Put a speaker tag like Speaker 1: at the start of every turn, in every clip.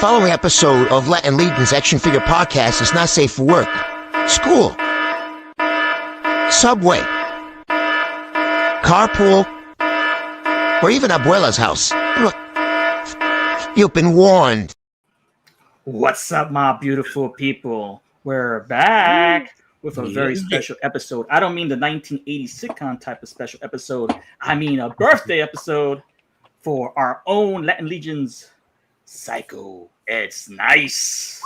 Speaker 1: following episode of Latin Legion's Action Figure Podcast is not safe for work, school, subway, carpool, or even Abuela's house. Look, you've been warned.
Speaker 2: What's up, my beautiful people? We're back with a very special episode. I don't mean the 1980 sitcom type of special episode. I mean a birthday episode for our own Latin Legion's Psycho. It's nice.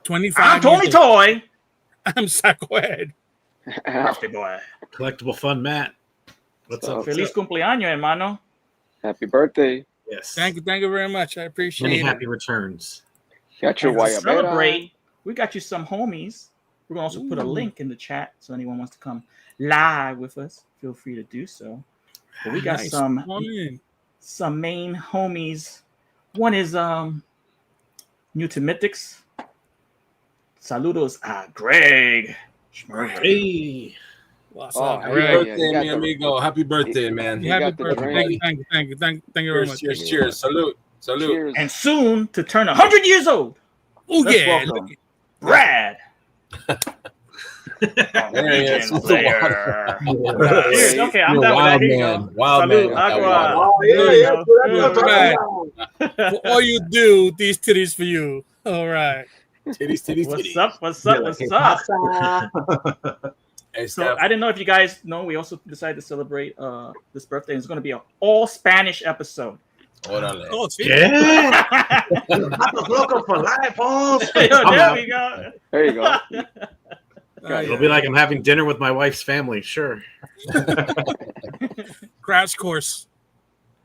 Speaker 3: 25.
Speaker 2: I'm Tony Toy.
Speaker 3: I'm Psycho Ed.
Speaker 2: Birthday boy.
Speaker 4: Collectible Fun Matt. What's up?
Speaker 2: Feliz cumpleaños, hermano.
Speaker 5: Happy birthday.
Speaker 4: Yes.
Speaker 3: Thank you very much. I appreciate
Speaker 4: Many
Speaker 3: it.
Speaker 4: happy returns.
Speaker 5: Got your
Speaker 2: And to
Speaker 5: guayabera.
Speaker 2: celebrate, we got you some homies. We're going to also put a link in the chat so anyone wants to come live with us. Feel free to do so. But we got
Speaker 3: Nice.
Speaker 2: some
Speaker 3: Come on in.
Speaker 2: main homies. One is new to Mythics. Saludos a Greg.
Speaker 4: Hey.
Speaker 3: What's
Speaker 5: Oh,
Speaker 3: up,
Speaker 5: happy
Speaker 3: Greg?
Speaker 5: birthday.
Speaker 6: Birthday,
Speaker 5: You got
Speaker 6: mi
Speaker 5: the-
Speaker 6: amigo. Happy birthday, man.
Speaker 5: You
Speaker 3: Happy
Speaker 5: got the
Speaker 3: birthday.
Speaker 5: drink.
Speaker 3: Thank you very much.
Speaker 6: Cheers, cheers, cheers. Salute. Salute.
Speaker 5: Cheers.
Speaker 2: And soon to turn 100 years old,
Speaker 3: Oh,
Speaker 2: Let's
Speaker 3: yeah.
Speaker 2: welcome Brad.
Speaker 6: There he is.
Speaker 2: Player. Cheers. Okay, I'm
Speaker 6: You're
Speaker 2: done with that.
Speaker 6: a wild
Speaker 2: Here you
Speaker 6: man.
Speaker 2: go.
Speaker 6: Wild
Speaker 2: Salute,
Speaker 6: man.
Speaker 2: agua.
Speaker 6: Wow.
Speaker 2: There you go.
Speaker 3: Right. For all you do, these titties for you. All right.
Speaker 6: Titties, titties,
Speaker 2: What's
Speaker 6: titties.
Speaker 2: up? What's up? What's up?
Speaker 6: Hey,
Speaker 2: So
Speaker 6: Steph.
Speaker 2: I didn't know if you guys know. We also decided to celebrate this birthday. It's going to be an all Spanish episode.
Speaker 6: Hold on.
Speaker 3: Oh, see?
Speaker 4: Yeah.
Speaker 1: Welcome for life, Holmes.
Speaker 2: There we go.
Speaker 5: There you go.
Speaker 4: It'll be like I'm having dinner with my wife's family. Sure.
Speaker 3: Crash course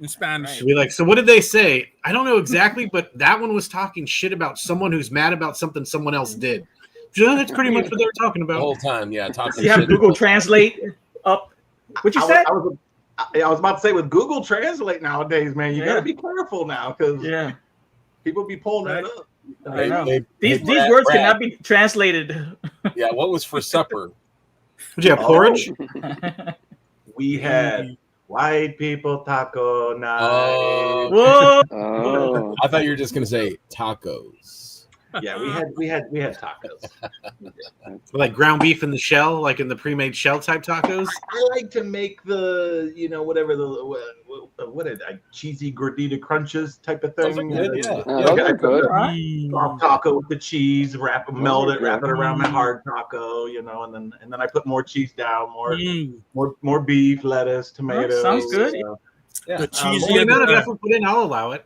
Speaker 3: in Spanish.
Speaker 4: It'll be like, so what did they say? I don't know exactly, but that one was talking shit about someone who's mad about something someone else did. Yeah, that's pretty much what they were talking
Speaker 6: The
Speaker 4: about.
Speaker 6: whole time, yeah. Talking
Speaker 2: You have
Speaker 6: shit.
Speaker 2: Google Translate up. What you said?
Speaker 7: I was about to say with Google Translate nowadays, man, you
Speaker 2: Yeah.
Speaker 7: gotta be careful now because
Speaker 2: Yeah,
Speaker 7: people be pulling that
Speaker 2: Right.
Speaker 7: up.
Speaker 2: I know.
Speaker 6: Hey,
Speaker 2: These
Speaker 6: Brad,
Speaker 2: words
Speaker 6: Brad.
Speaker 2: cannot be translated.
Speaker 6: Yeah, what was for supper?
Speaker 4: Would you have porridge?
Speaker 7: We had white people taco night.
Speaker 2: Whoa!
Speaker 5: Oh.
Speaker 6: I thought you were just gonna say tacos.
Speaker 7: Yeah, we had tacos.
Speaker 4: Like ground beef in the shell, like in the pre-made shell type tacos?
Speaker 7: I like to make the whatever the what is it, cheesy gordita crunches type of
Speaker 6: Those are
Speaker 7: thing.
Speaker 6: good, yeah.
Speaker 5: Those are good.
Speaker 7: Soft taco with the cheese, melt it, wrap it around my
Speaker 3: Mm.
Speaker 7: hard taco, and then I put more cheese down,
Speaker 3: Mm.
Speaker 7: more beef, lettuce, tomatoes.
Speaker 2: sounds good.
Speaker 6: Yeah.
Speaker 3: The cheesy.
Speaker 4: Well, the amount of effort put in, I'll allow it.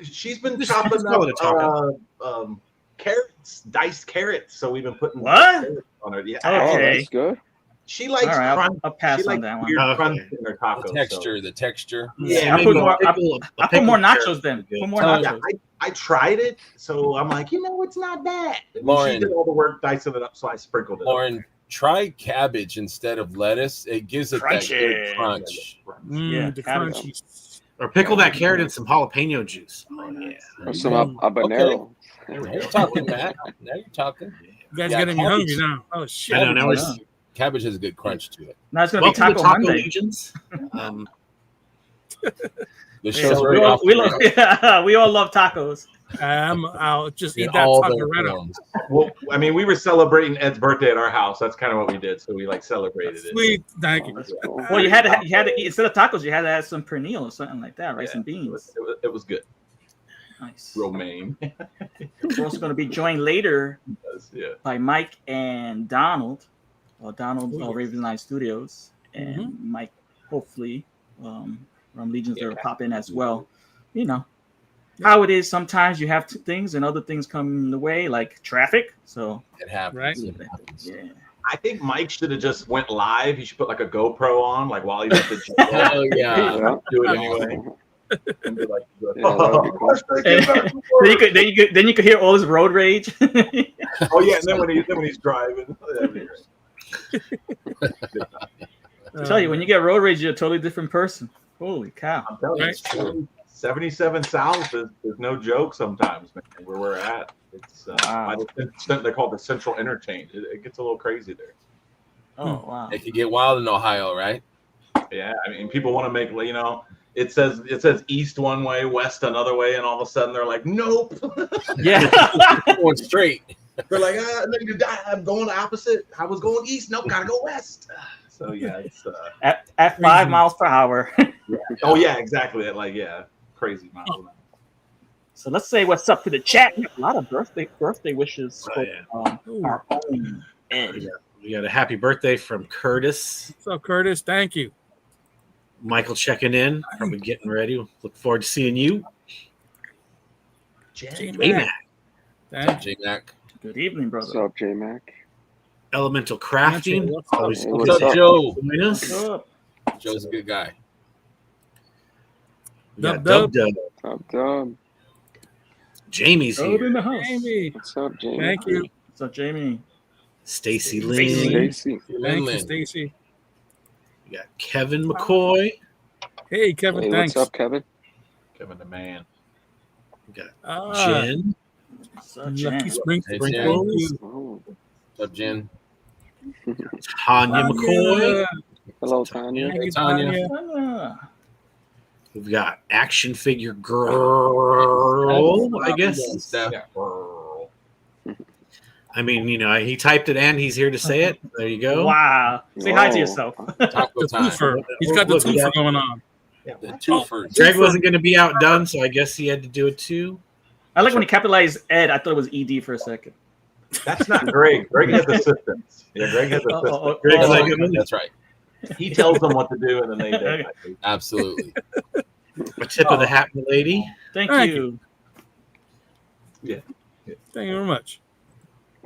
Speaker 7: She's been
Speaker 4: Just
Speaker 7: chopping
Speaker 4: call it a
Speaker 7: up
Speaker 4: taco.
Speaker 7: carrots, diced carrots. So we've been putting
Speaker 2: What?
Speaker 7: carrots on it. Yeah,
Speaker 5: Oh,
Speaker 2: Okay.
Speaker 5: that's good.
Speaker 7: she likes
Speaker 2: All right,
Speaker 7: crunch.
Speaker 2: I'll pass
Speaker 7: She
Speaker 2: on
Speaker 7: likes
Speaker 2: that one.
Speaker 7: weird
Speaker 4: Okay.
Speaker 7: crunch in her tacos.
Speaker 6: The texture.
Speaker 7: Yeah,
Speaker 2: I put more. I
Speaker 4: I
Speaker 2: put more nachos then. Put more
Speaker 7: So, yeah,
Speaker 2: nachos.
Speaker 7: I tried it, so I'm like, it's not bad. And
Speaker 6: Lauren.
Speaker 7: she did all the work dicing it up, so I sprinkled it.
Speaker 6: Lauren, try cabbage instead of lettuce. It gives it that
Speaker 2: Crunchy.
Speaker 6: good crunch.
Speaker 2: Yeah,
Speaker 3: The
Speaker 2: cabbage.
Speaker 3: crunchies.
Speaker 4: Or pickle that carrot in some jalapeno juice. Oh, yeah.
Speaker 5: Or some habanero.
Speaker 6: Now you're talking, Matt. Now you're talking.
Speaker 3: You guys
Speaker 6: Yeah,
Speaker 3: getting me
Speaker 6: cabbage.
Speaker 3: hungry now. Oh, shit.
Speaker 4: I know, now we're
Speaker 2: Yeah.
Speaker 6: Cabbage has a good crunch to it.
Speaker 2: Now it's gonna be
Speaker 4: welcome
Speaker 2: Taco
Speaker 4: to Taco
Speaker 2: Monday.
Speaker 4: Legions.
Speaker 6: The
Speaker 2: Yeah,
Speaker 6: show's
Speaker 2: we,
Speaker 6: very
Speaker 2: all,
Speaker 6: often
Speaker 2: we, love, we all love tacos.
Speaker 3: I'll just
Speaker 6: in
Speaker 3: eat that
Speaker 6: all
Speaker 3: taco
Speaker 6: their
Speaker 3: right now.
Speaker 6: forms.
Speaker 7: Well, I mean, we were celebrating Ed's birthday at our house. That's kind of what we did. So we celebrated it.
Speaker 3: Sweet. Thank you.
Speaker 5: That's cool.
Speaker 2: Well, you had to eat, instead of tacos, you had to add some pernil or something like that, right?
Speaker 7: Yeah,
Speaker 2: Some
Speaker 7: It
Speaker 2: beans.
Speaker 7: was good.
Speaker 2: Nice.
Speaker 7: Romaine.
Speaker 2: We're also going to be joined later
Speaker 7: Yeah.
Speaker 2: by Mike and Donald. Well, Donald
Speaker 3: Oh, yes.
Speaker 2: Raven's Eye Studios, and Mike, hopefully, from Legions
Speaker 7: Yeah.
Speaker 2: will pop in as well. You know how it is. Sometimes you have things, and other things come in the way, like traffic. So
Speaker 6: It happens.
Speaker 3: Right.
Speaker 6: It happens.
Speaker 2: yeah.
Speaker 7: I think Mike should have just went live. He should put like a GoPro on, like while he's at the gym.
Speaker 6: Oh yeah.
Speaker 5: Yeah.
Speaker 7: Do it anyway. And be like,
Speaker 5: Yeah, that'd be cool.
Speaker 2: then you could hear all his road rage.
Speaker 7: Oh yeah, and then when he's driving, that'd be great.
Speaker 2: I tell you, when you get road rage, you're a totally different person. Holy cow!
Speaker 7: I'm telling you,
Speaker 3: Right.
Speaker 7: it's true. 77 South is no joke sometimes, man. Where we're at, it's
Speaker 2: Wow.
Speaker 7: they call it the Central Interchange. It gets a little crazy there.
Speaker 2: Oh wow!
Speaker 6: It could get wild in Ohio, right?
Speaker 7: Yeah, I mean, people want to make it says east one way, west another way, and all of a sudden they're like, nope.
Speaker 2: Yeah.
Speaker 6: Going straight.
Speaker 7: They're like, I'm going opposite. I was going east. Nope, gotta go west. So yeah, it's
Speaker 2: at 5 miles per hour.
Speaker 7: oh yeah, exactly. Like crazy miles. an hour.
Speaker 2: So let's say what's up to the chat. A lot of birthday wishes
Speaker 4: Oh,
Speaker 2: for our own Ed.
Speaker 4: We got a happy birthday from Curtis.
Speaker 3: What's up, Curtis? Thank you.
Speaker 4: Michael checking in, probably getting ready. Look forward to seeing you. J-Mac.
Speaker 3: Thank you.
Speaker 6: J-Mac.
Speaker 2: Good evening,
Speaker 5: What's
Speaker 2: brother.
Speaker 5: up, J-Mac?
Speaker 4: Elemental Crafting.
Speaker 3: What's up?
Speaker 4: Always
Speaker 5: Hey,
Speaker 4: good
Speaker 6: What's
Speaker 4: to
Speaker 6: up, Joe?
Speaker 4: join us.
Speaker 2: What's up?
Speaker 6: Joe's a good guy.
Speaker 4: We got
Speaker 3: Dub,
Speaker 4: Dub.
Speaker 5: What's up?
Speaker 4: Jamie's
Speaker 2: Dub in
Speaker 4: here.
Speaker 2: the house.
Speaker 3: Jamie.
Speaker 5: What's up, Jamie?
Speaker 3: Thank you.
Speaker 2: What's up, Jamie?
Speaker 4: Stacy
Speaker 2: Stacy.
Speaker 4: Lynn.
Speaker 5: Stacy.
Speaker 3: Thank you,
Speaker 6: Lin.
Speaker 3: Stacy.
Speaker 4: We got Kevin McCoy.
Speaker 3: Hey, Kevin.
Speaker 5: Hey,
Speaker 3: Thanks.
Speaker 5: what's up, Kevin?
Speaker 7: Kevin the man.
Speaker 4: We got
Speaker 3: Ah,
Speaker 4: Jen.
Speaker 2: What's up,
Speaker 3: Lucky
Speaker 2: Jen?
Speaker 3: Sprinkles.
Speaker 6: Hey, Jen.
Speaker 3: Thank you.
Speaker 5: Oh,
Speaker 6: What's up, Jen?
Speaker 4: Tanya McCoy.
Speaker 5: hello, Tanya.
Speaker 3: Thank you,
Speaker 6: Tanya.
Speaker 2: Ah,
Speaker 4: We've got Action Figure Girl, I guess.
Speaker 6: Steph.
Speaker 7: Yeah.
Speaker 4: I mean, he typed it and he's here to say it. There you go.
Speaker 2: Wow. Say hi to
Speaker 5: Whoa.
Speaker 2: yourself.
Speaker 6: Taco
Speaker 3: The
Speaker 6: time.
Speaker 3: twofer. He's got the
Speaker 4: Look, we
Speaker 3: twofer
Speaker 4: got-
Speaker 3: going on.
Speaker 6: The twofer.
Speaker 4: Greg wasn't going to be outdone, so I guess he had to do it too.
Speaker 2: I like when he capitalized Ed. I thought it was ED for a second.
Speaker 7: That's not Greg. Greg has assistants. Yeah, Greg has
Speaker 2: Oh,
Speaker 7: assistants.
Speaker 2: oh, oh,
Speaker 4: Greg's
Speaker 2: oh.
Speaker 4: like,
Speaker 6: That's right.
Speaker 7: He tells them what to do, and then they do. it.
Speaker 6: Absolutely.
Speaker 4: A tip of the hat, lady.
Speaker 2: Thank
Speaker 3: Thank
Speaker 2: you.
Speaker 3: Thank you very much.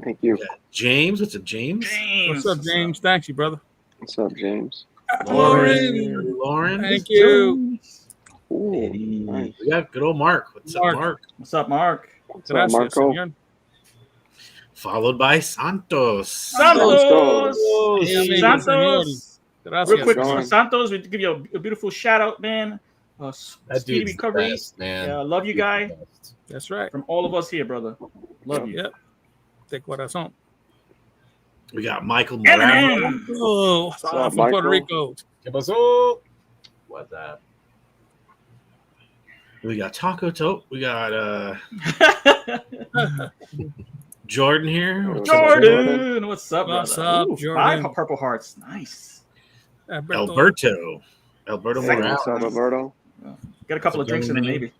Speaker 5: Thank you.
Speaker 4: James, what's up, James?
Speaker 2: James.
Speaker 3: What's up, James? Thank you, brother.
Speaker 5: What's up, James?
Speaker 3: Lauren.
Speaker 4: Lauren.
Speaker 3: Thank you.
Speaker 5: Ooh, nice.
Speaker 4: We got good old Mark. What's up,
Speaker 3: Mark.
Speaker 4: Mark?
Speaker 2: What's up, Mark?
Speaker 5: What's up,
Speaker 3: Gracias,
Speaker 5: Marco?
Speaker 3: señor.
Speaker 4: Followed by Santos.
Speaker 2: Santos.
Speaker 3: Hey,
Speaker 2: Santos.
Speaker 3: Gracias.
Speaker 2: Real quick,
Speaker 5: Going.
Speaker 2: Santos, we give you a beautiful shout out, man.
Speaker 6: That
Speaker 2: Speedy
Speaker 6: dude's the
Speaker 2: recovery.
Speaker 6: best, man.
Speaker 2: Yeah, love you, guy.
Speaker 3: That's right.
Speaker 2: From all of us here, brother. Love you.
Speaker 3: Yep. De corazón.
Speaker 4: We got Michael Morales.
Speaker 2: Eminem.
Speaker 3: Oh,
Speaker 5: up,
Speaker 3: from Puerto
Speaker 5: Michael?
Speaker 3: Rico.
Speaker 6: ¿Qué pasó?
Speaker 7: What's that?
Speaker 4: We got Taco Tote. We got Jordan here. What's up,
Speaker 2: Jordan, what's up,
Speaker 3: What's
Speaker 2: brother?
Speaker 3: up,
Speaker 2: Ooh,
Speaker 3: Jordan?
Speaker 2: 5 purple hearts. Nice.
Speaker 4: Alberto. Alberto
Speaker 5: Hey,
Speaker 4: Morales.
Speaker 5: what's up, Alberto?
Speaker 2: Got a couple of drinks in the Navy.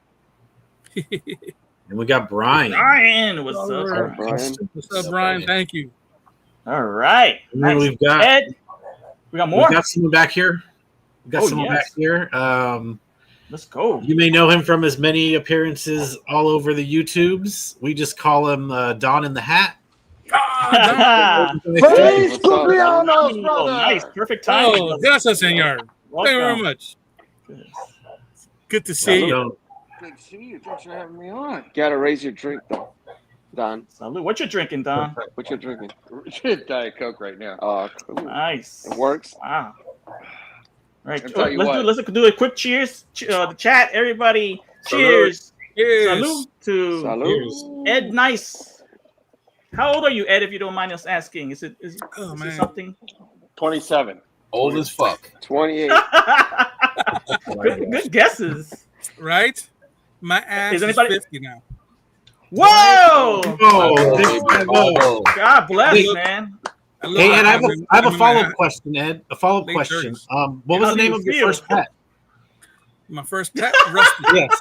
Speaker 4: And we got Brian.
Speaker 2: Brian, what's up?
Speaker 3: What's
Speaker 5: up, Brian?
Speaker 3: What's up, Brian? Thank you.
Speaker 2: All right.
Speaker 4: And then
Speaker 2: Nice.
Speaker 4: we've got
Speaker 2: Ed, we got more.
Speaker 4: we got someone back here. We got
Speaker 2: Oh,
Speaker 4: someone
Speaker 2: yes.
Speaker 4: back here.
Speaker 2: Let's go.
Speaker 4: You may know him from his many appearances all over the YouTubes. We just call him Don in the Hat.
Speaker 5: Hey, What's up, man?
Speaker 2: Oh, nice. Perfect time.
Speaker 3: Oh, gracias, señor. Thank you very much. Good to see you.
Speaker 4: So,
Speaker 5: Good to see you. Thanks for having me on. Gotta raise your drink, though. Don,
Speaker 2: Salud. What you drinking, Don?
Speaker 5: what you drinking?
Speaker 8: Diet Coke right now.
Speaker 5: Oh, cool.
Speaker 2: Nice.
Speaker 5: It works.
Speaker 2: Wow. All right,
Speaker 8: I'll tell you
Speaker 2: let's do a quick cheers. The chat, everybody. Cheers.
Speaker 3: Yes.
Speaker 2: Salud to
Speaker 5: Salud.
Speaker 2: Ed Nice. How old are you, Ed? If you don't mind us asking, is it
Speaker 3: Oh,
Speaker 2: is
Speaker 3: man.
Speaker 2: it something?
Speaker 8: 27.
Speaker 6: Old as fuck.
Speaker 5: 28.
Speaker 2: good guesses.
Speaker 3: Right? My ass
Speaker 2: Is
Speaker 3: is,
Speaker 2: anybody-
Speaker 3: 50 now.
Speaker 2: Whoa!
Speaker 4: oh, this guy knows.
Speaker 6: Bravo.
Speaker 2: God bless,
Speaker 4: Wait.
Speaker 2: man.
Speaker 3: I look
Speaker 4: Hey,
Speaker 3: like
Speaker 4: Ed, I have
Speaker 3: I'm
Speaker 4: a
Speaker 3: in my
Speaker 4: follow-up question, Ed. A follow-up
Speaker 3: late
Speaker 4: question.
Speaker 3: 30s.
Speaker 4: What was
Speaker 2: How
Speaker 4: the
Speaker 2: do
Speaker 4: name
Speaker 2: you
Speaker 4: of your
Speaker 2: feel?
Speaker 4: first pet?
Speaker 3: My first pet, Rusty.
Speaker 4: Yes.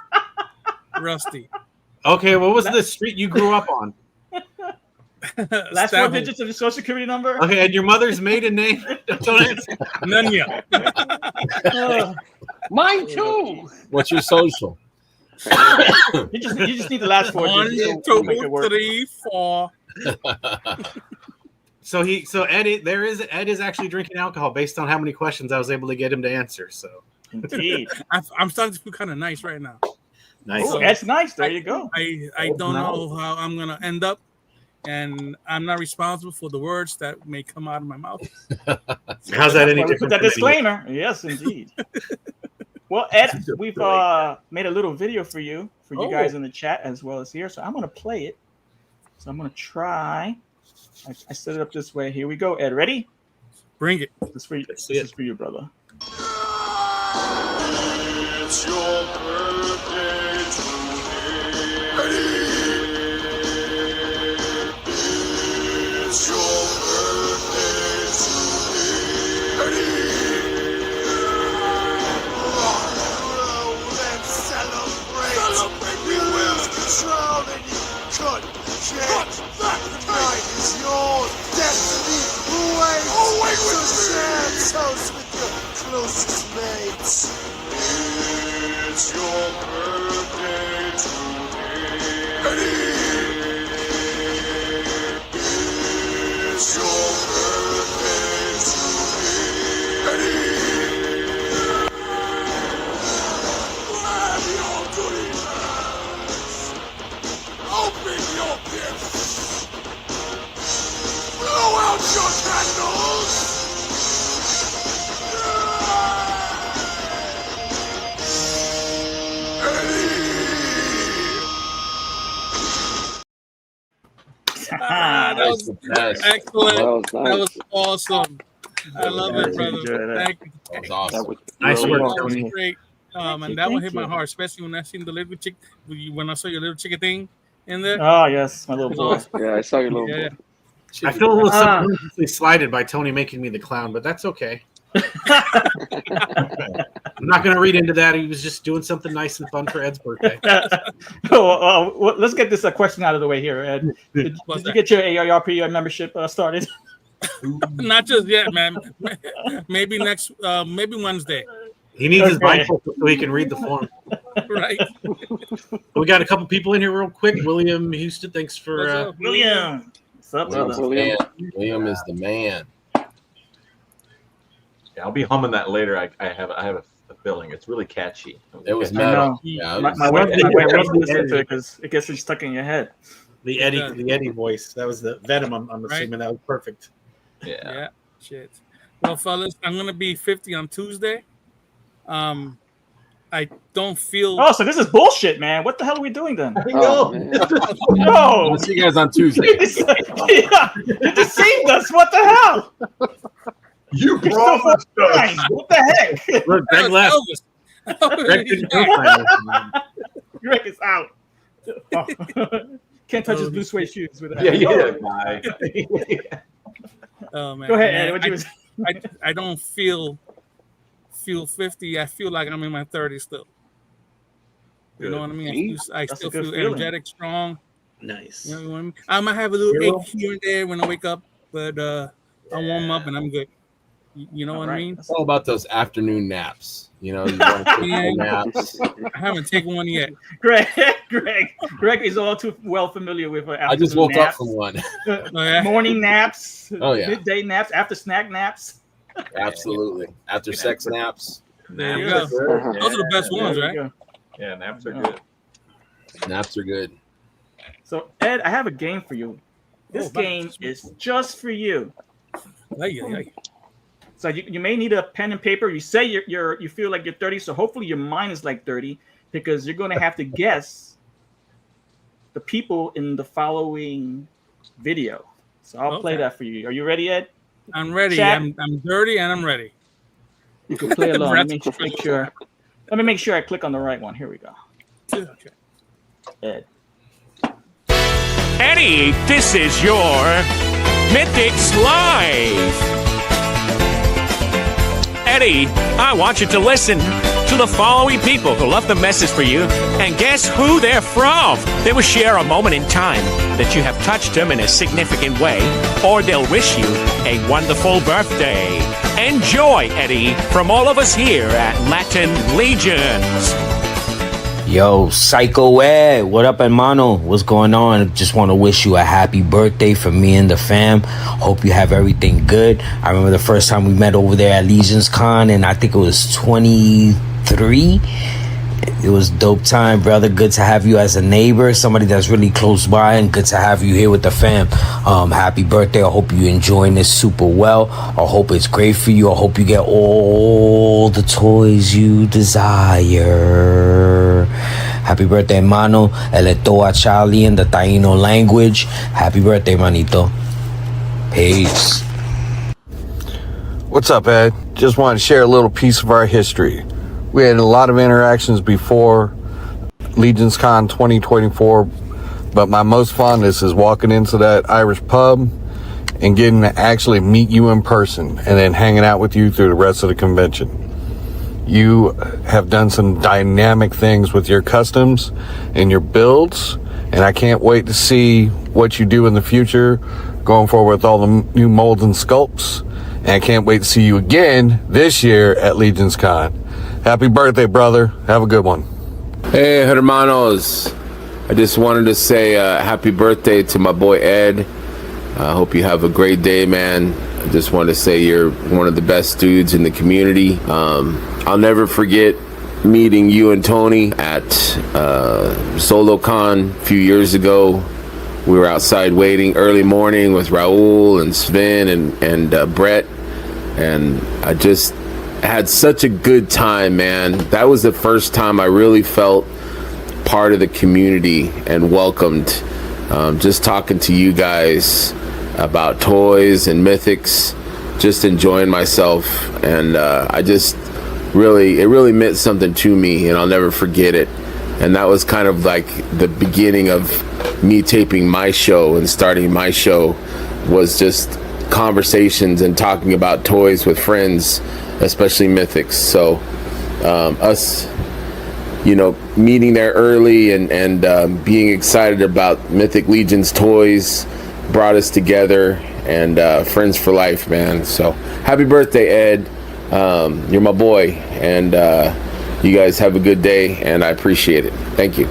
Speaker 3: Rusty.
Speaker 4: Okay, what was the street you grew up on?
Speaker 2: Last 4 digits of your social security number.
Speaker 4: Okay, and your mother's maiden name? Don't answer.
Speaker 3: Nanya.
Speaker 8: Mine too.
Speaker 6: What's your social?
Speaker 2: You just need the last 4
Speaker 3: 1,
Speaker 2: digits to make it
Speaker 3: 2,
Speaker 2: work.
Speaker 3: 3, 4.
Speaker 4: So Ed is actually drinking alcohol based on how many questions I was able to get him to answer. So
Speaker 2: Indeed.
Speaker 3: I'm starting to feel kind of nice right now.
Speaker 4: nice.
Speaker 2: Oh, that's nice. There you go.
Speaker 3: I don't know how I'm going to end up, and I'm not responsible for the words that may come out of my mouth.
Speaker 4: How's that any
Speaker 2: Well, we
Speaker 4: different?
Speaker 2: put that
Speaker 4: from
Speaker 2: disclaimer. Yes, indeed. Well, Ed, we've made a little video for you guys in the chat as well as here. So I'm going to play it. So I'm going to try. I set it up this way. Here we go, Ed. Ready?
Speaker 3: Bring it.
Speaker 2: This is for you,
Speaker 4: Let's see it.
Speaker 2: is for you, brother.
Speaker 3: That was
Speaker 6: the best.
Speaker 3: excellent.
Speaker 5: That was
Speaker 3: That
Speaker 5: nice.
Speaker 3: was awesome. I love it, brother.
Speaker 2: Enjoy that.
Speaker 3: Thank you.
Speaker 6: That was awesome.
Speaker 5: That was
Speaker 4: Nice
Speaker 5: really
Speaker 4: work,
Speaker 3: That was
Speaker 4: Tony.
Speaker 3: great. And
Speaker 2: you,
Speaker 3: that one
Speaker 2: thank
Speaker 3: hit my
Speaker 2: you.
Speaker 3: heart, especially when I seen the little chick. When I saw your little chicken thing in there.
Speaker 2: Oh yes, my little boy.
Speaker 3: Awesome.
Speaker 5: Yeah, I saw your little
Speaker 3: Yeah.
Speaker 5: boy.
Speaker 4: I feel a little
Speaker 2: Ah.
Speaker 4: subconsciously slighted by Tony making me the clown, but that's okay. I'm not going to read into that. He was just doing something nice and fun for Ed's birthday.
Speaker 2: Well, let's get this question out of the way here, Ed. Did
Speaker 3: What's
Speaker 2: you
Speaker 3: that?
Speaker 2: get your AARP membership started?
Speaker 3: Not just yet, man. Maybe next. Maybe Wednesday.
Speaker 4: He needs his
Speaker 2: Okay.
Speaker 4: bifocal so he can read the form.
Speaker 3: Right.
Speaker 4: We got a couple people in here real quick. William Houston, thanks
Speaker 3: What's
Speaker 4: for.
Speaker 3: up?
Speaker 2: William, what's up,
Speaker 6: William's
Speaker 2: brother?
Speaker 6: the man. William is the man.
Speaker 7: Yeah, I'll be humming that later. I have a feeling it's really catchy.
Speaker 6: It was
Speaker 2: I
Speaker 6: metal.
Speaker 2: know.
Speaker 6: Yeah, it
Speaker 2: My,
Speaker 6: was-
Speaker 2: my wife,
Speaker 4: love
Speaker 2: my
Speaker 4: the-
Speaker 2: wife
Speaker 4: I
Speaker 2: loves
Speaker 4: love
Speaker 2: to
Speaker 4: the
Speaker 2: listen to
Speaker 4: energy.
Speaker 2: it because it gets stuck in your head.
Speaker 4: The Eddie voice. That was the Venom. I'm
Speaker 3: Right.
Speaker 4: assuming that was perfect.
Speaker 7: Yeah.
Speaker 3: Yeah. Shit. Well, fellas, I'm gonna be 50 on Tuesday. I don't feel.
Speaker 2: Oh, so this is bullshit, man. What the hell are we doing then?
Speaker 7: I
Speaker 5: Oh,
Speaker 7: know.
Speaker 5: man.
Speaker 2: No,
Speaker 6: We'll see you guys on Tuesday.
Speaker 2: yeah, you deceived us. What the hell?
Speaker 7: You
Speaker 2: You're
Speaker 7: promised
Speaker 2: so
Speaker 7: us.
Speaker 2: fine. What the heck?
Speaker 4: Look, Greg left.
Speaker 3: Elvis.
Speaker 4: Greg didn't co-sign this.
Speaker 2: Greg is out. Oh. Can't touch his blue suede shoes with that.
Speaker 7: Yeah, yeah. Bye.
Speaker 3: Oh man.
Speaker 2: Go ahead,
Speaker 3: Man,
Speaker 2: Ed. What you
Speaker 3: I don't feel 50. I feel like I'm in my 30s still. You know what I mean? I
Speaker 2: That's
Speaker 3: still
Speaker 2: a good
Speaker 3: feel
Speaker 2: feeling.
Speaker 3: energetic, strong.
Speaker 4: Nice.
Speaker 3: You know what I mean? I might have a little
Speaker 4: Hero?
Speaker 3: ache here and there when I wake up, but I warm up and I'm good. You know what I mean?
Speaker 6: It's all about those afternoon naps. You know, you want to take
Speaker 3: Yeah.
Speaker 6: naps.
Speaker 3: I haven't taken one yet.
Speaker 2: Greg is all too well familiar with.
Speaker 6: I just woke up from one.
Speaker 3: Oh, yeah?
Speaker 2: morning naps.
Speaker 6: Oh, yeah.
Speaker 2: Midday naps. After snack naps.
Speaker 6: Absolutely. After sex naps,
Speaker 3: There you
Speaker 7: Naps
Speaker 3: go.
Speaker 7: are good.
Speaker 3: Those are the best
Speaker 7: Yeah.
Speaker 3: ones,
Speaker 2: There
Speaker 3: right?
Speaker 2: you go.
Speaker 7: Yeah, naps are good.
Speaker 6: naps are good.
Speaker 2: So Ed, I have a game for you. This
Speaker 3: Oh,
Speaker 2: game is just for you.
Speaker 3: Ay, ay, ay.
Speaker 2: So you may need a pen and paper. You say you feel like you're 30, so hopefully your mind is like 30 because you're going to have to guess the people in the following video. So I'll play
Speaker 3: Okay.
Speaker 2: that for you. Are you ready, Ed?
Speaker 3: I'm ready.
Speaker 2: Chat.
Speaker 3: I'm dirty and I'm ready.
Speaker 2: You can play along. Let me
Speaker 3: Breath-
Speaker 2: make sure. Let me make sure I click on the right one. Here we go.
Speaker 3: Okay.
Speaker 2: Ed.
Speaker 9: Eddie, this is your Mythics Live. Eddie, I want you to listen to the following people who left a message for you, and guess who they're from. They will share a moment in time that you have touched them in a significant way, or they'll wish you a wonderful birthday. Enjoy, Eddie, from all of us here at Latin Legions.
Speaker 10: Yo, Psycho Ed, what up, hermano? What's going on? Just want to wish you a happy birthday from me and the fam. Hope you have everything good. I remember the first time we met over there at Legions Con, and I think it was 23. It was dope time, brother. Good to have you as a neighbor, somebody that's really close by, and good to have you here with the fam. Happy birthday. I hope you're enjoying this super well. I hope it's great for you. I hope you get all the toys you desire. Happy birthday, hermano. Eletoa Charlie in the Taino language. Happy birthday, manito. Peace.
Speaker 11: What's up, Ed? Just wanted to share a little piece of our history. We had a lot of interactions before Legions Con 2024, but my most fondness is walking into that Irish pub and getting to actually meet you in person and then hanging out with you through the rest of the convention. You have done some dynamic things with your customs and your builds, and I can't wait to see what you do in the future going forward with all the new molds and sculpts. And I can't wait to see you again this year at Legions Con. Happy birthday, brother. Have a good one.
Speaker 6: Hey, hermanos. I just wanted to say happy birthday to my boy Ed. I hope you have a great day, man. I just want to say you're one of the best dudes in the community. I'll never forget meeting you and Tony at SoloCon a few years ago. We were outside waiting early morning with Raul and Sven and Brett, and I just had such a good time, man. That was the first time I really felt part of the community and welcomed. Just talking to you guys about toys and mythics, just enjoying myself, and it really meant something to me, and I'll never forget it. And that was kind of like the beginning of me taping my show and starting my show, was just conversations and talking about toys with friends, especially mythics. So us, meeting there early and being excited about Mythic Legions toys brought us together, and friends for life, man. So happy birthday, Ed. You're my boy, and you guys have a good day, and I appreciate it. Thank you.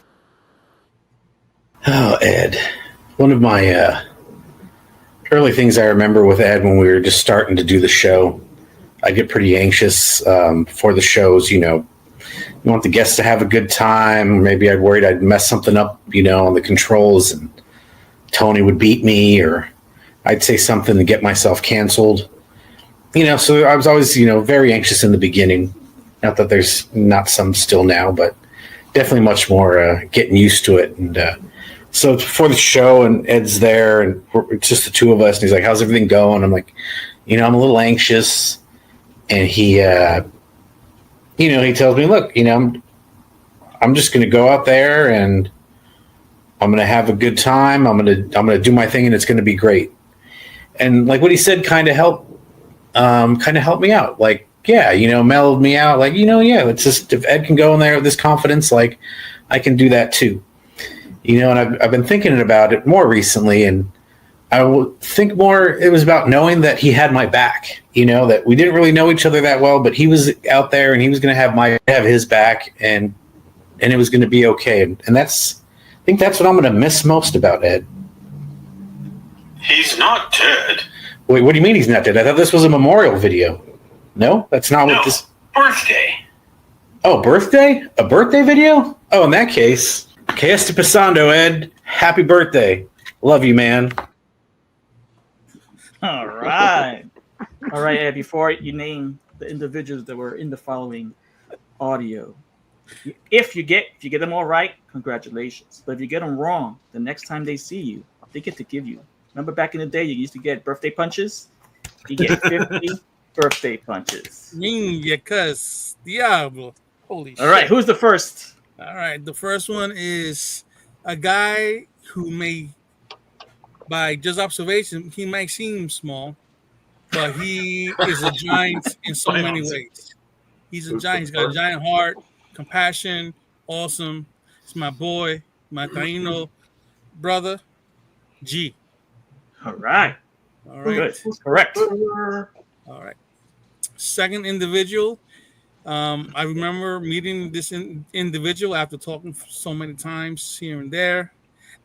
Speaker 4: Oh, Ed. One of my early things I remember with Ed when we were just starting to do the show, I get pretty anxious for the shows. You want the guests to have a good time. Maybe I'd worried I'd mess something up, on the controls, and Tony would beat me, or I'd say something to get myself canceled. So I was always, very anxious in the beginning. Not that there's not some still now, but definitely much more getting used to it. And so it's before the show, and Ed's there, and it's just the two of us. And he's like, "How's everything going?" I'm like, I'm a little anxious. And he, he tells me, "Look, I'm just going to go out there and I'm going to have a good time. I'm going to do my thing, and it's going to be great." And like what he said kind of helped me out. Like, yeah, mellowed me out. Like, yeah, it's just, if Ed can go in there with this confidence, like I can do that too. And I've been thinking about it more recently, and I will think more, it was about knowing that he had my back, that we didn't really know each other that well, but he was out there and he was going to have his back, and it was going to be okay. And I think that's what I'm going to miss most about Ed.
Speaker 12: He's not dead.
Speaker 4: Wait, what do you mean he's not dead? I thought this was a memorial video. No, that's not what this.
Speaker 12: Birthday.
Speaker 4: Oh, birthday? A birthday video? Oh, in that case, que este pasando, Ed? Happy birthday. Love you, man.
Speaker 2: All right. All right, Ed, before you name the individuals that were in the following audio, if you get them all right, congratulations. But if you get them wrong, the next time they see you, they get to give you. Remember back in the day, you used to get birthday punches? You get 50 birthday punches.
Speaker 3: Cuz Diablo. Holy shit.
Speaker 2: All right, who's the first?
Speaker 3: All right, the first one is a guy who may, by just observation, he might seem small, but he is a giant in so many ways. He's a giant. He's got a giant heart, compassion, awesome. It's my boy, my Taino brother, G.
Speaker 2: All right.
Speaker 3: All right.
Speaker 2: Good. Correct.
Speaker 3: All right. Second individual. I remember meeting this individual after talking so many times here and there,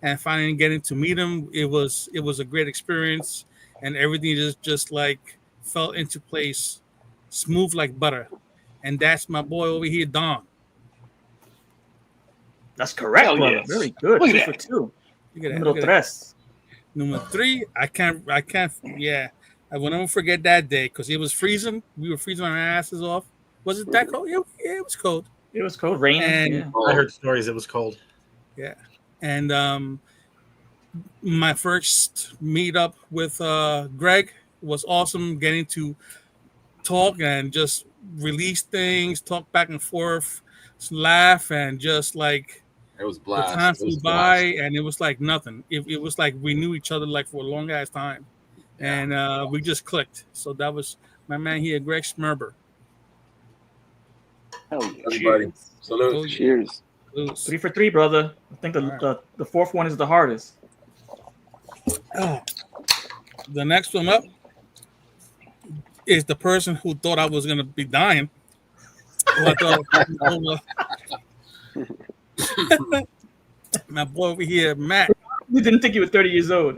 Speaker 3: and finally getting to meet him. It was a great experience, and everything just like fell into place, smooth like butter. And that's my boy over here, Don.
Speaker 2: That's correct,
Speaker 8: Hell
Speaker 2: brother.
Speaker 8: yes.
Speaker 2: Very good.
Speaker 8: Look at
Speaker 2: 2
Speaker 8: that.
Speaker 2: for 2.
Speaker 3: Look at that,
Speaker 2: Número
Speaker 3: look at that.
Speaker 2: 3.
Speaker 3: Number 3, I can't. Yeah, I will never forget that day because it was freezing. We were freezing our asses off. Was it that cold? Yeah, it was cold.
Speaker 2: It was cold, raining.
Speaker 3: And
Speaker 2: Yeah.
Speaker 4: I heard stories it was cold.
Speaker 3: yeah, and my first meetup with Greg was awesome. Getting to talk and just release things, talk back and forth, laugh, and just like
Speaker 6: It was
Speaker 3: the
Speaker 6: blast.
Speaker 3: time
Speaker 6: It
Speaker 3: flew
Speaker 6: was
Speaker 3: by,
Speaker 6: blast.
Speaker 3: and it was like nothing. It was like we knew each other like for a long ass time, and we just clicked. So that was my man here, Greg Smurber.
Speaker 8: Hell yeah.
Speaker 6: Everybody, salute.
Speaker 3: Oh, yeah.
Speaker 5: Cheers.
Speaker 3: Salute.
Speaker 2: 3 for 3, brother. I think the fourth one is the hardest.
Speaker 3: Oh. The next one up is the person who thought I was gonna be dying. Who I thought my boy over here, Matt.
Speaker 2: We didn't think you were 30 years old.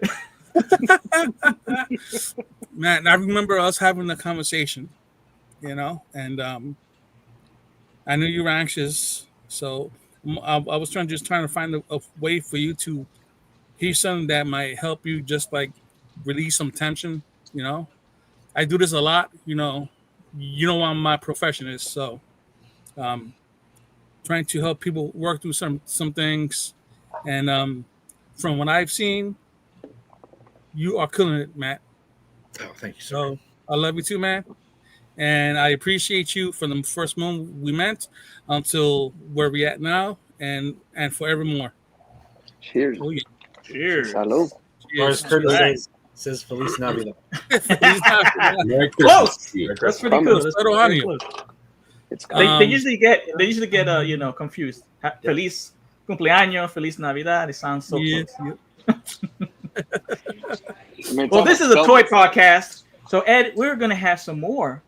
Speaker 3: Matt, I remember us having a conversation, and I knew you were anxious, so I was trying to find a way for you to hear something that might help you, just like release some tension. I do this a lot. You know what my profession is, so trying to help people work through some things, and from what I've seen, you are killing it, Matt.
Speaker 4: Oh, thank you, sir.
Speaker 3: So I love you too, man. And I appreciate you from the first moment we met until where we at now and forevermore.
Speaker 5: Cheers.
Speaker 3: Oh, yeah.
Speaker 2: Cheers.
Speaker 5: Salud.
Speaker 12: Or as Curtis
Speaker 3: Right.
Speaker 12: says Feliz Navidad.
Speaker 6: Merry
Speaker 2: Close.
Speaker 6: Christmas.
Speaker 2: That's pretty good. That's
Speaker 3: Pero,
Speaker 2: very
Speaker 3: honey,
Speaker 2: close.
Speaker 5: It's
Speaker 2: They usually get confused. Feliz cumpleaños, Feliz Navidad. It sounds so
Speaker 3: Yeah,
Speaker 2: close.
Speaker 5: I mean,
Speaker 2: Well, this is a
Speaker 5: it's
Speaker 2: toy podcast. So, Ed, we're going to have some more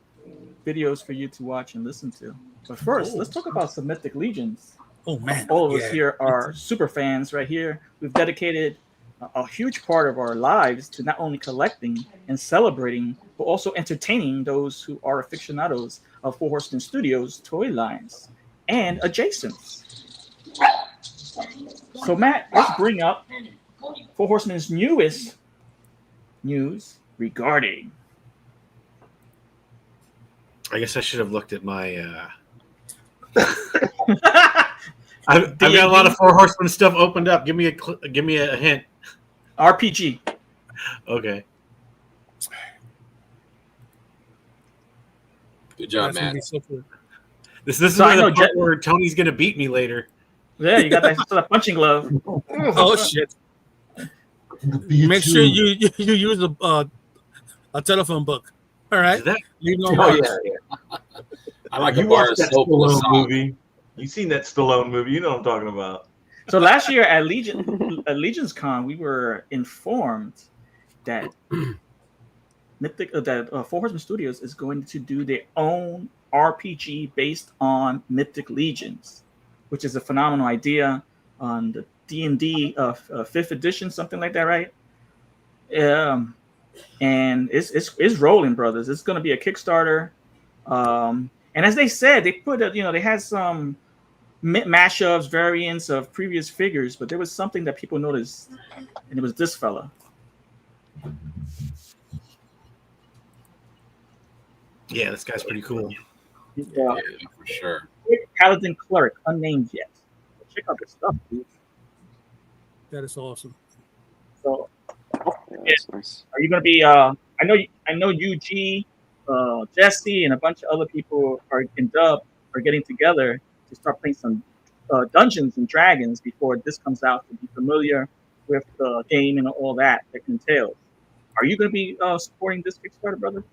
Speaker 2: videos for you to watch and listen to. But first, let's talk about some Mythic Legions.
Speaker 3: Oh, man.
Speaker 2: All of us
Speaker 3: Yeah.
Speaker 2: here are super fans right here. We've dedicated a huge part of our lives to not only collecting and celebrating, but also entertaining those who are aficionados of Four Horsemen Studios toy lines and adjacents. So, Matt, let's bring up Four Horsemen's newest news regarding.
Speaker 12: I guess I should have looked at my. I've got a lot of Four Horsemen stuff opened up. Give me a hint.
Speaker 2: RPG.
Speaker 6: Good
Speaker 12: Okay.
Speaker 6: job,
Speaker 3: That's gonna
Speaker 6: man.
Speaker 3: be so cool.
Speaker 12: This is
Speaker 2: So I
Speaker 12: where
Speaker 2: know
Speaker 12: the part
Speaker 2: Jet-
Speaker 12: where Tony's gonna beat me later.
Speaker 2: Yeah, you got that sort of punching glove.
Speaker 3: Oh, shit. Make sure you use a telephone book. All right.
Speaker 12: Is that?
Speaker 3: Leave no
Speaker 7: Oh
Speaker 3: marks.
Speaker 7: yeah.
Speaker 6: I like
Speaker 7: You
Speaker 6: a bar
Speaker 7: watched
Speaker 6: of
Speaker 7: that
Speaker 6: soap with a
Speaker 7: Stallone
Speaker 6: song.
Speaker 7: movie. You seen that Stallone movie? You know what I'm talking about.
Speaker 2: So last year at Legion's Con, we were informed that Four Horsemen Studios is going to do their own RPG based on Mythic Legions, which is a phenomenal idea on the D&D 5th edition, something like that, right? And it's rolling, brothers. It's going to be a Kickstarter. And as they said, they put they had some mashups, variants of previous figures, but there was something that people noticed, and it was this fella.
Speaker 12: Yeah, this guy's pretty cool.
Speaker 6: Yeah, for sure.
Speaker 2: Paladin Cleric, unnamed yet. Check out the stuff, dude.
Speaker 3: That is awesome.
Speaker 2: So,
Speaker 5: Yeah, that's nice.
Speaker 2: are you going to be? I know UG, Jesse, and a bunch of other people in Dub are getting together to start playing some Dungeons and Dragons before this comes out, to be familiar with the game and all that entails. Are you going to be supporting this Kickstarter, brother?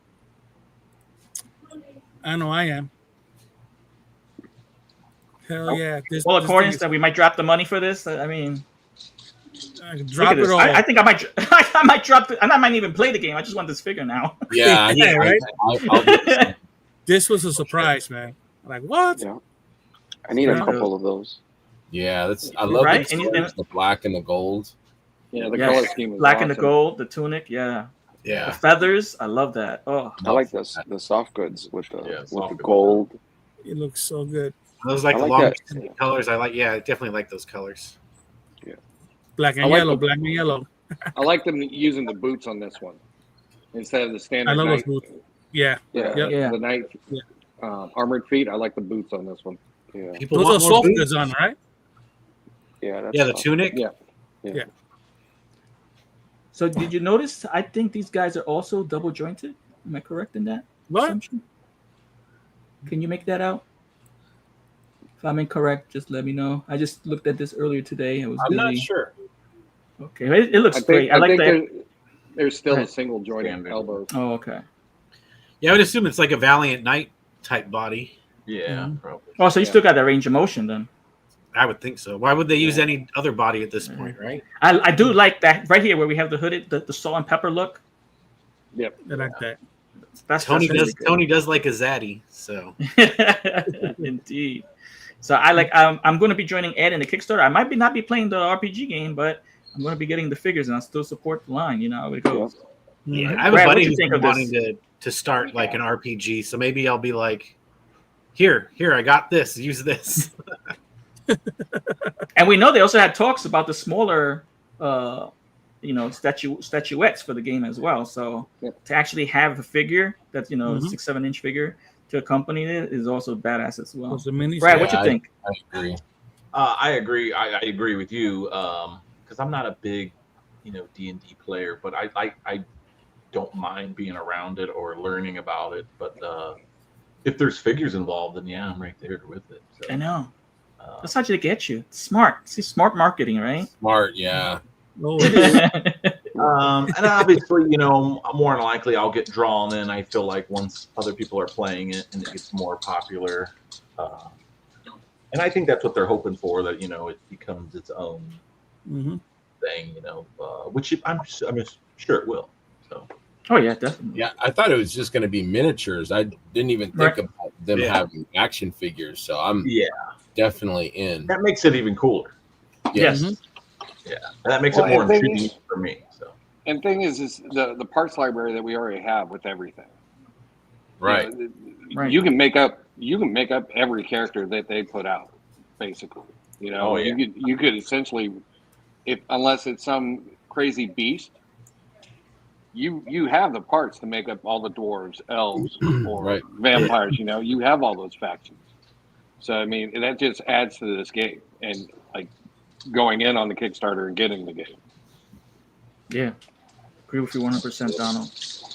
Speaker 3: I know I am. Hell yeah.
Speaker 2: Well,
Speaker 3: this
Speaker 2: according
Speaker 3: thing
Speaker 2: to that, we might drop the money for this. I mean,
Speaker 3: I can
Speaker 2: look
Speaker 3: drop
Speaker 2: at
Speaker 3: it
Speaker 2: this.
Speaker 3: all.
Speaker 2: I think I might. I might drop it, and I might even play the game. I just want this figure now.
Speaker 6: Yeah,
Speaker 3: Yeah, right?
Speaker 6: I'll
Speaker 3: This was a surprise, man. Like, what?
Speaker 5: Yeah. I need a
Speaker 3: Yeah.
Speaker 5: couple of those.
Speaker 6: yeah, I love
Speaker 2: Right?
Speaker 6: the
Speaker 2: And you-
Speaker 6: colors, the black and the gold.
Speaker 8: Yeah, the
Speaker 2: Yeah,
Speaker 8: color scheme is
Speaker 2: black
Speaker 8: awesome.
Speaker 2: and the gold, the tunic, yeah. The
Speaker 12: Yeah.
Speaker 2: feathers, I love that. Oh,
Speaker 5: I like the soft goods with the
Speaker 6: Yeah,
Speaker 5: with
Speaker 6: soft
Speaker 5: the
Speaker 6: goods.
Speaker 5: gold.
Speaker 3: It looks so good.
Speaker 12: Those like
Speaker 5: I
Speaker 12: the
Speaker 5: like
Speaker 12: long
Speaker 5: that.
Speaker 12: colors. I like. Yeah, I definitely like those colors.
Speaker 3: Black and
Speaker 8: I like
Speaker 3: yellow,
Speaker 8: the-
Speaker 3: black and yellow.
Speaker 8: I like them using the boots on this one instead of the standard.
Speaker 3: I love those
Speaker 8: knight.
Speaker 3: boots. Yeah.
Speaker 8: Yeah,
Speaker 3: Yep.
Speaker 2: Yeah.
Speaker 8: the knight armored feet. I like the boots on this one.
Speaker 5: Yeah,
Speaker 12: People
Speaker 3: Those are
Speaker 12: want more
Speaker 3: soft
Speaker 12: boots.
Speaker 3: goods on, right?
Speaker 5: yeah, that's
Speaker 12: Yeah, the
Speaker 5: soft.
Speaker 12: tunic.
Speaker 8: Yeah.
Speaker 3: Yeah.
Speaker 2: so did you notice? I think these guys are also double jointed. Am I correct in that
Speaker 3: What?
Speaker 2: assumption? Can you make that out? If I'm incorrect, just let me know. I just looked at this earlier today. I was
Speaker 6: I'm
Speaker 2: busy.
Speaker 6: not sure.
Speaker 2: Okay, it looks great. I like that.
Speaker 8: There's still
Speaker 2: Go
Speaker 8: a single joint elbow.
Speaker 2: Oh, okay.
Speaker 12: Yeah, I would assume it's like a Valiant Knight type body.
Speaker 7: Yeah, probably.
Speaker 2: Oh, so you still got that range of motion then?
Speaker 12: I would think so. Why would they use any other body at this point, right?
Speaker 2: I do like that right here where we have the hooded, the salt and pepper look.
Speaker 8: Yep,
Speaker 3: I like that.
Speaker 12: Tony
Speaker 2: really
Speaker 12: does.
Speaker 2: good.
Speaker 12: Tony does like a zaddy. So
Speaker 2: Indeed. So I like. I'm going to be joining Ed in the Kickstarter. I might not be playing the RPG game, but I'm going to be getting the figures, and I'll still support the line. You know how it goes.
Speaker 12: yeah, I have
Speaker 2: Brad,
Speaker 12: a
Speaker 2: what'd
Speaker 12: buddy
Speaker 2: you
Speaker 12: who's
Speaker 2: think
Speaker 12: been
Speaker 2: of this?
Speaker 12: wanting to start like an RPG. So maybe I'll be like, here, I got this. Use this.
Speaker 2: And we know they also had talks about the smaller, statuettes for the game as well. So to actually have a figure that's 6-7 inch figure to accompany it is also badass as well. Brad, what you think?
Speaker 6: I agree.
Speaker 7: I agree. I agree with you because I'm not a big, D&D player, but I don't mind being around it or learning about it. But if there's figures involved, then yeah, I'm right there with it. So,
Speaker 2: I know. That's how they get you. It's smart. See, smart marketing, right?
Speaker 6: Smart, yeah.
Speaker 7: And obviously, more than likely I'll get drawn in. I feel like once other people are playing it and it gets more popular, and I think that's what they're hoping for. That it becomes its own thing. Which I'm sure it will. So.
Speaker 2: Oh yeah, definitely.
Speaker 6: Yeah, I thought it was just going to be miniatures. I didn't even think about them having action figures. So I'm definitely in.
Speaker 7: That makes it even cooler.
Speaker 2: Yes.
Speaker 7: Yeah, and that makes it more intriguing for me. So.
Speaker 8: And thing is the parts library that we already have with everything.
Speaker 6: Right.
Speaker 8: You can make up every character that they put out, basically. You could essentially, unless it's some crazy beast, you have the parts to make up all the dwarves, elves, or vampires. You have all those factions. So I mean, that just adds to this game, and like going in on the Kickstarter and getting the game.
Speaker 2: Yeah, agree with you 100%, Donald.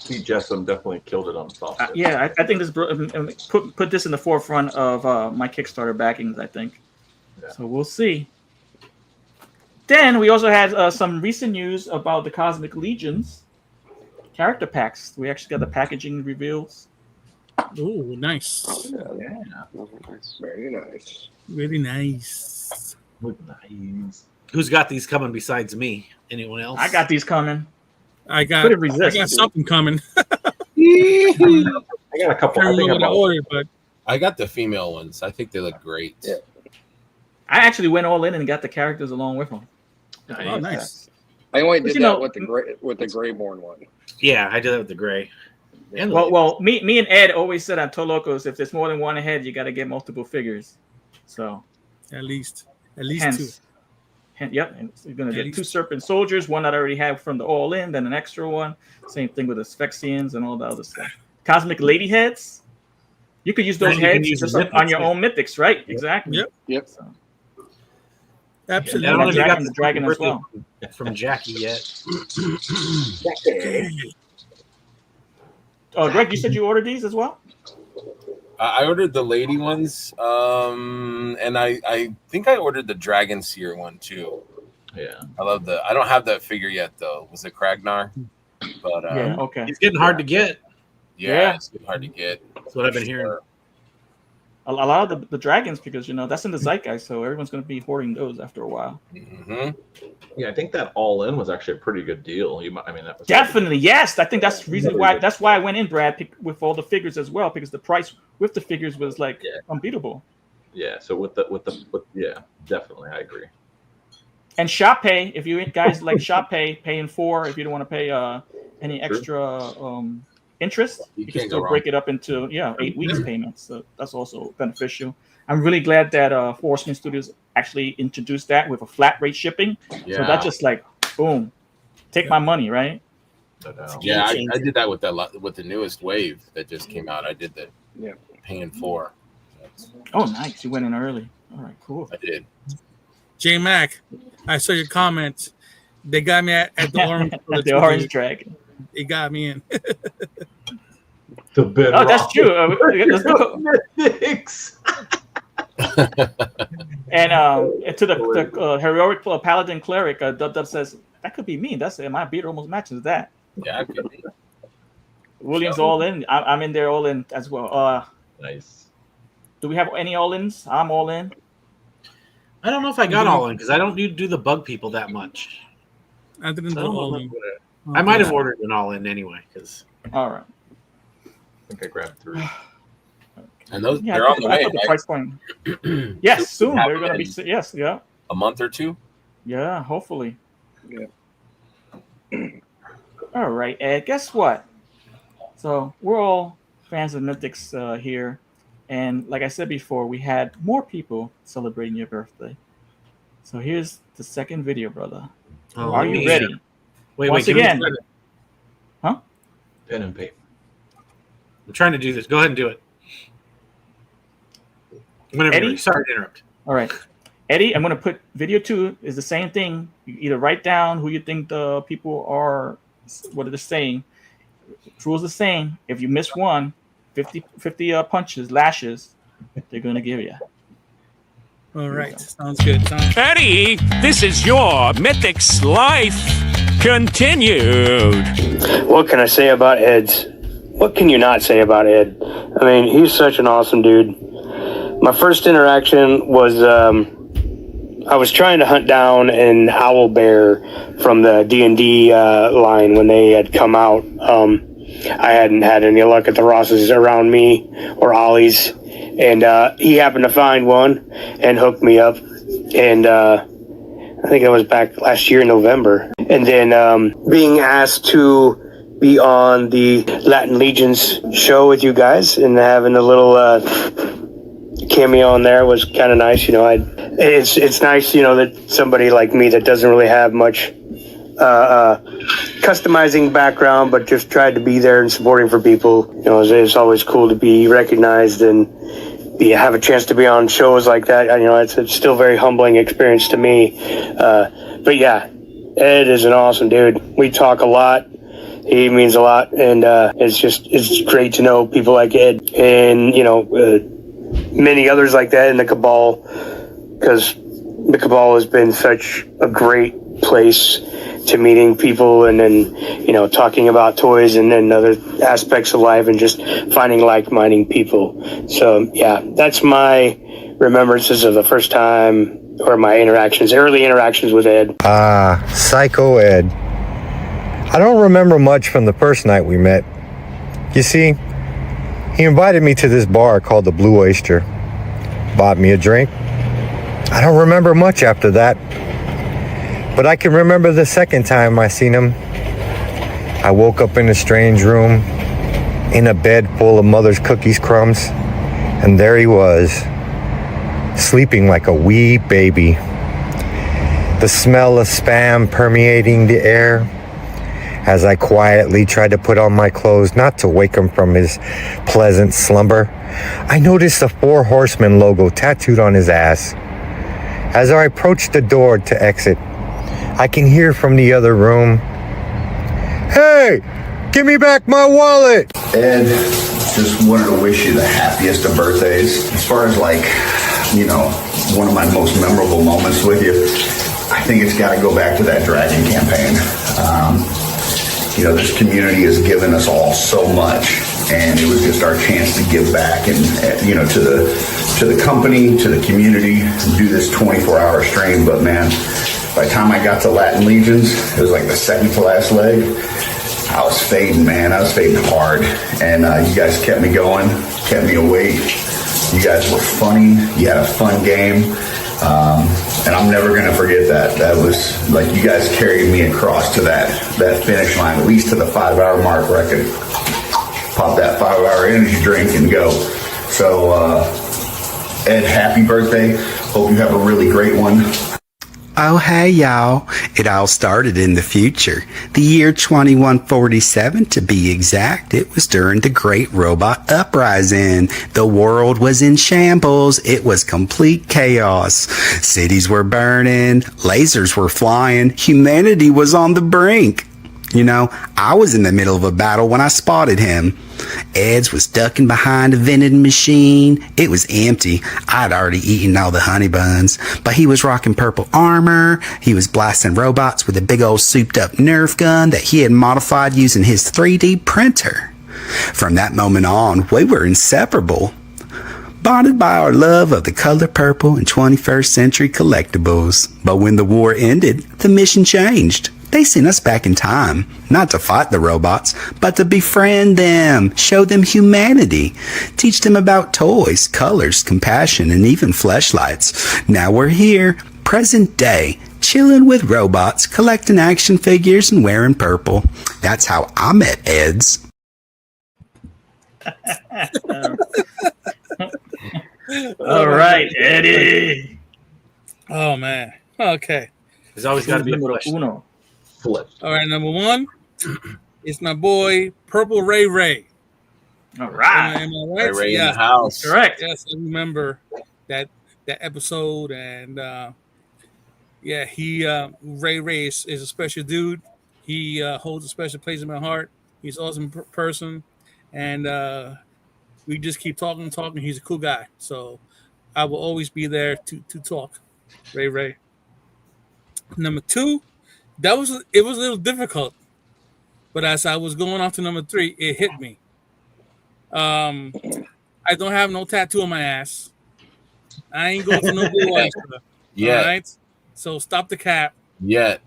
Speaker 7: Pete Jessom definitely killed it on the soft.
Speaker 2: Yeah, I think this put this in the forefront of my Kickstarter backings. I think. Yeah. So we'll see. Then we also had some recent news about the Cosmic Legions character packs. We actually got the packaging reveals.
Speaker 3: Oh, nice.
Speaker 8: Yeah. Very nice.
Speaker 3: Very nice.
Speaker 7: Nice.
Speaker 12: Who's got these coming besides me? Anyone else?
Speaker 2: I got these coming.
Speaker 3: I got something coming.
Speaker 7: I got a couple.
Speaker 6: I got the female ones. I think they look great.
Speaker 8: Yeah.
Speaker 2: I actually went all in and got the characters along with them.
Speaker 3: Oh, nice.
Speaker 8: I only did that with the Greyborn one.
Speaker 12: Yeah, I did that with the gray. And
Speaker 2: Well, me and Ed always said on Tolokos, if there's more than one ahead, you got to get multiple figures. So
Speaker 3: at least
Speaker 2: hence,
Speaker 3: two.
Speaker 2: Yep, and you're gonna get 2 Serpent Soldiers, one that I already have from the All In, then an extra one. Same thing with the Sphexians and all the other stuff. Cosmic Lady heads. You could use those heads just on your own mythics, right? Yep. Exactly.
Speaker 8: Yep.
Speaker 2: So.
Speaker 3: Absolutely.
Speaker 12: I don't know if you got the
Speaker 2: dragon as well
Speaker 12: from Jackie yet.
Speaker 2: Oh, Greg, you said you ordered these as well?
Speaker 6: I ordered the lady ones, and I think I ordered the Dragon Seer one too.
Speaker 7: Yeah,
Speaker 6: I love I don't have that figure yet though. Was it Kragnar? But
Speaker 2: yeah, okay.
Speaker 12: It's getting hard to get.
Speaker 6: Yeah, it's getting hard to get.
Speaker 12: That's what I've been hearing.
Speaker 2: A lot of the dragons, because that's in the zeitgeist, so everyone's going to be hoarding those after a while.
Speaker 6: Mm-hmm.
Speaker 7: Yeah, I think that All In was actually a pretty good deal. That was
Speaker 2: Definitely, yes. I think that's the reason why. That's why I went in, Brad, with all the figures as well, because the price with the figures was unbeatable.
Speaker 7: Yeah. So with yeah, definitely, I agree.
Speaker 2: And shop pay, if you guys like shop pay in 4, if you don't want to pay any extra interest, you can still break it up into 8 weeks payments. So that's also beneficial. I'm really glad that Horseman Studios actually introduced that with a flat rate shipping.
Speaker 6: Yeah.
Speaker 2: So that's just like boom, take my money, right?
Speaker 6: Yeah, I did that with the newest wave that just came out. I did the paying 4.
Speaker 2: Oh, nice! You went in early. All right, cool.
Speaker 6: I did.
Speaker 3: J Mac, I saw your comment. They got me at the orange.
Speaker 2: The orange dragon.
Speaker 3: It got me in.
Speaker 7: The Ben.
Speaker 2: Oh, that's true. Let's go.
Speaker 7: Mythics.
Speaker 2: And to the heroic paladin cleric, Dub says that could be me. That's it. My beat almost matches that.
Speaker 6: Yeah, it could be.
Speaker 2: William's all in. I'm in there all in as well.
Speaker 7: Nice.
Speaker 2: Do we have any all ins? I'm all in.
Speaker 12: I don't know if I got all in because I don't do the bug people that much.
Speaker 3: I didn't do all in.
Speaker 12: I might have ordered an all in anyway. Because
Speaker 2: all right.
Speaker 7: I think I grabbed 3.
Speaker 6: And those
Speaker 2: Yeah,
Speaker 6: they're on the way.
Speaker 2: the price point. Yes, soon they're going to be. Yes, yeah.
Speaker 6: A month or two.
Speaker 2: Yeah, hopefully.
Speaker 8: Yeah.
Speaker 2: All right, Ed. Guess what? So we're all fans of Mythics here, and like I said before, we had more people celebrating your birthday. So here's the second video, brother.
Speaker 12: Oh,
Speaker 2: Are you ready?
Speaker 12: Wait,
Speaker 2: again. Huh?
Speaker 7: Pen and paper.
Speaker 12: I'm trying to do this. Go ahead and do it. Whenever
Speaker 2: Eddie?
Speaker 12: you're ready. Sorry to interrupt.
Speaker 2: All right. Eddie, I'm going to put video 2 is the same thing. You either write down who you think the people are, what they're saying. Rules the same. If you miss one, 50 punches, lashes, they're going to give you.
Speaker 3: All right. Sounds good.
Speaker 9: Eddie, this is your Mythics Life continued.
Speaker 13: What can I say about Ed's? What can you not say about Ed? I mean, he's such an awesome dude. My first interaction was I was trying to hunt down an owl bear from the D&D line when they had come out. I hadn't had any luck at the Rosses around me or Ollie's, and he happened to find one and hooked me up. And I think it was back last year in November. And then being asked to be on the Latin Legions show with you guys and having a little cameo on there was kind of nice. You know, it's nice, you know, that somebody like me that doesn't really have much customizing background, but just tried to be there and supporting for people. You know, it's always cool to be recognized and have a chance to be on shows like that. You know, it's still a very humbling experience to me. But yeah, Ed is an awesome dude. We talk a lot. He means a lot, and it's great to know people like Ed and, you know, many others like that in the Cabal, because the Cabal has been such a great place to meeting people and then, you know, talking about toys and then other aspects of life and just finding like-minded people. So, yeah, that's my remembrances of the first time or my early interactions with Ed.
Speaker 14: Psycho Ed. I don't remember much from the first night we met. You see, he invited me to this bar called the Blue Oyster, bought me a drink. I don't remember much after that, but I can remember the second time I seen him. I woke up in a strange room, in a bed full of mother's cookies crumbs, and there he was, sleeping like a wee baby. The smell of spam permeating the air. As I quietly tried to put on my clothes, not to wake him from his pleasant slumber, I noticed the 4 Horsemen logo tattooed on his ass. As I approached the door to exit, I can hear from the other room, "Hey, give me back my wallet!"
Speaker 15: Ed, just wanted to wish you the happiest of birthdays. As far as, like, you know, one of my most memorable moments with you, I think it's got to go back to that Dragon campaign. You know, this community has given us all so much, and it was just our chance to give back and, you know, to the company, to the community, do this 24-hour stream. But man, by the time I got to Latin Legions, it was like the second to last leg. I was fading, man. I was fading hard, and you guys kept me going, kept me awake. You guys were funny. You had a fun game. And I'm never going to forget that. That was like, you guys carried me across to that finish line, at least to the 5-hour mark where I could pop that 5-hour energy drink and go. So, Ed, happy birthday. Hope you have a really great one.
Speaker 16: Oh, hey, y'all. It all started in the future. The year 2147, to be exact. It was during the Great Robot Uprising. The world was in shambles. It was complete chaos. Cities were burning. Lasers were flying. Humanity was on the brink. You know, I was in the middle of a battle when I spotted him. Eds was ducking behind a vending machine. It was empty. I'd already eaten all the honey buns, but he was rocking purple armor. He was blasting robots with a big old souped up Nerf gun that he had modified using his 3D printer. From that moment on, we were inseparable, bonded by our love of the color purple and 21st century collectibles. But when the war ended, the mission changed. They sent us back in time, not to fight the robots, but to befriend them, show them humanity, teach them about toys, colors, compassion, and even fleshlights. Now we're here, present day, chilling with robots, collecting action figures, and wearing purple. That's how I met Eds.
Speaker 2: All right, Eddie.
Speaker 3: Oh man. Okay.
Speaker 12: There's always got to be a
Speaker 2: Numero
Speaker 12: question.
Speaker 2: uno.
Speaker 7: Flip.
Speaker 3: All right, number one, it's my boy Purple Ray Ray.
Speaker 2: All right.
Speaker 3: Am I right?
Speaker 6: Ray in
Speaker 3: Yeah.
Speaker 6: the house.
Speaker 2: Correct.
Speaker 3: Yes, I remember that episode, and yeah, he Ray is a special dude. He holds a special place in my heart. He's an awesome person, and we just keep talking. He's a cool guy, so I will always be there to talk. Ray. Number two, it was a little difficult, but as I was going off to number three, it hit me. I don't have no tattoo on my ass. I ain't going to no blue oyster.
Speaker 6: Yeah.
Speaker 3: All right? So stop the cap.
Speaker 6: Yet.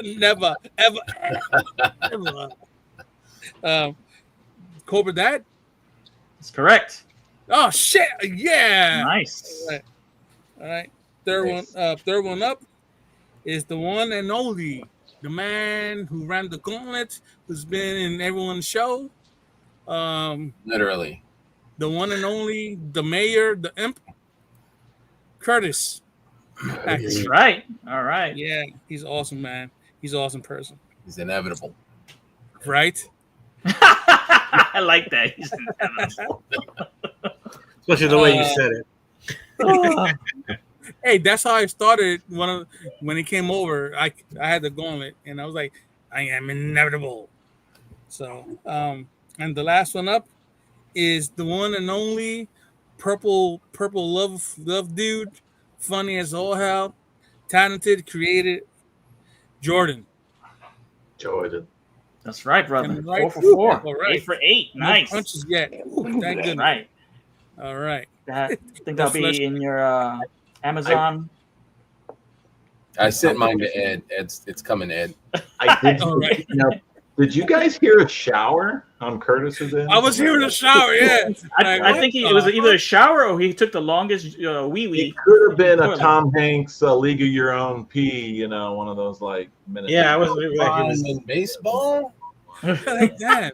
Speaker 3: Never, ever. Cobra Dad?
Speaker 2: That's correct.
Speaker 3: Oh shit! Yeah.
Speaker 2: Nice.
Speaker 3: All right. Third one up is the one and only, the man who ran the gauntlet, who's been in everyone's show.
Speaker 6: Literally.
Speaker 3: The one and only, the mayor, the imp, Curtis.
Speaker 2: That's right. All right.
Speaker 3: Yeah, he's awesome, man. He's an awesome person.
Speaker 6: He's inevitable.
Speaker 3: Right?
Speaker 2: I like that. He's inevitable.
Speaker 12: Especially the way you said it.
Speaker 3: Hey, that's how I started when he came over. I had the gauntlet, and I was like, I am inevitable. So, and the last one up is the one and only purple love dude, funny as all hell, talented, creative, Jordan.
Speaker 2: That's right, brother.
Speaker 3: Am I right?
Speaker 2: 4 for 4.
Speaker 3: All right.
Speaker 2: 8 for 8.
Speaker 3: No
Speaker 2: Nice.
Speaker 3: punches yet. Ooh, thank goodness.
Speaker 2: Right.
Speaker 3: All right.
Speaker 2: I think that'll be in your Amazon.
Speaker 6: I sent mine to Ed. It's coming, Ed.
Speaker 7: I did.
Speaker 3: All right.
Speaker 7: Did you guys hear a shower on Curtis's end?
Speaker 3: I was hearing a shower, yeah.
Speaker 2: I think it was either a shower or he took the longest wee.
Speaker 7: It could have been a Tom Hanks League of Your Own pee, one of those like minutes.
Speaker 12: Yeah, I was like, he was
Speaker 6: in baseball.
Speaker 3: Like that.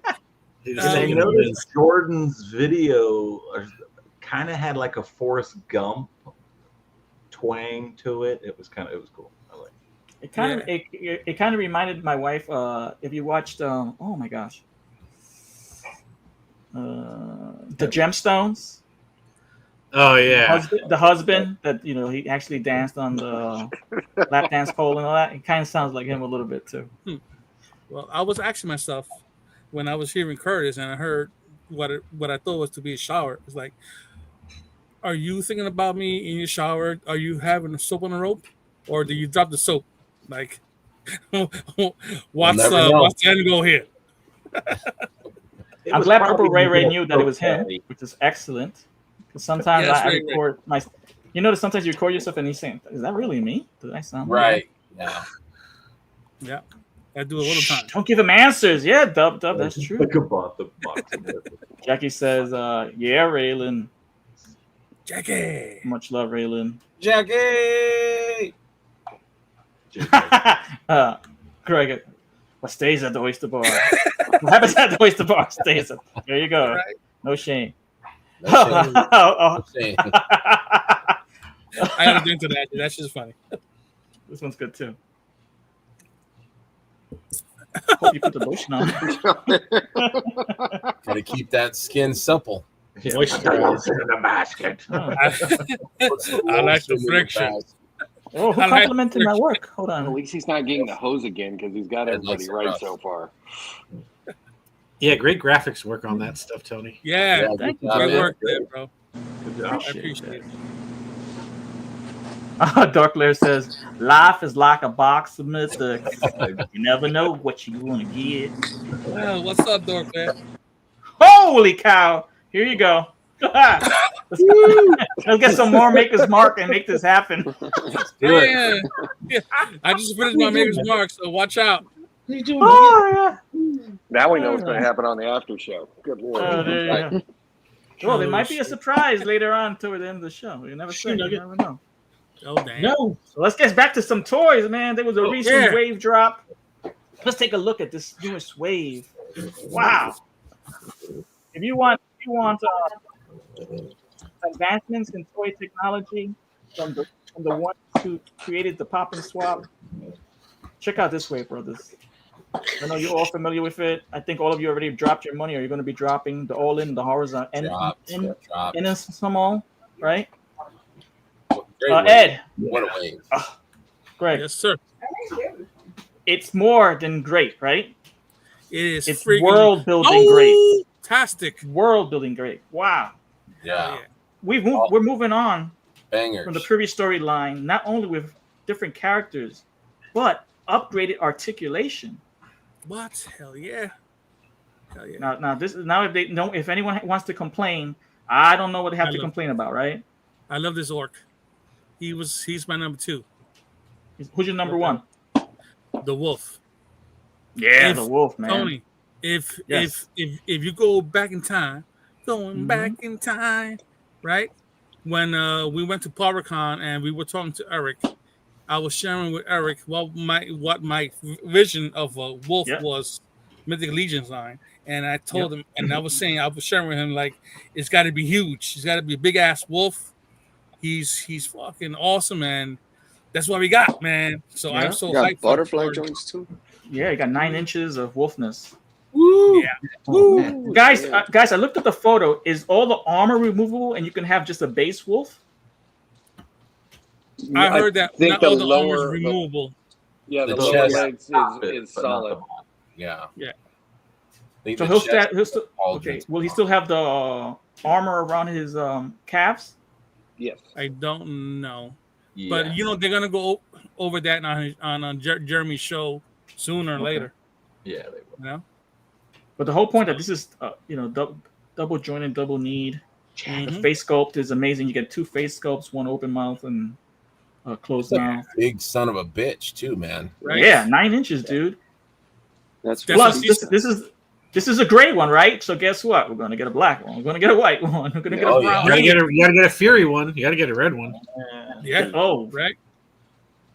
Speaker 7: I noticed Jordan's video kind of had like a Forrest Gump twang to it. It was cool. I like it.
Speaker 2: It kind of reminded my wife. If you watched, oh my gosh, the Gemstones.
Speaker 12: Oh yeah,
Speaker 2: the husband that he actually danced on the lap dance pole and all that. It kind of sounds like him a little bit too.
Speaker 3: Well, I was asking myself when I was hearing Curtis and I heard what I thought was to be a shower. It's like, are you thinking about me in your shower? Are you having a soap on a rope, or do you drop the soap? Like, what's the end goal here?
Speaker 2: I'm glad Purple Ray knew that it was him, which is excellent. Because sometimes
Speaker 3: Yeah,
Speaker 2: I
Speaker 3: right,
Speaker 2: record my. You notice sometimes you record yourself and he's saying, "Is that really me? Did I sound
Speaker 6: right?" Yeah.
Speaker 3: Yeah. I do it all the time.
Speaker 2: Don't give him answers. Yeah, Dub, that's true.
Speaker 7: Think about the box.
Speaker 2: Jackie says, "Yeah, Raylan."
Speaker 3: Jackie.
Speaker 2: Much love, Raylan.
Speaker 6: Jackie.
Speaker 2: Greg, what stays at the oyster bar? What happens at the oyster bar stays at. There you go.
Speaker 3: Right.
Speaker 2: No shame.
Speaker 6: No shame. No shame.
Speaker 3: I gotta get into that. That's just funny.
Speaker 2: This one's good too. Hope you put the lotion on.
Speaker 6: Gotta keep that skin supple.
Speaker 7: Moisturizer in the basket.
Speaker 3: I like the friction.
Speaker 2: Oh, who complimented my work? Hold on.
Speaker 8: At least he's not getting the hose again because he's got everybody right so far.
Speaker 12: Yeah, great graphics work on that stuff, Tony.
Speaker 3: Yeah,
Speaker 2: thank you.
Speaker 3: great work there, bro.
Speaker 7: Good job.
Speaker 3: I appreciate it.
Speaker 2: Dark Lair says, life is like a box of mystics. You never know what you're going to get.
Speaker 3: Well, what's up, Dark Lair?
Speaker 2: Holy cow. Here you go. Let's get some more Maker's Mark and make this happen.
Speaker 3: Yeah. I just finished my Maker's Mark, so watch out.
Speaker 2: Oh, yeah.
Speaker 8: Now we know what's going to happen on the after show. Good lord.
Speaker 2: Oh, there you go. Well, there might be a surprise later on toward the end of the show. You never say. You never know.
Speaker 3: Oh, damn.
Speaker 2: No. So let's get back to some toys, man. There was a recent wave drop. Let's take a look at this newest wave. Wow. If you want advancements in toy technology from the ones who created the pop and swap, check out this wave, brothers. I know you're all familiar with it. I think all of you already dropped your money, or you're going to be dropping the all-in, the horizontal, and some all, right? Ed.
Speaker 6: What a wave.
Speaker 2: Greg.
Speaker 3: Yes, sir.
Speaker 2: It's more than great, right?
Speaker 3: It is.
Speaker 2: It's world building great.
Speaker 3: Fantastic.
Speaker 2: World building great. Wow.
Speaker 6: Yeah.
Speaker 2: We're moving on
Speaker 6: Bangers.
Speaker 2: from the previous storyline, not only with different characters, but upgraded articulation.
Speaker 3: What? Hell yeah. Hell yeah.
Speaker 2: Now if anyone wants to complain, I don't know what they have to complain about, right?
Speaker 3: I love this orc. He's my number 2.
Speaker 2: Who's your number 1?
Speaker 3: The wolf.
Speaker 2: Yeah, the wolf, man.
Speaker 3: Tony, if you go back in time, back in time, right? When we went to PowerCon and we were talking to Eric, I was sharing with Eric what my vision of a wolf was, Mythic Legions line, and I told him, and I was sharing with him, like, it's got to be huge. It's got to be a big ass wolf. He's fucking awesome, and that's what we got, man. So I'm so hyped.
Speaker 5: Butterfly joints too.
Speaker 2: Yeah, you got 9 inches of wolfness.
Speaker 3: Woo! Yeah.
Speaker 2: Woo! Guys, I looked at the photo. Is all the armor removable, and you can have just a base wolf?
Speaker 3: I heard that
Speaker 8: think
Speaker 3: not
Speaker 8: the
Speaker 3: all the armor
Speaker 8: lower-
Speaker 3: is removable.
Speaker 8: Yeah, the
Speaker 6: The
Speaker 8: lower
Speaker 6: chest
Speaker 8: legs is
Speaker 7: but not
Speaker 8: solid.
Speaker 7: the
Speaker 3: Yeah.
Speaker 2: So he'll still okay. Will he still have the armor around his calves?
Speaker 8: Yes.
Speaker 3: I don't know.
Speaker 7: Yeah.
Speaker 3: But they're gonna go over that on Jeremy's show sooner or later.
Speaker 7: Yeah, they will.
Speaker 3: You know?
Speaker 2: But the whole point that this is, double jointed, double kneed. The face sculpt is amazing. You get 2 face sculpts, one open mouth and closed mouth.
Speaker 6: Big son of a bitch too, man.
Speaker 3: Right?
Speaker 2: Yeah, 9 inches, dude.
Speaker 5: That's
Speaker 2: Plus, this is a gray one, right? So guess what? We're going to get a black one. We're going to get a white one. We're going to get a brown one.
Speaker 12: You gotta get a Fury one. You gotta get a red one.
Speaker 3: Yeah.
Speaker 2: Oh,
Speaker 3: right.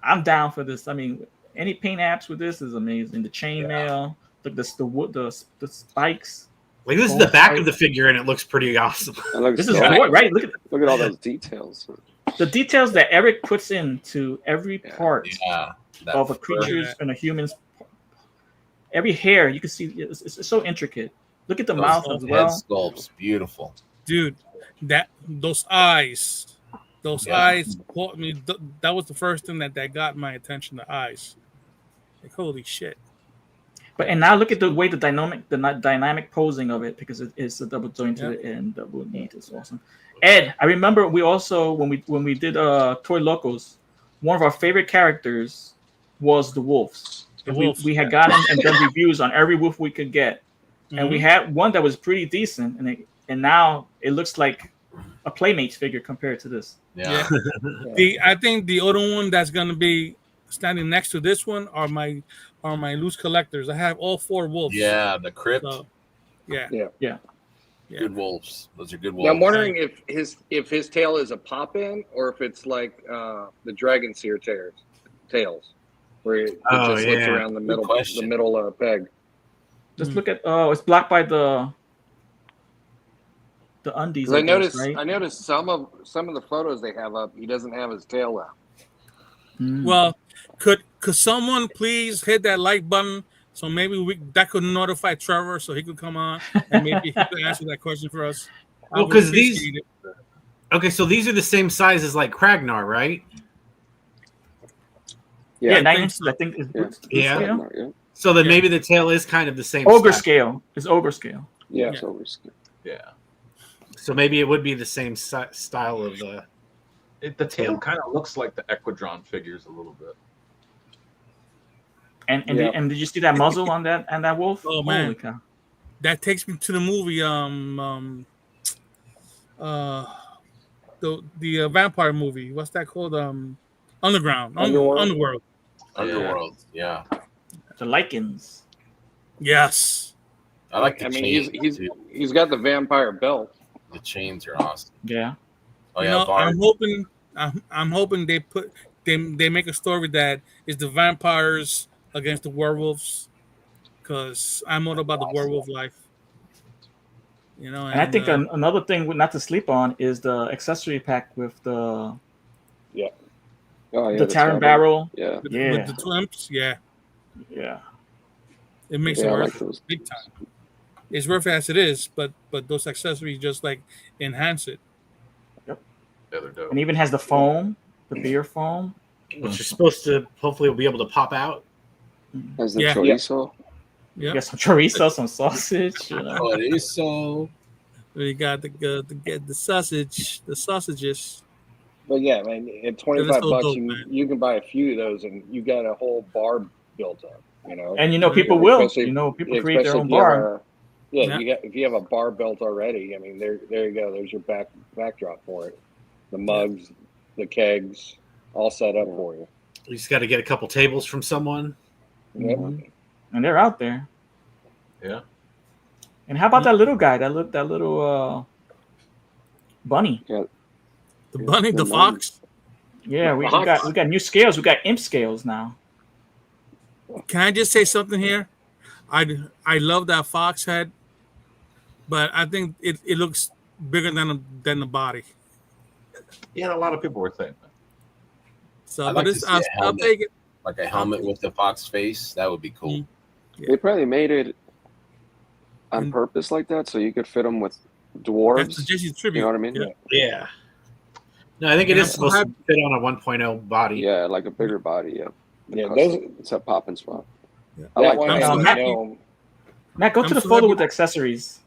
Speaker 2: I'm down for this. I mean, any paint apps with this is amazing. The chainmail, the wood, the spikes.
Speaker 12: Like, this is the back of the figure, and it looks pretty awesome.
Speaker 2: This is right. Look
Speaker 5: at all those details.
Speaker 2: The details that Eric puts into every part of a creature's and a human's. Every hair you can see, it's so intricate. Look at the mouth as well.
Speaker 6: Head sculpts, beautiful,
Speaker 3: dude. Those eyes caught me. That was the first thing that got my attention. The eyes, like, holy shit.
Speaker 2: And now look at the way the dynamic posing of it, because it's a double jointed and double knee. It's awesome. Ed, I remember we also when we did Toy Locos, one of our favorite characters was the wolves. We had gotten and done reviews on every wolf we could get, and we had one that was pretty decent, and now it looks like a Playmates figure compared to this.
Speaker 3: Yeah. I think the other one that's gonna be standing next to this one are my loose collectors. I have all 4 wolves.
Speaker 6: Yeah, the crypt.
Speaker 3: So, yeah.
Speaker 6: Good wolves. Those are good wolves.
Speaker 8: Now I'm wondering if his tail is a pop in or if it's like the Dragon Seer tails, where it just slips around the middle peg.
Speaker 2: Just look at it's blocked by the undies.
Speaker 8: I noticed some of the photos they have up, he doesn't have his tail out.
Speaker 3: Well, could someone please hit that like button so maybe that could notify Trevor so he could come on and maybe he could answer that question for us.
Speaker 12: Well, because these. Okay, so these are the same size as like Kragnar, right?
Speaker 2: Yeah,
Speaker 3: I
Speaker 2: 9
Speaker 3: think
Speaker 2: inches. I think is boot
Speaker 12: Yeah.
Speaker 2: scale.
Speaker 12: So then maybe the tail is kind of the same.
Speaker 2: Ogre
Speaker 12: style.
Speaker 2: scale is ogre scale.
Speaker 5: Yeah, it's over scale.
Speaker 7: Yeah.
Speaker 12: So maybe it would be the same style of the.
Speaker 7: The tail kind of looks like the Equidron figures a little bit.
Speaker 2: And
Speaker 5: Yeah.
Speaker 2: did you see that muzzle on that wolf?
Speaker 3: Oh man,
Speaker 2: Holy cow.
Speaker 3: that takes me to the movie. The vampire movie. What's that called? Underground. Underworld.
Speaker 6: Underworld. Yeah.
Speaker 2: The lichens.
Speaker 3: Yes.
Speaker 6: I like the
Speaker 8: I mean,
Speaker 6: chains.
Speaker 8: he's got the vampire belt.
Speaker 6: The chains are awesome.
Speaker 2: Yeah.
Speaker 6: Oh
Speaker 3: You
Speaker 6: yeah,
Speaker 3: know,
Speaker 6: Bard.
Speaker 3: I'm hoping they make a story that is the vampires against the werewolves, because I'm all about the werewolf life. You know,
Speaker 2: And I think another thing not to sleep on is the accessory pack with the
Speaker 5: Oh, yeah,
Speaker 2: the Taran barrel.
Speaker 5: Yeah.
Speaker 3: with
Speaker 2: Yeah.
Speaker 3: the twimps, yeah,
Speaker 2: Yeah.
Speaker 3: it makes
Speaker 5: Yeah,
Speaker 3: it
Speaker 5: I
Speaker 3: worth
Speaker 5: like those.
Speaker 3: big time. It's worth it as it is, but those accessories just like enhance it.
Speaker 7: Yeah, they're dope.
Speaker 2: And even has the foam, the beer foam.
Speaker 12: Which is supposed to hopefully will be able to pop out.
Speaker 5: Has the
Speaker 3: Yeah.
Speaker 5: chorizo.
Speaker 3: Yeah,
Speaker 2: Get some chorizo, some sausage. You know.
Speaker 6: Oh, it is so.
Speaker 3: we got the sausages.
Speaker 5: But yeah, man, at
Speaker 3: Yeah, that's
Speaker 5: 25
Speaker 3: so
Speaker 5: bucks,
Speaker 3: dope,
Speaker 5: you,
Speaker 3: man.
Speaker 5: you can buy a few of those, and you got a whole bar built up. You know,
Speaker 2: And people will.
Speaker 5: Especially-
Speaker 2: People create their
Speaker 5: especially
Speaker 2: own
Speaker 5: if you have
Speaker 2: bar.
Speaker 3: Yeah.
Speaker 5: if you have a bar built already, I mean, there you go. There's your backdrop for it. The mugs, the kegs, all set up for you.
Speaker 12: You just got to get a couple tables from someone.
Speaker 5: Yep.
Speaker 2: And they're out there.
Speaker 7: Yeah.
Speaker 2: And how about that little guy? That little bunny.
Speaker 5: Yeah.
Speaker 3: The bunny, the
Speaker 5: the
Speaker 3: fox.
Speaker 2: Yeah, we got new scales. We got imp scales now.
Speaker 3: Can I just say something here? I love that fox head, but I think it looks bigger than the body.
Speaker 7: Yeah, a lot of people were saying that.
Speaker 3: So,
Speaker 6: I'd
Speaker 3: but
Speaker 6: like to see a
Speaker 3: I'll
Speaker 6: helmet.
Speaker 3: take it.
Speaker 6: Like a helmet with the fox face. That would be cool.
Speaker 3: Mm.
Speaker 5: They probably made it on purpose like that so you could fit them with dwarves.
Speaker 3: That's the Jesse tribute.
Speaker 5: You know what I mean?
Speaker 3: Yeah.
Speaker 12: Yeah. No, I think it
Speaker 3: Yeah,
Speaker 12: is supposed to fit on a 1.0 body.
Speaker 5: Yeah, like a bigger body. Yeah.
Speaker 17: Yeah,
Speaker 5: It's a popping spot.
Speaker 3: Yeah.
Speaker 5: I like
Speaker 17: one
Speaker 5: that.
Speaker 17: has,
Speaker 2: I'm
Speaker 17: you
Speaker 2: happy.
Speaker 17: know,
Speaker 2: Matt, go
Speaker 3: I'm
Speaker 2: to the
Speaker 3: so
Speaker 2: photo
Speaker 3: happy-
Speaker 2: with the accessories.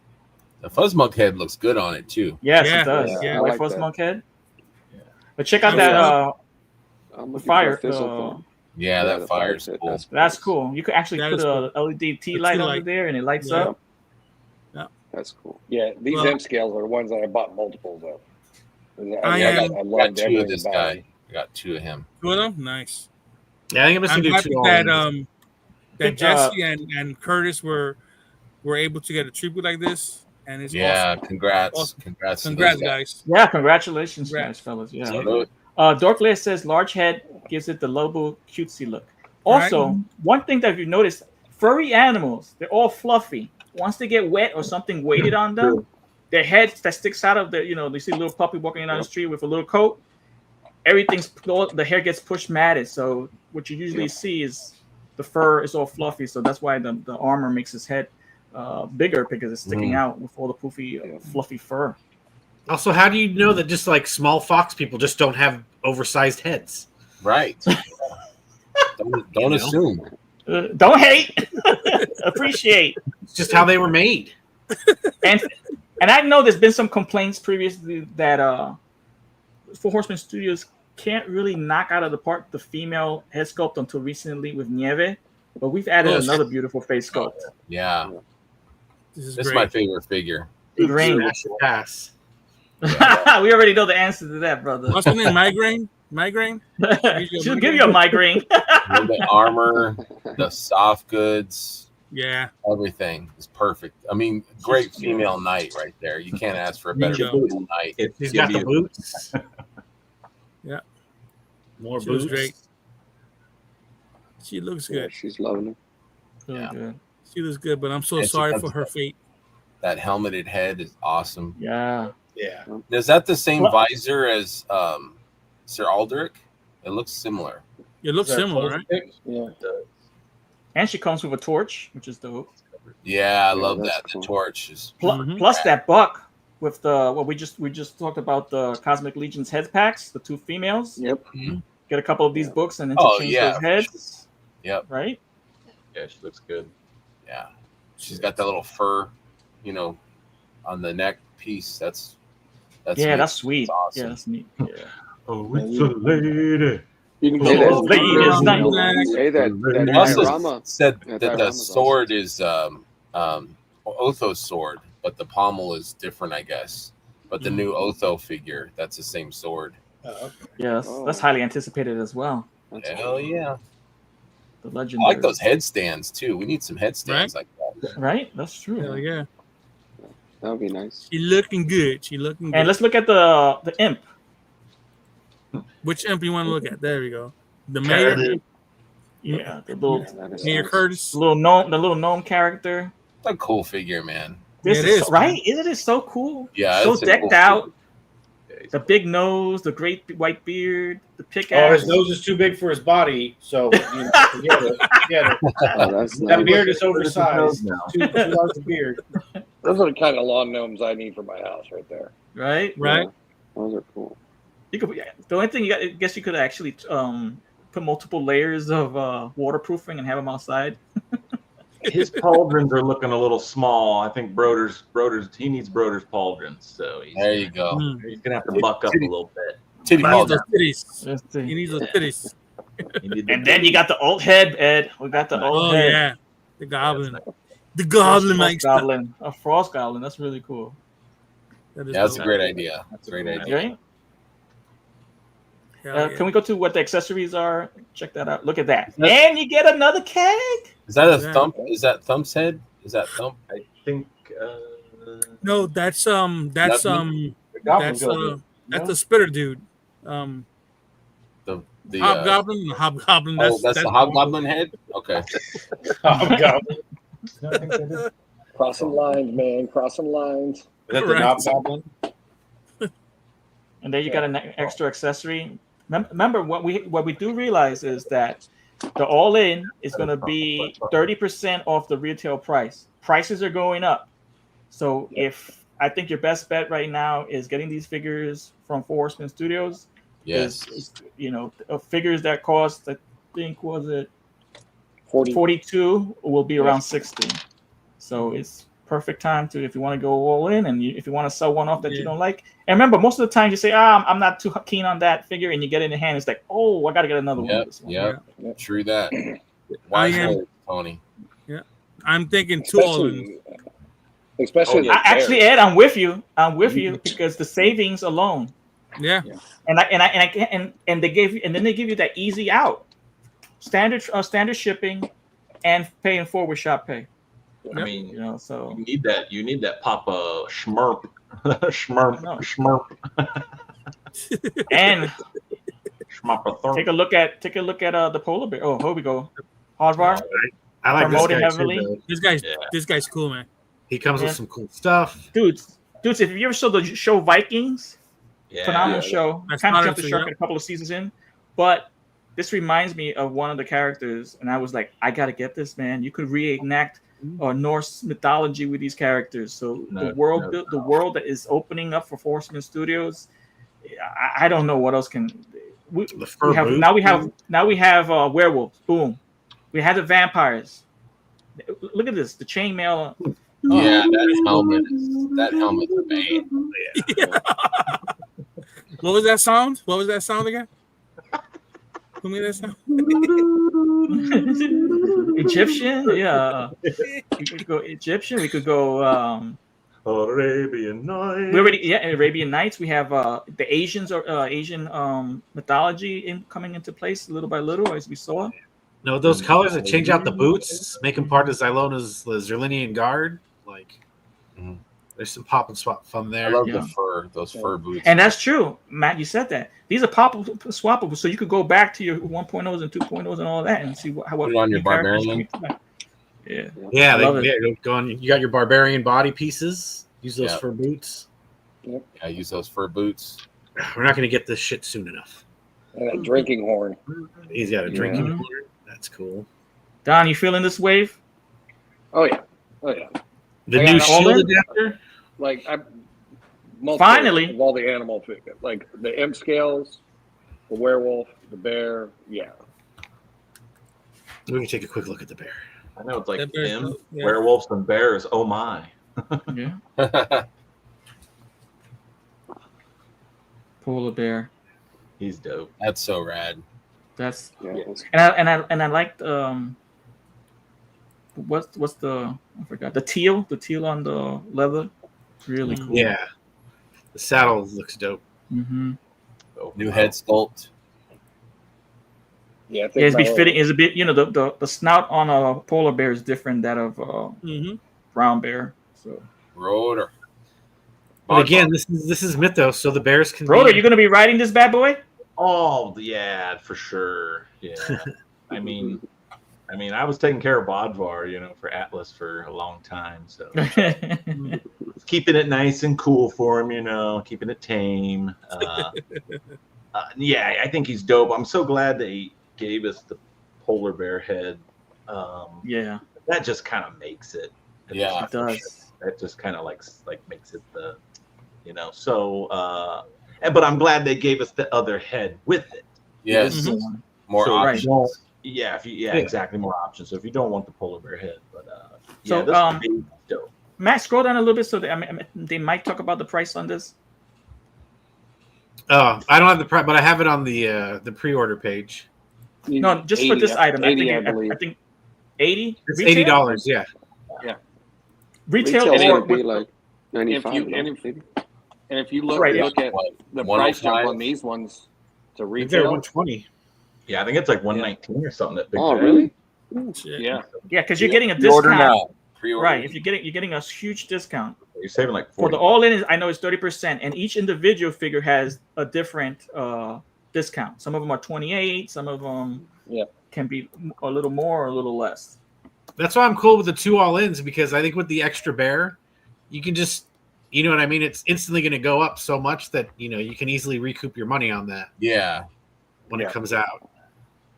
Speaker 6: The Fuzzmug head looks good on it too.
Speaker 2: Yes,
Speaker 3: Yeah.
Speaker 2: it does.
Speaker 3: Yeah,
Speaker 5: I
Speaker 2: White
Speaker 5: like
Speaker 2: Fuzz
Speaker 5: that.
Speaker 2: Monk head. But check out
Speaker 3: I'm
Speaker 2: that
Speaker 3: so-
Speaker 5: I'm
Speaker 2: the
Speaker 5: looking for
Speaker 2: fire.
Speaker 5: a fizzle thing.
Speaker 6: Yeah,
Speaker 5: the
Speaker 6: that fire's
Speaker 5: fire pit,
Speaker 6: cool.
Speaker 2: That's cool. You could actually
Speaker 3: That
Speaker 2: put
Speaker 3: is
Speaker 2: a LED
Speaker 3: The
Speaker 2: light
Speaker 3: tea
Speaker 2: under
Speaker 3: light.
Speaker 2: there and it lights
Speaker 3: Yeah.
Speaker 2: up.
Speaker 5: That's cool.
Speaker 17: yeah, these
Speaker 3: Well-
Speaker 17: M scales are the ones that I bought multiples of.
Speaker 3: I am-
Speaker 6: I got
Speaker 17: loved
Speaker 6: two of
Speaker 17: everything
Speaker 6: this
Speaker 17: about
Speaker 6: guy.
Speaker 17: it.
Speaker 6: I got two of him.
Speaker 3: Two of them, nice.
Speaker 12: Yeah, I think I'm just
Speaker 3: I'm
Speaker 12: gonna do
Speaker 3: happy
Speaker 12: two.
Speaker 3: that
Speaker 12: all-ins.
Speaker 3: that
Speaker 2: think,
Speaker 3: Jesse and Curtis were able to get a tribute like this, and it's
Speaker 6: Yeah,
Speaker 3: awesome.
Speaker 6: congrats.
Speaker 3: Awesome.
Speaker 6: Congrats. to
Speaker 3: Congrats,
Speaker 6: those guys.
Speaker 3: guys.
Speaker 2: Yeah, congratulations,
Speaker 3: Congrats.
Speaker 2: guys, fellas. Yeah.
Speaker 6: So those-
Speaker 2: Dorkley says large head gives it the Lobo cutesy look. Also, one thing that you've noticed, furry animals, they're all fluffy. Once they get wet or something weighted on them, their head that sticks out of the, you see a little puppy walking down the street with a little coat, the hair gets pushed matted. So what you usually see is the fur is all fluffy. So that's why the armor makes his head bigger because it's sticking out with all the poofy, fluffy fur.
Speaker 12: Also, how do you know that just like small fox people just don't have oversized heads?
Speaker 6: Right. Don't assume.
Speaker 2: Don't hate, appreciate.
Speaker 12: It's just how they were made.
Speaker 2: And I know there's been some complaints previously that Four Horsemen Studios can't really knock out of the park the female head sculpt until recently with Nieve, but we've added another beautiful face sculpt.
Speaker 6: Yeah.
Speaker 3: This is
Speaker 6: This is
Speaker 3: great.
Speaker 6: my favorite figure.
Speaker 2: Green.
Speaker 12: Pass.
Speaker 2: We already know the answer to that, brother.
Speaker 3: What's her name? Migraine? Migraine?
Speaker 2: She'll give you a migraine.
Speaker 6: And the armor, the soft goods,
Speaker 3: Yeah.
Speaker 6: everything is perfect. I mean, great female knight right there. You can't ask for a better
Speaker 3: Ninja.
Speaker 6: female knight.
Speaker 12: He's got the boots.
Speaker 3: Yeah.
Speaker 12: More
Speaker 3: She
Speaker 12: boots.
Speaker 3: looks great. She looks
Speaker 5: Yeah,
Speaker 3: good.
Speaker 5: she's loving it.
Speaker 2: Yeah. Good.
Speaker 3: She looks good, but I'm so
Speaker 6: And she
Speaker 3: sorry
Speaker 6: has
Speaker 3: for her
Speaker 6: that-
Speaker 3: fate.
Speaker 6: That helmeted head is awesome.
Speaker 2: Yeah.
Speaker 12: Yeah.
Speaker 6: Is that the same
Speaker 2: Well-
Speaker 6: visor as Sir Aldrich? It looks similar.
Speaker 3: It looks
Speaker 7: Is that
Speaker 3: similar,
Speaker 7: close
Speaker 3: right?
Speaker 7: pick?
Speaker 5: Yeah.
Speaker 2: And she comes with a torch, which is dope.
Speaker 6: Yeah, I
Speaker 5: Yeah,
Speaker 6: love
Speaker 5: that's
Speaker 6: that.
Speaker 5: cool.
Speaker 6: The torch is
Speaker 3: Mhm.
Speaker 2: Plus that buck with the we just talked about the Cosmic Legion's head packs, the two females.
Speaker 5: Yep.
Speaker 2: get a couple of these books and
Speaker 6: Oh,
Speaker 2: interchange
Speaker 6: yeah.
Speaker 2: those heads.
Speaker 6: Yep.
Speaker 2: Right?
Speaker 7: Yeah, she looks good.
Speaker 6: Yeah. She's got that little fur, on the neck piece. That's
Speaker 2: yeah,
Speaker 6: neat.
Speaker 2: that's sweet.
Speaker 6: That's awesome.
Speaker 2: Yeah, that's neat. Yeah.
Speaker 7: Oh, it's a lady.
Speaker 8: You can
Speaker 7: Oh,
Speaker 8: say that.
Speaker 2: lady is nice.
Speaker 8: Say that.
Speaker 6: They
Speaker 8: That
Speaker 6: also
Speaker 8: diorama.
Speaker 6: said
Speaker 8: Yeah,
Speaker 6: that the
Speaker 8: diorama's
Speaker 6: sword is Otho's sword, but the pommel is different, I guess. But the new Otho figure, that's the same sword.
Speaker 2: Yes, that's highly anticipated as well.
Speaker 6: Hell yeah.
Speaker 2: The
Speaker 6: I
Speaker 2: legend.
Speaker 6: like those headstands too. We need some headstands like that.
Speaker 2: Right? That's true.
Speaker 3: Hell yeah.
Speaker 8: That would be nice.
Speaker 3: She looking good. She looking good.
Speaker 2: And let's look at the imp.
Speaker 3: Which imp you want to look at? There we go. The mayor.
Speaker 2: Yeah, the little
Speaker 3: Mayor Curtis.
Speaker 2: the little gnome character.
Speaker 6: It's a cool figure, man.
Speaker 2: This
Speaker 3: It
Speaker 2: is
Speaker 3: is,
Speaker 2: right. Isn't it so cool?
Speaker 6: Yeah,
Speaker 2: so
Speaker 6: it's a
Speaker 2: decked
Speaker 6: cool
Speaker 2: out. The big nose, the great white beard, the
Speaker 12: Oh,
Speaker 2: pickaxe.
Speaker 12: his nose is too big for his body, so forget it. Forget it.
Speaker 8: That's
Speaker 12: That
Speaker 8: nice.
Speaker 12: beard is oversized. Too large a beard.
Speaker 8: Those are the kind of lawn gnomes I need for my house right there.
Speaker 2: Right?
Speaker 3: Right.
Speaker 8: Those are cool.
Speaker 2: You could. Yeah, the only thing you got, I guess, you could actually put multiple layers of waterproofing and have them outside.
Speaker 7: His pauldrons are looking a little small. I think Broder's he needs Broder's pauldrons, so
Speaker 6: There you go.
Speaker 7: he's gonna have to buck up a little bit.
Speaker 6: Titty
Speaker 3: He needs
Speaker 6: pauldron.
Speaker 3: those titties.
Speaker 2: Let's see.
Speaker 3: He needs those titties.
Speaker 2: And then you got the old head, Ed. We got the old
Speaker 3: Oh
Speaker 2: head.
Speaker 3: yeah. The goblin. The goblin
Speaker 2: Frost
Speaker 3: makes
Speaker 2: goblin. A frost goblin. That's really cool.
Speaker 3: That is
Speaker 6: Yeah, that's a
Speaker 3: dope.
Speaker 6: great idea. That's a great idea.
Speaker 2: Right?
Speaker 3: Hell yeah.
Speaker 2: Can we go to what the accessories are? Check that out. Look at that. And you get another keg.
Speaker 6: Is that a
Speaker 3: Yeah.
Speaker 6: thump? Is that Thump's head? Is that Thump?
Speaker 7: I think
Speaker 3: No, that's
Speaker 7: Goblin's
Speaker 3: that's the spitter dude.
Speaker 6: The
Speaker 3: Hobgoblin. Hobgoblin.
Speaker 6: oh, that's the hobgoblin head. Okay.
Speaker 12: Hobgoblin.
Speaker 8: Crossing lines, man. Crossing lines.
Speaker 12: Is that the
Speaker 3: Right.
Speaker 12: Hobgoblin?
Speaker 2: And then you got an extra accessory. Remember, what we do realize is that the all-in is going to be 30% off the retail price. Prices are going up. So if I think your best bet right now is getting these figures from Four Horsemen Studios.
Speaker 6: Yes.
Speaker 2: Is, figures that cost, I think, was it
Speaker 8: 40.
Speaker 2: 42 will be around 60. So it's perfect time to, if you want to go all in, and if you want to sell one off that you don't like. And remember, most of the time you say, I'm not too keen on that figure, and you get it in your hand, it's like, oh, I got to get another one. Of this one.
Speaker 6: Yep. True that. Wise words, Tony.
Speaker 3: Yeah. I'm thinking two all-ins.
Speaker 8: Especially
Speaker 2: Actually, Ed, I'm with you. I'm with you because the savings alone.
Speaker 3: Yeah.
Speaker 2: And they gave you, and then they give you that easy out, standard shipping, and paying forward shop pay.
Speaker 7: I mean,
Speaker 2: so
Speaker 7: you need that. You need that Papa Schmurp, Schmurp.
Speaker 2: And take a look at the polar bear. Oh, here we go. Hardbar.
Speaker 12: I like this
Speaker 2: promoting
Speaker 12: guy
Speaker 2: heavily.
Speaker 12: too,
Speaker 3: This guy's cool, man.
Speaker 12: He comes with some cool stuff.
Speaker 2: Dudes, if you ever saw the show Vikings, phenomenal show.
Speaker 3: That's
Speaker 2: Kind of
Speaker 3: not
Speaker 2: jumped the
Speaker 3: actually,
Speaker 2: shark a couple of seasons in, but this reminds me of one of the characters, and I was like, I gotta get this, man. You could reenact Norse mythology with these characters. So the world that is opening up for Four Horsemen Studios, I don't know what else can. We have werewolves. Boom. We have the vampires. Look at this, the chainmail.
Speaker 6: Yeah, that helmet's a bane.
Speaker 3: Yeah. What was that sound? What was that sound again? Who made that sound?
Speaker 2: Egyptian, yeah. We could go Egyptian. We could go
Speaker 7: Arabian Nights.
Speaker 2: Arabian Nights. We have the Asians or Asian mythology coming into place little by little, as we saw.
Speaker 12: No, those colors that change out the boots, make them part of Zylona's Zerlinian guard. Like, there's some pop and swap fun there.
Speaker 6: I love the fur, those fur boots.
Speaker 2: And that's true, Matt. You said that these are poppable, swappable, so you could go back to your 1.0s and 2.0s and all that, and see what
Speaker 6: Put it on your
Speaker 2: new characters
Speaker 6: barbarian.
Speaker 2: can be. Yeah,
Speaker 12: Yeah,
Speaker 2: Love it.
Speaker 12: you got your barbarian body pieces. Use those
Speaker 6: Yeah.
Speaker 12: fur boots.
Speaker 6: Yeah, use those fur boots.
Speaker 12: We're not going to get this shit soon enough.
Speaker 8: And a drinking horn.
Speaker 12: He's got a drinking
Speaker 2: Yeah.
Speaker 12: horn. That's cool.
Speaker 2: Don, you feeling this wave?
Speaker 8: Oh yeah.
Speaker 12: The
Speaker 8: I
Speaker 12: new
Speaker 8: got
Speaker 12: shield
Speaker 8: all
Speaker 12: adapter.
Speaker 8: Like I multiple
Speaker 2: Finally.
Speaker 8: of all the animal figures, like the imp scales,
Speaker 17: The werewolf, the bear, yeah.
Speaker 12: We can take a quick look at the bear.
Speaker 7: I know it's like
Speaker 3: That bear's
Speaker 7: him,
Speaker 3: dope, yeah.
Speaker 7: werewolves and bears. Oh my!
Speaker 2: Yeah. Polar bear.
Speaker 7: He's dope.
Speaker 6: That's so rad.
Speaker 2: That's
Speaker 17: Yeah.
Speaker 2: and I liked what's the I forgot the teal on the leather. Really cool.
Speaker 12: Yeah. The saddle looks dope.
Speaker 2: Mm-hmm.
Speaker 6: New head sculpt.
Speaker 17: Yeah, I think
Speaker 2: Yeah, it's
Speaker 17: my
Speaker 2: befitting. Is a bit, you know, the snout on a polar bear is different that of brown bear. So,
Speaker 6: Rotor.
Speaker 12: But again, this is mythos, so the bears can.
Speaker 2: Broder, you gonna be riding this bad boy?
Speaker 7: Oh yeah, for sure. Yeah. I mean, I was taking care of Bodvar, you know, for Atlas for a long time, so keeping it nice and cool for him, you know, keeping it tame. Yeah, I think he's dope. I'm so glad they gave us the polar bear head.
Speaker 2: Yeah,
Speaker 7: that just kind of makes it.
Speaker 6: Yeah,
Speaker 2: it does.
Speaker 7: That just kind of like makes it the, you know. So, but I'm glad they gave us the other head with it.
Speaker 6: Yes, more options.
Speaker 7: Yeah, exactly, more options. So if you don't want the polar bear head, but
Speaker 2: So,
Speaker 7: this would be dope.
Speaker 2: Matt, scroll down a little bit so that they might talk about the price on this.
Speaker 12: Oh, I don't have the price, but I have it on the pre-order page.
Speaker 2: No, just
Speaker 17: 80,
Speaker 2: for this item.
Speaker 17: 80,
Speaker 2: I
Speaker 17: I believe.
Speaker 2: think 80.
Speaker 12: It's $80. Yeah.
Speaker 17: Yeah.
Speaker 2: Retail
Speaker 8: Retail's
Speaker 2: or
Speaker 8: gonna be like 95.
Speaker 17: And if you look
Speaker 2: Right,
Speaker 17: look at the price jump on these ones to
Speaker 12: They're
Speaker 17: retail,
Speaker 12: 120.
Speaker 7: Yeah, I think it's like 119 or something. That big.
Speaker 8: Oh,
Speaker 7: bag.
Speaker 8: really?
Speaker 17: yeah.
Speaker 2: Yeah, because you're getting a
Speaker 6: Pre-order
Speaker 2: discount.
Speaker 6: now. Pre-order.
Speaker 2: Right, if you're getting a huge discount.
Speaker 7: You're saving like 40.
Speaker 2: For the all-in, is I know it's 30%, and each individual figure has a different discount. Some of them are 28. Some of them can be a little more or a little less.
Speaker 12: That's why I'm cool with the 2 all-ins, because I think with the extra bear, you can just, you know what I mean? It's instantly going to go up so much that, you know, you can easily recoup your money on that.
Speaker 6: Yeah.
Speaker 12: When it comes out.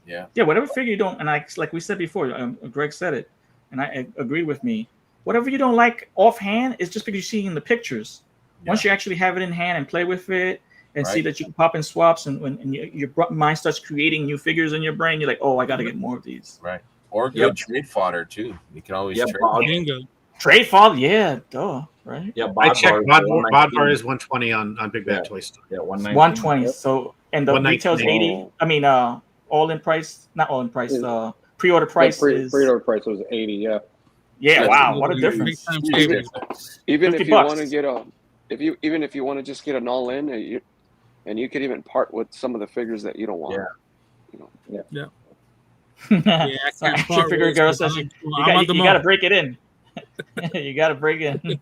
Speaker 6: Yeah.
Speaker 2: Yeah, whatever figure you don't, and like we said before, Greg said it, and I agree with me. Whatever you don't like offhand is just because you see in the pictures. Once you actually have it in hand and play with it and see that you can pop in swaps, and when your mind starts creating new figures in your brain, you're like, oh, I got to get more of these.
Speaker 6: Right. Or good trade fodder too. You can always trade.
Speaker 3: Bingo.
Speaker 2: Trade fodder, yeah, duh, right?
Speaker 7: Yeah,
Speaker 12: I checked. Bodvar is 120 on Big Bad Toy Store.
Speaker 7: Yeah,
Speaker 2: 120. So, and the
Speaker 12: 119.
Speaker 2: retail's 80. I mean, all-in price, not all-in price. Pre-order price is
Speaker 17: Pre-order price was 80. Yeah.
Speaker 2: Yeah, wow, what a difference!
Speaker 8: Even if you
Speaker 2: $50.
Speaker 8: want to get even if you want to just get an all-in, and you could even part with some of the figures that you don't want.
Speaker 17: Yeah.
Speaker 3: Yeah.
Speaker 2: Sorry, action figure girl says you got to break it in. You got to break it in.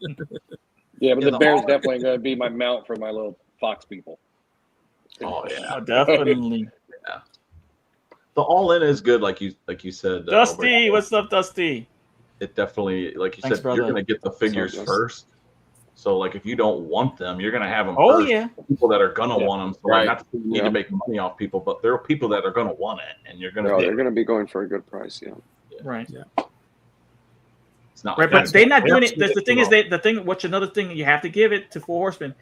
Speaker 17: Yeah, but the bear's definitely going to be my mount for my little fox people.
Speaker 7: Oh yeah,
Speaker 2: definitely.
Speaker 7: Yeah. The all-in is good, like you said.
Speaker 2: Dusty, what's up, Dusty?
Speaker 7: It definitely, like you
Speaker 2: Thanks,
Speaker 7: said,
Speaker 2: brother.
Speaker 7: you're going to get the figures first. So, like, if you don't want them, you're going to have them
Speaker 2: Oh,
Speaker 7: first.
Speaker 2: yeah.
Speaker 7: People that are going to want them. So,
Speaker 6: Right.
Speaker 7: not that you need to make money off people, but there are people that are going to want it, and you're going to
Speaker 8: They're going to be going for a good price. Yeah.
Speaker 2: Right.
Speaker 7: It's not
Speaker 2: Right,
Speaker 7: like
Speaker 2: but they're not doing it.
Speaker 7: that's
Speaker 2: The thing is, another thing you have to give it to Four Horsemen.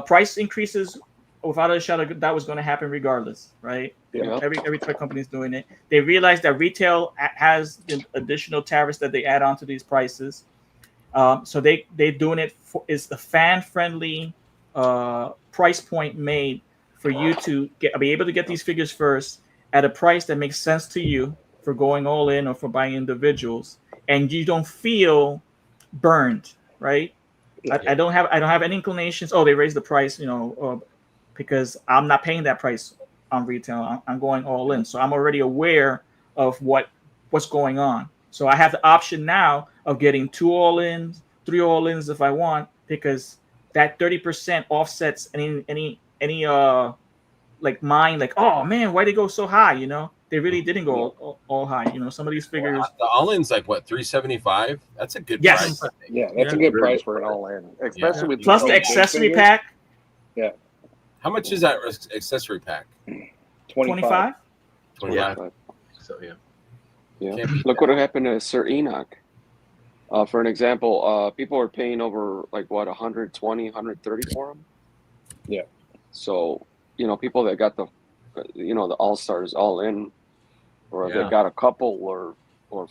Speaker 2: Price increases, without a shadow, that was going to happen regardless, right?
Speaker 8: Yeah.
Speaker 2: Every toy company is doing it. They realize that retail has the additional tariffs that they add on to these prices. So they're doing it is the fan-friendly price point made for you to be able to get these figures first at a price that makes sense to you for going all in or for buying individuals, and you don't feel burned, right? I don't have any inclinations. Oh, they raised the price, because I'm not paying that price on retail. I'm going all in, so I'm already aware of what's going on. So I have the option now of getting 2 all-ins, 3 all-ins if I want, because that 30% offsets any like mine, like, oh man, why they go so high? They really didn't go all high. Some of these figures.
Speaker 6: The all-in's like what, $375? That's a good
Speaker 2: Yes.
Speaker 6: price.
Speaker 17: Yeah, that's a good price for an all-in, especially with
Speaker 2: Plus
Speaker 17: these
Speaker 2: the
Speaker 17: big
Speaker 2: accessory
Speaker 17: figures.
Speaker 2: pack.
Speaker 17: Yeah,
Speaker 6: How much is that accessory pack?
Speaker 2: 25.
Speaker 6: 25.
Speaker 7: So yeah.
Speaker 8: Yeah.
Speaker 6: Can't beat
Speaker 8: Look what happened to Sir Enoch. For an example, people are paying over like what 120, 130 for him.
Speaker 17: Yeah.
Speaker 8: So people that got the
Speaker 18: the all stars all in, or
Speaker 7: Yeah.
Speaker 18: they got a couple or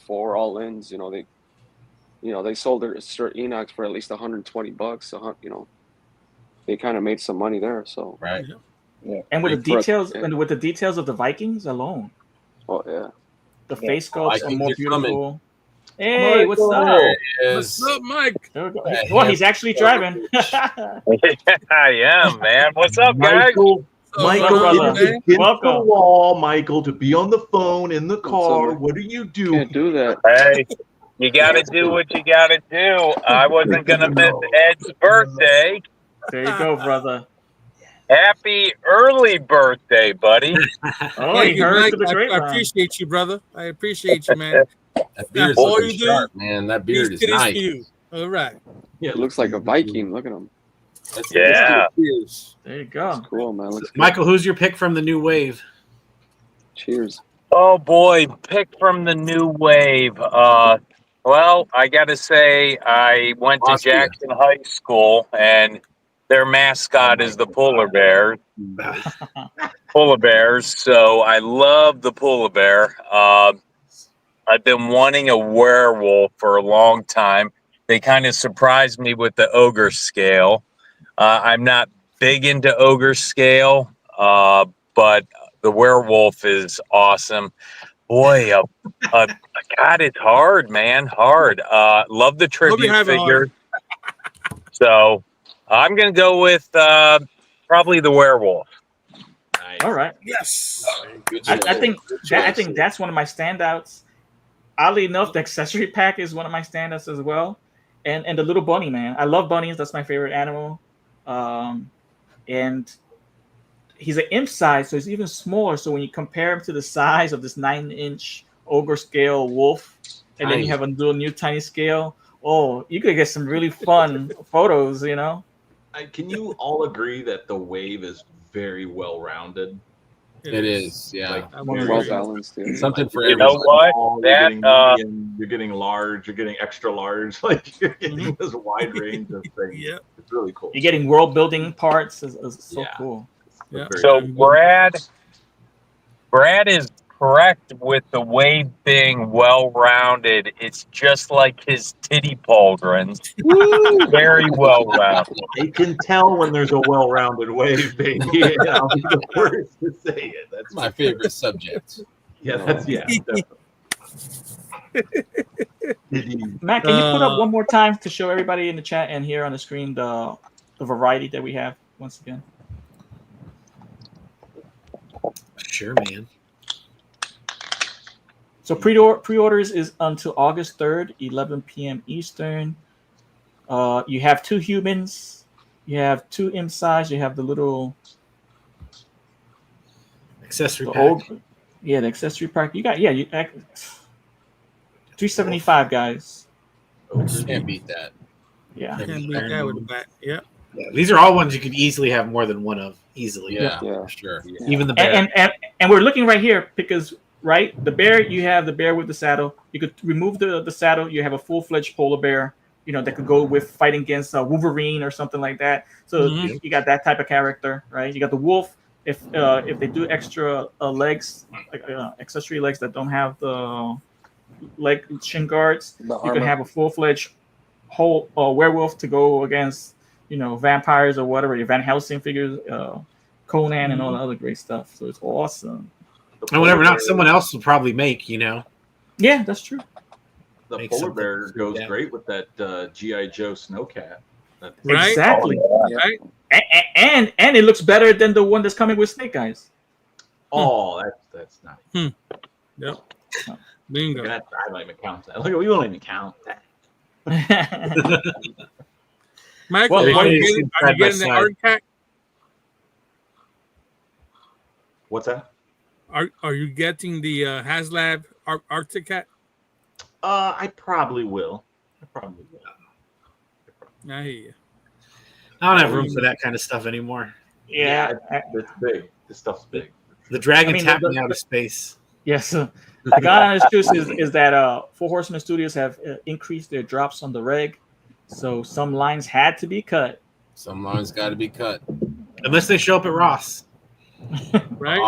Speaker 18: 4 all ins. They sold their Enox for at least $120. They kind of made some money there. So
Speaker 6: right.
Speaker 18: Yeah.
Speaker 2: And with the
Speaker 18: For a-
Speaker 2: details
Speaker 18: yeah.
Speaker 2: and with the details of the Vikings alone,
Speaker 18: Oh yeah.
Speaker 2: the face sculpts are
Speaker 6: Vikings
Speaker 2: more
Speaker 6: are coming.
Speaker 2: beautiful. Hey, what's up?
Speaker 6: There it is.
Speaker 3: What's up, Mike?
Speaker 2: There we go. Well, he's actually driving.
Speaker 19: I am, man. What's up, guys?
Speaker 7: Michael, Michael,
Speaker 2: brother?
Speaker 7: it is against the
Speaker 2: Welcome.
Speaker 7: law, Michael, to be on the phone in the car. What do you do?
Speaker 18: Can't do that.
Speaker 19: Hey, you got to do what you got to do. I wasn't going to miss Ed's birthday.
Speaker 2: There you go, brother.
Speaker 19: Happy early birthday, buddy.
Speaker 2: Oh,
Speaker 3: Thank
Speaker 2: he
Speaker 3: you,
Speaker 2: heard
Speaker 3: Mike.
Speaker 2: to the
Speaker 3: I
Speaker 2: grapevine.
Speaker 3: appreciate you, brother. I appreciate you, man.
Speaker 6: That beard is
Speaker 3: All
Speaker 6: looking
Speaker 3: you do,
Speaker 6: sharp, man. That beard
Speaker 3: these
Speaker 6: is
Speaker 3: titties
Speaker 6: nice.
Speaker 3: for you. All right.
Speaker 7: Yeah,
Speaker 18: It looks like a Viking. Look at him.
Speaker 19: Yeah.
Speaker 2: There you go.
Speaker 18: Cool, man. Looks good.
Speaker 12: Michael, who's your pick from the new wave?
Speaker 18: Cheers.
Speaker 19: Oh boy, pick from the new wave. Well, I got to say, I went to
Speaker 6: Austria.
Speaker 19: Jackson High School, and their mascot is the polar bear. Polar bears. So I love the polar bear. I've been wanting a werewolf for a long time. They kind of surprised me with the ogre scale. I'm not big into ogre scale, but the werewolf is awesome. Boy, God, it's hard, man. Hard. Love the tribute
Speaker 3: have it
Speaker 19: figure.
Speaker 3: hard.
Speaker 19: So I'm going to go with probably the werewolf.
Speaker 2: All right.
Speaker 3: Yes.
Speaker 6: Good
Speaker 2: I
Speaker 6: choice.
Speaker 2: think
Speaker 6: Good
Speaker 2: I
Speaker 6: choice.
Speaker 2: think that's one of my standouts. Oddly enough, the accessory pack is one of my standouts as well, and the little bunny, man. I love bunnies. That's my favorite animal. And he's an imp size, so he's even smaller. So when you compare him to the size of this 9-inch ogre scale wolf, and then you
Speaker 6: Tiny.
Speaker 2: have a little new tiny scale, oh, you could get some really fun photos.
Speaker 7: Can you all agree that the wave is very well rounded?
Speaker 6: It is, yeah.
Speaker 7: Like,
Speaker 3: I'm
Speaker 7: very
Speaker 18: Well
Speaker 3: agree.
Speaker 18: balanced. Yeah.
Speaker 6: Something for
Speaker 19: You know
Speaker 6: everyone.
Speaker 19: what?
Speaker 7: small,
Speaker 19: That,
Speaker 7: you're getting medium, you're getting large, you're getting extra large. Like you're getting this wide range of things.
Speaker 3: Yeah.
Speaker 7: It's really cool.
Speaker 2: You're getting world building parts. Is so
Speaker 7: Yeah.
Speaker 2: cool.
Speaker 3: Yeah.
Speaker 7: Very
Speaker 19: So
Speaker 7: nice.
Speaker 19: Brad is correct with the wave being well-rounded. It's just like his titty pauldrons. Very well-rounded.
Speaker 7: I can tell when there's a well-rounded wave, baby. I'll be the first to say it. That's
Speaker 6: My favorite subject.
Speaker 7: That's definitely.
Speaker 2: Matt, can you put up one more time to show everybody in the chat and here on the screen the variety that we have once again?
Speaker 12: Sure, man.
Speaker 2: So pre-orders is until August 3rd, 11 p.m. Eastern. You have 2 humans, you have 2 imp size, you have the little
Speaker 12: Accessory
Speaker 2: the
Speaker 12: pack.
Speaker 2: old, the accessory pack. You got 375 guys.
Speaker 6: Can't beat that.
Speaker 2: Yeah.
Speaker 3: Can't beat that with a bat. Yeah.
Speaker 12: Yeah, these are all ones you could easily have more than one of. Easily.
Speaker 6: Yeah,
Speaker 18: Yeah.
Speaker 6: for sure.
Speaker 12: Even the bear.
Speaker 2: And we're looking right here because the bear, you have the bear with the saddle. You could remove the saddle. You have a full-fledged polar bear, that could go with fighting against Wolverine or something like that. So you got that type of character, right? You got the wolf. If they do extra legs, like accessory legs that don't have the leg shin guards,
Speaker 18: The
Speaker 2: you can
Speaker 18: armor.
Speaker 2: have a full-fledged whole werewolf to go against, vampires or whatever, your Van Helsing figures, Conan, and all the other great stuff. So it's awesome.
Speaker 12: And whatever not someone else will probably make,
Speaker 2: Yeah, that's true.
Speaker 7: The
Speaker 12: Make
Speaker 7: polar
Speaker 12: something
Speaker 7: bear
Speaker 12: for
Speaker 7: goes
Speaker 12: that.
Speaker 7: great with that G.I. Joe Snowcat.
Speaker 3: Right?
Speaker 2: Exactly.
Speaker 3: Right?
Speaker 2: And it looks better than the one that's coming with Snake Eyes.
Speaker 7: Oh, that's nice.
Speaker 3: Yep. Bingo.
Speaker 7: I don't even count that. Look, we don't even count that.
Speaker 3: Michael,
Speaker 2: Well,
Speaker 3: are you
Speaker 12: it's
Speaker 3: getting
Speaker 12: side by
Speaker 3: the
Speaker 12: side.
Speaker 3: Arctic?
Speaker 7: What's that?
Speaker 3: Are you getting the HasLab Arctic Cat?
Speaker 7: I probably will.
Speaker 3: I hear you.
Speaker 12: I don't have room for that kind of stuff anymore.
Speaker 2: Yeah.
Speaker 7: It's big. This stuff's big.
Speaker 12: The dragon
Speaker 2: I mean,
Speaker 12: tapped
Speaker 2: the-
Speaker 12: me out of space.
Speaker 2: Yes. The God honest truth is that Four Horsemen Studios have increased their drops on the reg, so some lines had to be cut.
Speaker 6: Some lines got to be cut.
Speaker 12: Unless they show up at Ross.
Speaker 3: Right?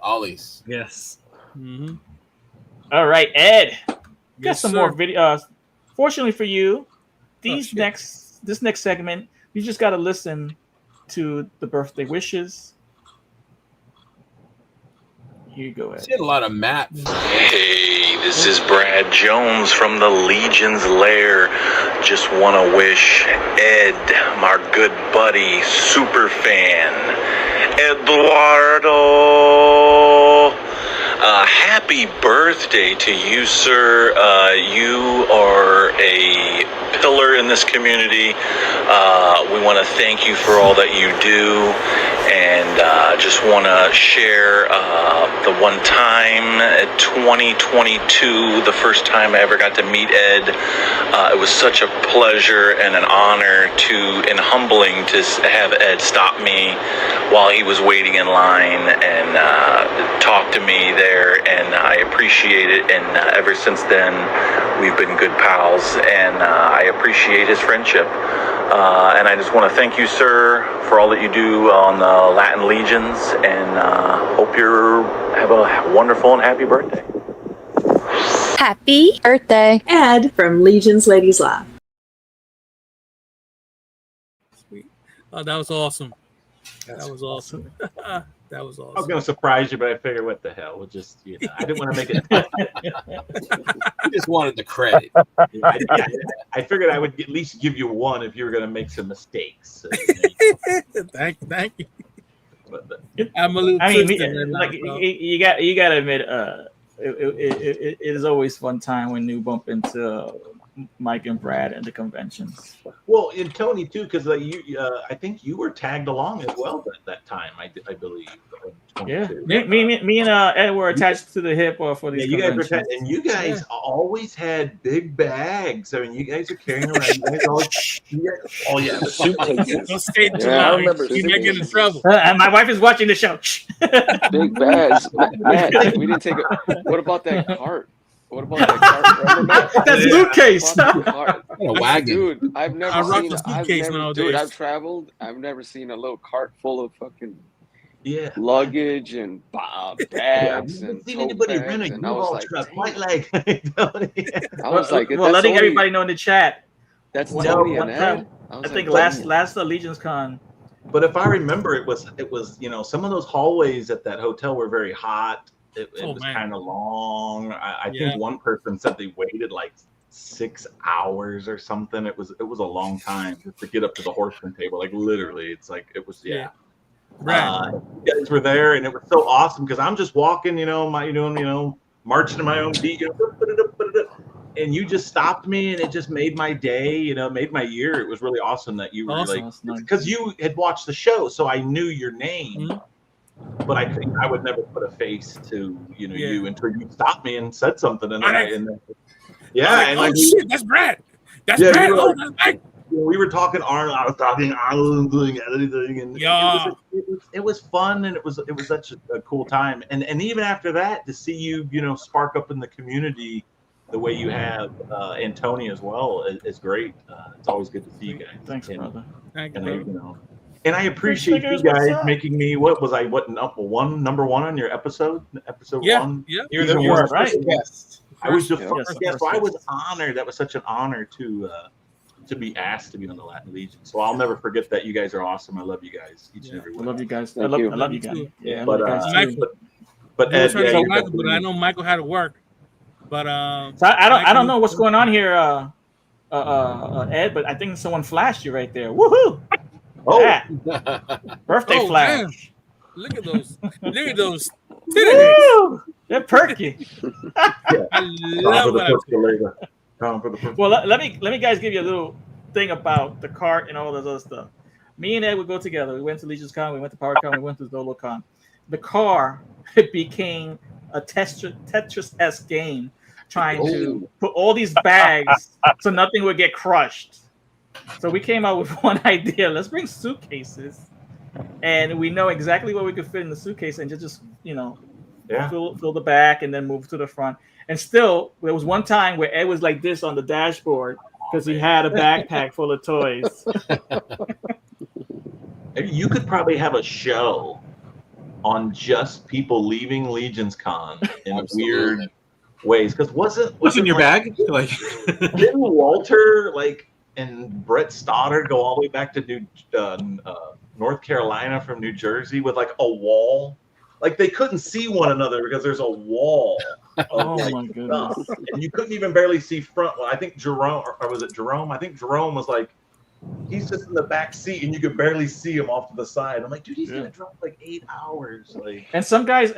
Speaker 6: Always.
Speaker 12: Yes.
Speaker 3: Mm-hmm.
Speaker 2: All right, Ed. Got
Speaker 3: Yes,
Speaker 2: some
Speaker 3: sir.
Speaker 2: more video. Fortunately for you, this
Speaker 3: shit.
Speaker 2: next segment, you just got to listen to the birthday wishes. Here you go, Ed.
Speaker 6: She had a lot of maps.
Speaker 20: Hey, this is Brad Jones from the Legion's Lair. Just want to wish Ed, my good buddy, super fan, Eduardo, happy birthday to you, sir. You are a pillar in this community. We want to thank you for all that you do, and just want to share the one time at 2022, the first time I ever got to meet Ed. It was such a pleasure and an honor and humbling to have Ed stop me while he was waiting in line and talk to me there, and I appreciate it. And ever since then, we've been good pals, and I appreciate his friendship. And I just want to thank you, sir, for all that you do on the Latin Legions, and hope you have a wonderful and happy birthday.
Speaker 21: Happy birthday, Ed from Legion's Ladies Lab.
Speaker 3: Sweet. Oh, that was awesome. That was awesome. That was
Speaker 7: I was
Speaker 3: awesome.
Speaker 7: going to surprise you, but I figured, what the hell? We'll just, I didn't want to make it.
Speaker 6: You just wanted the credit.
Speaker 7: I figured I would at least give you one if you were going to make some mistakes.
Speaker 3: Thank you.
Speaker 7: But,
Speaker 3: I'm a little twisted right now,
Speaker 2: like
Speaker 3: bro.
Speaker 2: you got to admit, it is always fun time when you bump into Mike and Brad at the conventions.
Speaker 7: well, and Tony too, because I think you were tagged along as well at that time. I believe.
Speaker 2: Yeah, me and Ed were attached to the hip for these.
Speaker 7: Yeah, you guys were
Speaker 2: conventions.
Speaker 7: and you guys always had big bags. I mean, you guys are carrying around. You guys always, oh yeah, the suitcases.
Speaker 3: Don't say it too
Speaker 8: Yeah, I
Speaker 3: loud.
Speaker 8: remember
Speaker 3: You might get in trouble.
Speaker 2: And my wife is watching the show.
Speaker 18: Big bags. Matt, we didn't take a. What about that cart? What about that cart? Remember, Matt?
Speaker 2: That suitcase.
Speaker 18: Cart.
Speaker 6: A wagon.
Speaker 18: Dude, I've never
Speaker 3: I rock
Speaker 18: seen.
Speaker 3: the
Speaker 18: I've
Speaker 3: suitcase
Speaker 18: never,
Speaker 3: nowadays.
Speaker 18: dude, I've traveled. I've never seen a little cart full of fucking
Speaker 7: Yeah.
Speaker 18: luggage and bags
Speaker 7: I
Speaker 18: and
Speaker 7: haven't seen
Speaker 18: tote
Speaker 7: anybody
Speaker 18: bags,
Speaker 7: rent a
Speaker 18: and I was
Speaker 7: U-Haul
Speaker 18: like,
Speaker 7: truck
Speaker 18: damn.
Speaker 7: quite like Tony.
Speaker 18: I was like,
Speaker 2: well,
Speaker 18: that's
Speaker 2: letting
Speaker 18: only,
Speaker 2: everybody know in the chat.
Speaker 18: that's
Speaker 2: One-
Speaker 18: Tony
Speaker 2: one
Speaker 18: and
Speaker 2: time-
Speaker 18: Ed. I
Speaker 2: I
Speaker 18: was
Speaker 2: think
Speaker 18: like,
Speaker 2: last Legion's Con.
Speaker 7: But if I remember, it was some of those hallways at that hotel were very hot. It
Speaker 3: Oh,
Speaker 7: was
Speaker 3: man.
Speaker 7: kind of long. I
Speaker 3: Yeah.
Speaker 7: think one person said they waited like 6 hours or something. It was a long time just to get up to the horseman table. Like literally, it's like it was
Speaker 3: Yeah. Right.
Speaker 7: you guys were there, and it was so awesome because I'm just walking, marching to my own beat, and you just stopped me, and it just made my day. Made my year. It was really awesome that you were
Speaker 3: Awesome.
Speaker 7: because you had watched the show, so I knew your name.
Speaker 3: Mhm.
Speaker 7: But I think I would never put a face to
Speaker 3: Yeah.
Speaker 7: you until you stopped me and said something, and
Speaker 3: Right.
Speaker 7: and
Speaker 3: I was like,
Speaker 7: and
Speaker 3: oh
Speaker 7: like
Speaker 3: shit, that's Brad. That's
Speaker 7: Yeah,
Speaker 3: Brad.
Speaker 7: you were
Speaker 3: Oh,
Speaker 7: like-
Speaker 3: that's Mike.
Speaker 7: we were talking Arnold, I was talking Arnold, doing everything, and
Speaker 3: Yeah.
Speaker 7: it was fun, and it was such a cool time, and even after that, to see you spark up in the community the way you have, and Tony as well is great. It's always good to see you guys.
Speaker 2: Thanks,
Speaker 7: and,
Speaker 2: brother.
Speaker 3: Thank you,
Speaker 7: and
Speaker 3: brother.
Speaker 7: and I appreciate you
Speaker 2: Fingers, what's
Speaker 7: guys
Speaker 2: up?
Speaker 7: making me number one on your episode
Speaker 3: Yeah.
Speaker 7: one.
Speaker 3: Yeah.
Speaker 2: You're
Speaker 7: Season
Speaker 2: the
Speaker 7: one.
Speaker 2: first, right?
Speaker 11: Yes.
Speaker 7: I was the
Speaker 18: Yeah.
Speaker 7: first
Speaker 2: Yes,
Speaker 7: guest,
Speaker 2: first
Speaker 7: so I was
Speaker 2: guest.
Speaker 7: honored. That was such an honor to be asked to be on the Latin Legion. So I'll never forget that. You guys are awesome. I love you guys, each and every
Speaker 2: I
Speaker 7: one.
Speaker 2: love you guys. I
Speaker 18: Thank
Speaker 2: love
Speaker 18: you.
Speaker 2: you guys. Yeah, I
Speaker 7: But
Speaker 2: love you guys
Speaker 3: Michael-
Speaker 2: too.
Speaker 7: but
Speaker 3: I was
Speaker 7: Ed,
Speaker 3: trying to
Speaker 7: yeah,
Speaker 3: tell
Speaker 7: you're
Speaker 3: Michael, but I
Speaker 7: definitely-
Speaker 3: know Michael had to work. But
Speaker 2: So I don't
Speaker 3: Michael-
Speaker 2: know what's going on here, Ed, but I think someone flashed you right there. Woohoo!
Speaker 7: Oh,
Speaker 2: Yeah. Birthday
Speaker 3: Oh,
Speaker 2: flash.
Speaker 3: damn. Look at those. Look at those. titties.
Speaker 2: Woo! They're perky.
Speaker 3: I
Speaker 7: Tom
Speaker 3: love
Speaker 7: for the
Speaker 3: what I see.
Speaker 7: percolator. Tom for the percolator.
Speaker 2: Well, let me guys give you a little thing about the cart and all this other stuff. Me and Ed would go together. We went to Legion's Con, we went to PowerCon, we went to ZoloCon. The car became a Tetris-esque game, trying to put all these bags so nothing would get crushed. So we came out with one idea. Let's bring suitcases, and we know exactly what we could fit in the suitcase, and just
Speaker 7: Yeah.
Speaker 2: fill the back and then move to the front. And still, there was one time where Ed was like this on the dashboard because he had a backpack full of toys.
Speaker 7: You could probably have a show on just people leaving Legion's Con in weird ways. Because wasn't
Speaker 12: in your bag? Like,
Speaker 7: didn't Walter and Brett Stoddard go all the way back to North Carolina from New Jersey with like a wall? Like they couldn't see one another because there's a wall.
Speaker 2: Oh my goodness!
Speaker 7: And you couldn't even barely see front. Well, I think Jerome, or was it Jerome? I think Jerome was like, he's just in the back seat, and you could barely see him off to the side. I'm like, dude, he's gonna drive like 8 hours. Like,
Speaker 2: and some guys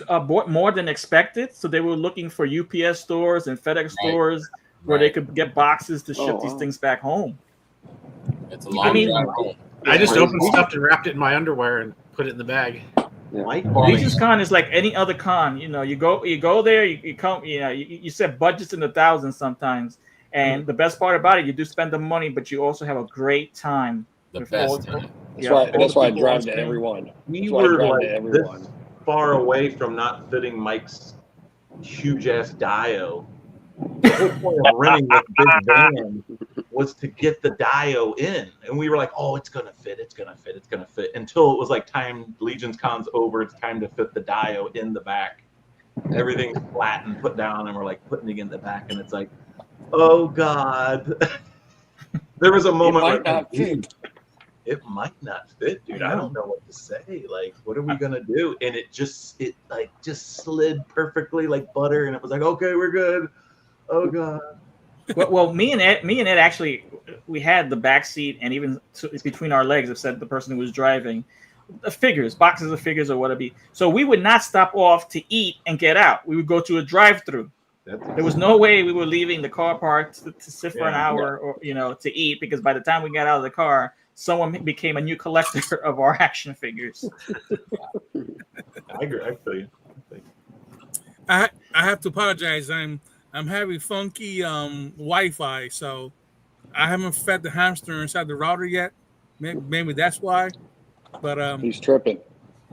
Speaker 2: bought more than expected, so they were looking for UPS stores and FedEx stores where they could get boxes to ship these things back home.
Speaker 6: It's a long drive home.
Speaker 12: I just opened stuff and wrapped it in my underwear and put it in the bag.
Speaker 2: Legion's Con is like any other con. You know, you go there, you come, you set budgets in the thousands sometimes. And the best part about it, you do spend the money, but you also have a great time.
Speaker 6: The best time.
Speaker 17: That's why I drive to everyone.
Speaker 7: We were like this far away from not fitting Mike's huge ass Dio. The whole point of renting this big van was to get the Dio in, and we were like, "Oh, it's gonna fit, it's gonna fit, it's gonna fit." Until it was like time, Legion's Con's over. It's time to fit the Dio in the back. Everything's flat and put down, and we're like putting it in the back, and it's like, oh God. There was a moment where it might not fit, dude. I don't know what to say. Like, what are we gonna do? And it just slid perfectly like butter, and it was like, okay, we're good. Oh God.
Speaker 2: Well, me and Ed actually, we had the back seat, and even between our legs, it said the person who was driving, the figures, boxes of figures or whatever. So we would not stop off to eat and get out. We would go to a drive-through. There was no way we were leaving the car park to sit for an hour or to eat, because by the time we got out of the car, someone became a new collector of our action figures.
Speaker 7: I agree. I feel you.
Speaker 3: I have to apologize. I'm having funky Wi-Fi, so I haven't fed the hamster inside the router yet. Maybe that's why. But
Speaker 17: he's tripping.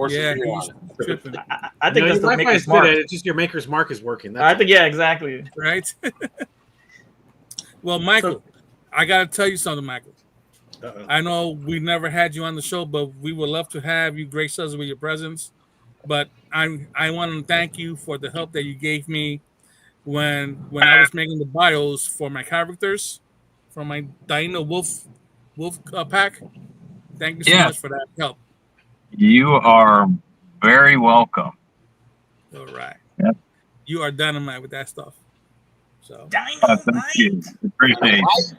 Speaker 3: Yeah, he's tripping.
Speaker 2: I think that's the
Speaker 12: Wi-Fi
Speaker 2: Maker's
Speaker 12: is
Speaker 2: Mark.
Speaker 12: good. It's just your Maker's Mark is working.
Speaker 2: I think, yeah, exactly.
Speaker 3: Right. Well, Michael, I gotta tell you something, Michael. I know we never had you on the show, but we would love to have you grace us with your presence. But I want to thank you for the help that you gave me when I was making the bios for my characters, for my Dino Wolf pack. Thank you so much for that help.
Speaker 1: You are very welcome.
Speaker 3: All right.
Speaker 1: Yep.
Speaker 3: You are dynamite with that stuff. So
Speaker 1: thank you. Appreciate it.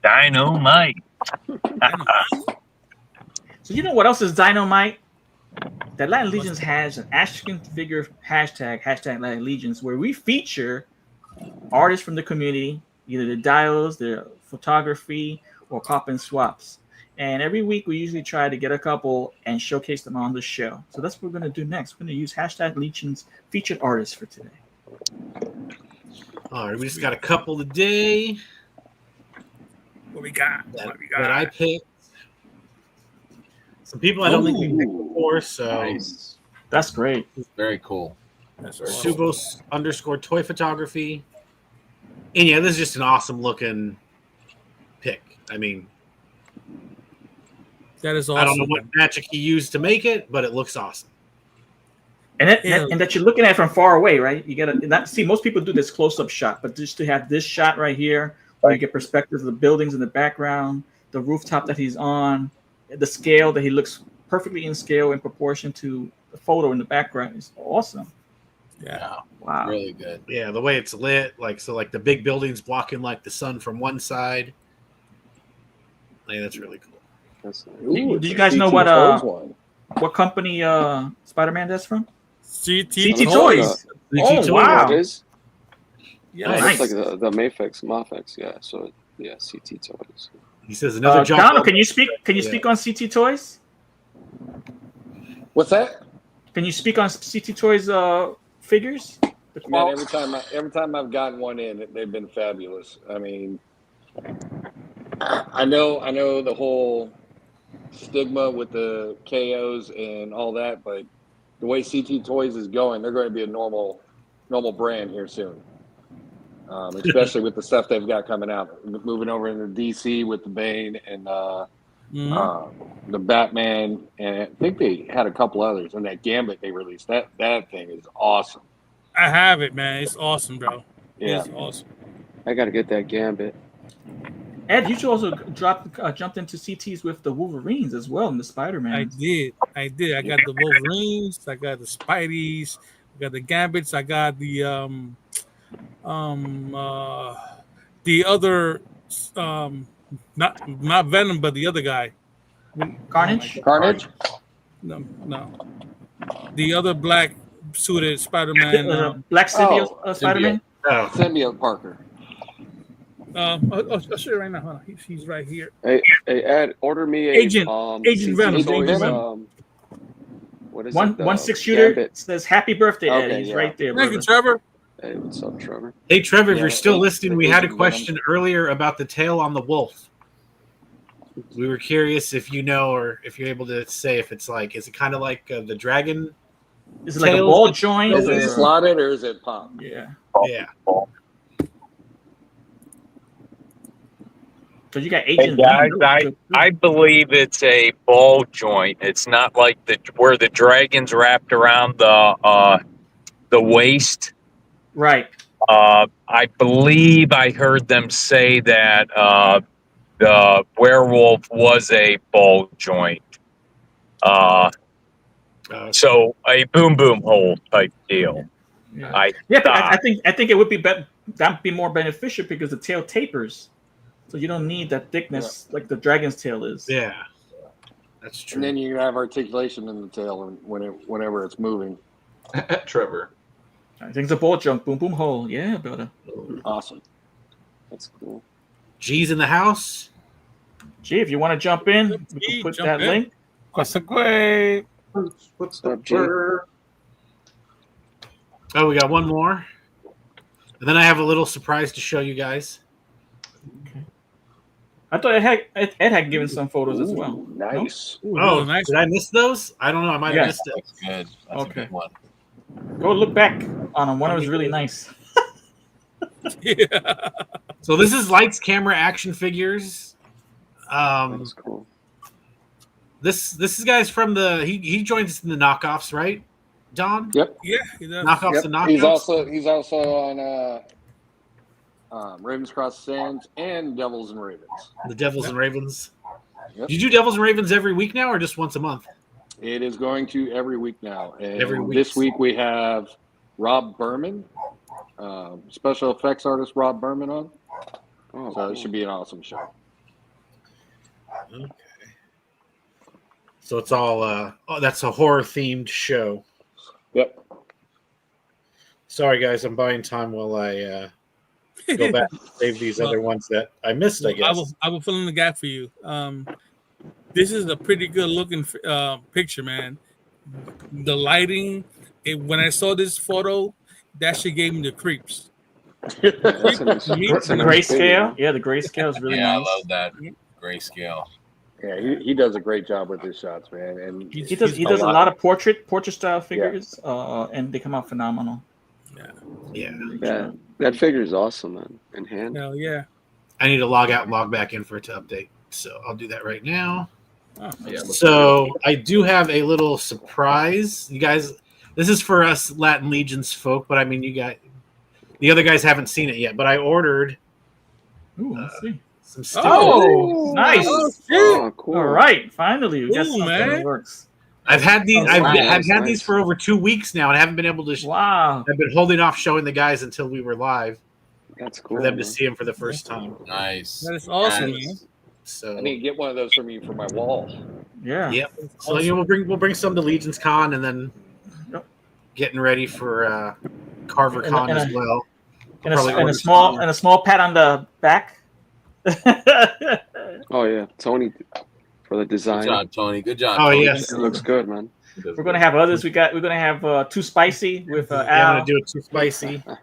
Speaker 1: Dynamite.
Speaker 2: So you know what else is dynamite? That Latin Legions has an action figure hashtag Latin Legions, where we feature artists from the community, either the dials, their photography, or pop and swaps. And every week we usually try to get a couple and showcase them on the show. So that's what we're going to do next. We're going to use hashtag Legions featured artists for today.
Speaker 12: All right, we just got a couple today.
Speaker 3: What we got?
Speaker 12: That I picked. Some people I don't think we picked before, so
Speaker 6: Nice.
Speaker 2: That's great.
Speaker 6: Very cool.
Speaker 3: That's very cool.
Speaker 12: Subos _ toy photography. And yeah, this is just an awesome looking pick. I mean,
Speaker 3: that is awesome.
Speaker 12: I don't know what magic he used to make it, but it looks awesome.
Speaker 2: And that you're looking at from far away, right? You gotta see. Most people do this close-up shot, but just to have this shot right here, where you get perspective of the buildings in the background, the rooftop that he's on, the scale that he looks perfectly in scale in proportion to the photo in the background is awesome.
Speaker 3: Yeah.
Speaker 2: Wow.
Speaker 6: Really good.
Speaker 12: Yeah, the way it's lit, like the big buildings blocking like the sun from one side. Yeah, that's really cool.
Speaker 2: Did you guys know what company Spider-Man that's from?
Speaker 3: CT
Speaker 2: Toys. Oh, wow.
Speaker 18: It is?
Speaker 3: Yeah,
Speaker 18: It's
Speaker 2: nice.
Speaker 18: like the Mafex, yeah. So yeah, CT Toys.
Speaker 12: He says another jump.
Speaker 2: Donald, can you speak on CT Toys?
Speaker 17: What's that?
Speaker 2: Can you speak on CT Toys figures?
Speaker 17: Man, every time I've gotten one in, they've been fabulous. I mean, I know the whole stigma with the KOs and all that, but the way CT Toys is going, they're going to be a normal brand here soon. Especially with the stuff they've got coming out, moving over into DC with the Bane and the Batman, and I think they had a couple others. And that Gambit they released, that thing is awesome.
Speaker 3: I have it, man. It's awesome, bro.
Speaker 17: Yeah.
Speaker 3: It's awesome.
Speaker 18: I got to get that Gambit.
Speaker 2: Ed, you should also jumped into CTs with the Wolverines as well, and the Spider-Man.
Speaker 3: I did. I got the Wolverines. I got the Spideys. I got the Gambits. I got the other not Venom, but the other guy.
Speaker 2: Carnage.
Speaker 17: Carnage.
Speaker 3: No. The other black suited Spider-Man.
Speaker 2: Black Symbiote Spider-Man.
Speaker 17: Symbiote Parker.
Speaker 3: I'll show you right now. Hold on. He's right here.
Speaker 18: Hey, Ed, order me a
Speaker 3: Agent Venom.
Speaker 18: What is
Speaker 2: one
Speaker 18: it?
Speaker 2: 1/6 shooter.
Speaker 18: Gambit.
Speaker 2: Says "Happy Birthday, Ed."
Speaker 18: Okay,
Speaker 2: He's
Speaker 18: yeah.
Speaker 2: right there.
Speaker 3: Thank you,
Speaker 2: brother.
Speaker 3: Trevor.
Speaker 18: Hey, what's up, Trevor?
Speaker 12: Hey, Trevor, if
Speaker 18: Yeah,
Speaker 12: you're still listening, we had a
Speaker 18: Agent
Speaker 12: question earlier about the tail on the wolf. We were curious if you know, or if you're able to say if it's like, is it kind of like the dragon?
Speaker 2: Is it like a ball joint?
Speaker 17: Is it slotted or is it pop?
Speaker 2: Yeah.
Speaker 12: Yeah.
Speaker 2: So you got
Speaker 19: Hey
Speaker 2: Agent
Speaker 19: guys,
Speaker 2: Venom.
Speaker 19: I believe it's a ball joint. It's not like where the dragon's wrapped around the waist.
Speaker 2: Right.
Speaker 19: I believe I heard them say that the werewolf was a ball joint. So a boom boom hole type deal.
Speaker 2: Yeah.
Speaker 19: I
Speaker 2: But I think it would be that'd be more beneficial because the tail tapers, so you don't need that thickness like the dragon's tail is.
Speaker 12: Yeah, that's true.
Speaker 17: And then you have articulation in the tail whenever it's moving.
Speaker 7: Trevor.
Speaker 2: I think it's a ball jump, boom boom hole. Yeah, brother.
Speaker 17: Awesome.
Speaker 18: That's cool.
Speaker 12: G's in the house.
Speaker 2: G, if you want to jump in, we can put that link.
Speaker 3: What's the great?
Speaker 7: What's
Speaker 18: up, G?
Speaker 12: Oh, we got one more. And then I have a little surprise to show you guys.
Speaker 2: I thought Ed had given some photos as well.
Speaker 17: Nice.
Speaker 12: Oh, nice. Did I miss those? I don't know. I might have missed it.
Speaker 6: That's good. That's
Speaker 2: Okay.
Speaker 6: a good one.
Speaker 2: Go look back on them. One was really nice.
Speaker 3: Yeah.
Speaker 12: So this is Lights Camera Action Figures.
Speaker 18: That's cool.
Speaker 12: This is guys from the he joins us in the knockoffs, right? Don?
Speaker 17: Yep.
Speaker 3: Yeah. He does.
Speaker 12: Knockoffs
Speaker 17: Yep.
Speaker 12: and knockouts.
Speaker 17: He's also on Ravens Cross Sands and Devils and Ravens.
Speaker 12: The Devils and Ravens.
Speaker 17: Yep.
Speaker 12: Do you do Devils and Ravens every week now, or just once a month?
Speaker 17: It is going to every week now. And
Speaker 12: Every week.
Speaker 17: this week we have Rob Berman, special effects artist Rob Berman on.
Speaker 18: Oh,
Speaker 17: So it should be an awesome show.
Speaker 12: Okay. So it's all that's a horror themed show.
Speaker 17: Yep.
Speaker 12: Sorry guys, I'm buying time while I go back and save these other ones that I missed, I guess.
Speaker 3: I will fill in the gap for you. This is a pretty good looking picture, man. The lighting, when I saw this photo, that shit gave me the creeps.
Speaker 2: The grayscale, yeah, the grayscale is really
Speaker 6: Yeah,
Speaker 2: nice.
Speaker 6: I love that grayscale.
Speaker 17: Yeah, he does a great job with his shots, man. And
Speaker 2: He does a lot of portrait style figures, and they come out phenomenal.
Speaker 12: Yeah.
Speaker 18: That figure is awesome, man. In hand.
Speaker 3: Hell yeah.
Speaker 12: I need to log out and log back in for it to update. So I'll do that right now.
Speaker 3: Oh,
Speaker 7: Yeah,
Speaker 12: So I do have a little surprise. You guys, this is for us Latin Legions folk, but I mean, the other guys haven't seen it yet, but I ordered
Speaker 2: let's see.
Speaker 12: some stickers.
Speaker 2: Oh, nice.
Speaker 18: Oh, cool.
Speaker 2: All right, finally we got
Speaker 3: Cool,
Speaker 2: something
Speaker 3: man.
Speaker 2: that works.
Speaker 12: I've had these.
Speaker 18: Oh,
Speaker 12: I've had
Speaker 18: nice.
Speaker 12: these for over 2 weeks now, and I haven't been able to.
Speaker 2: Wow.
Speaker 12: I've been holding off showing the guys until we were live
Speaker 18: That's cool.
Speaker 12: for them to
Speaker 18: man.
Speaker 12: see them for the first time.
Speaker 6: Nice.
Speaker 3: That is awesome,
Speaker 6: Nice.
Speaker 3: man.
Speaker 12: So
Speaker 17: I need to get one of those from you for my wall.
Speaker 2: Yeah.
Speaker 12: yep. So you know, we'll bring some to Legions Con, and then getting ready for Carver
Speaker 2: And-
Speaker 12: Con
Speaker 2: and
Speaker 12: as
Speaker 2: a-
Speaker 12: well.
Speaker 2: And
Speaker 12: Probably
Speaker 2: a
Speaker 12: order
Speaker 2: small pat on the back.
Speaker 18: Oh yeah, Tony for the design.
Speaker 6: Good job, Tony. Good job.
Speaker 12: Oh
Speaker 6: Tony.
Speaker 12: yes,
Speaker 18: It looks good, man.
Speaker 2: We're gonna have others. We're gonna have Too Spicy with
Speaker 12: I'm
Speaker 2: Al.
Speaker 12: gonna do it too spicy.
Speaker 2: We're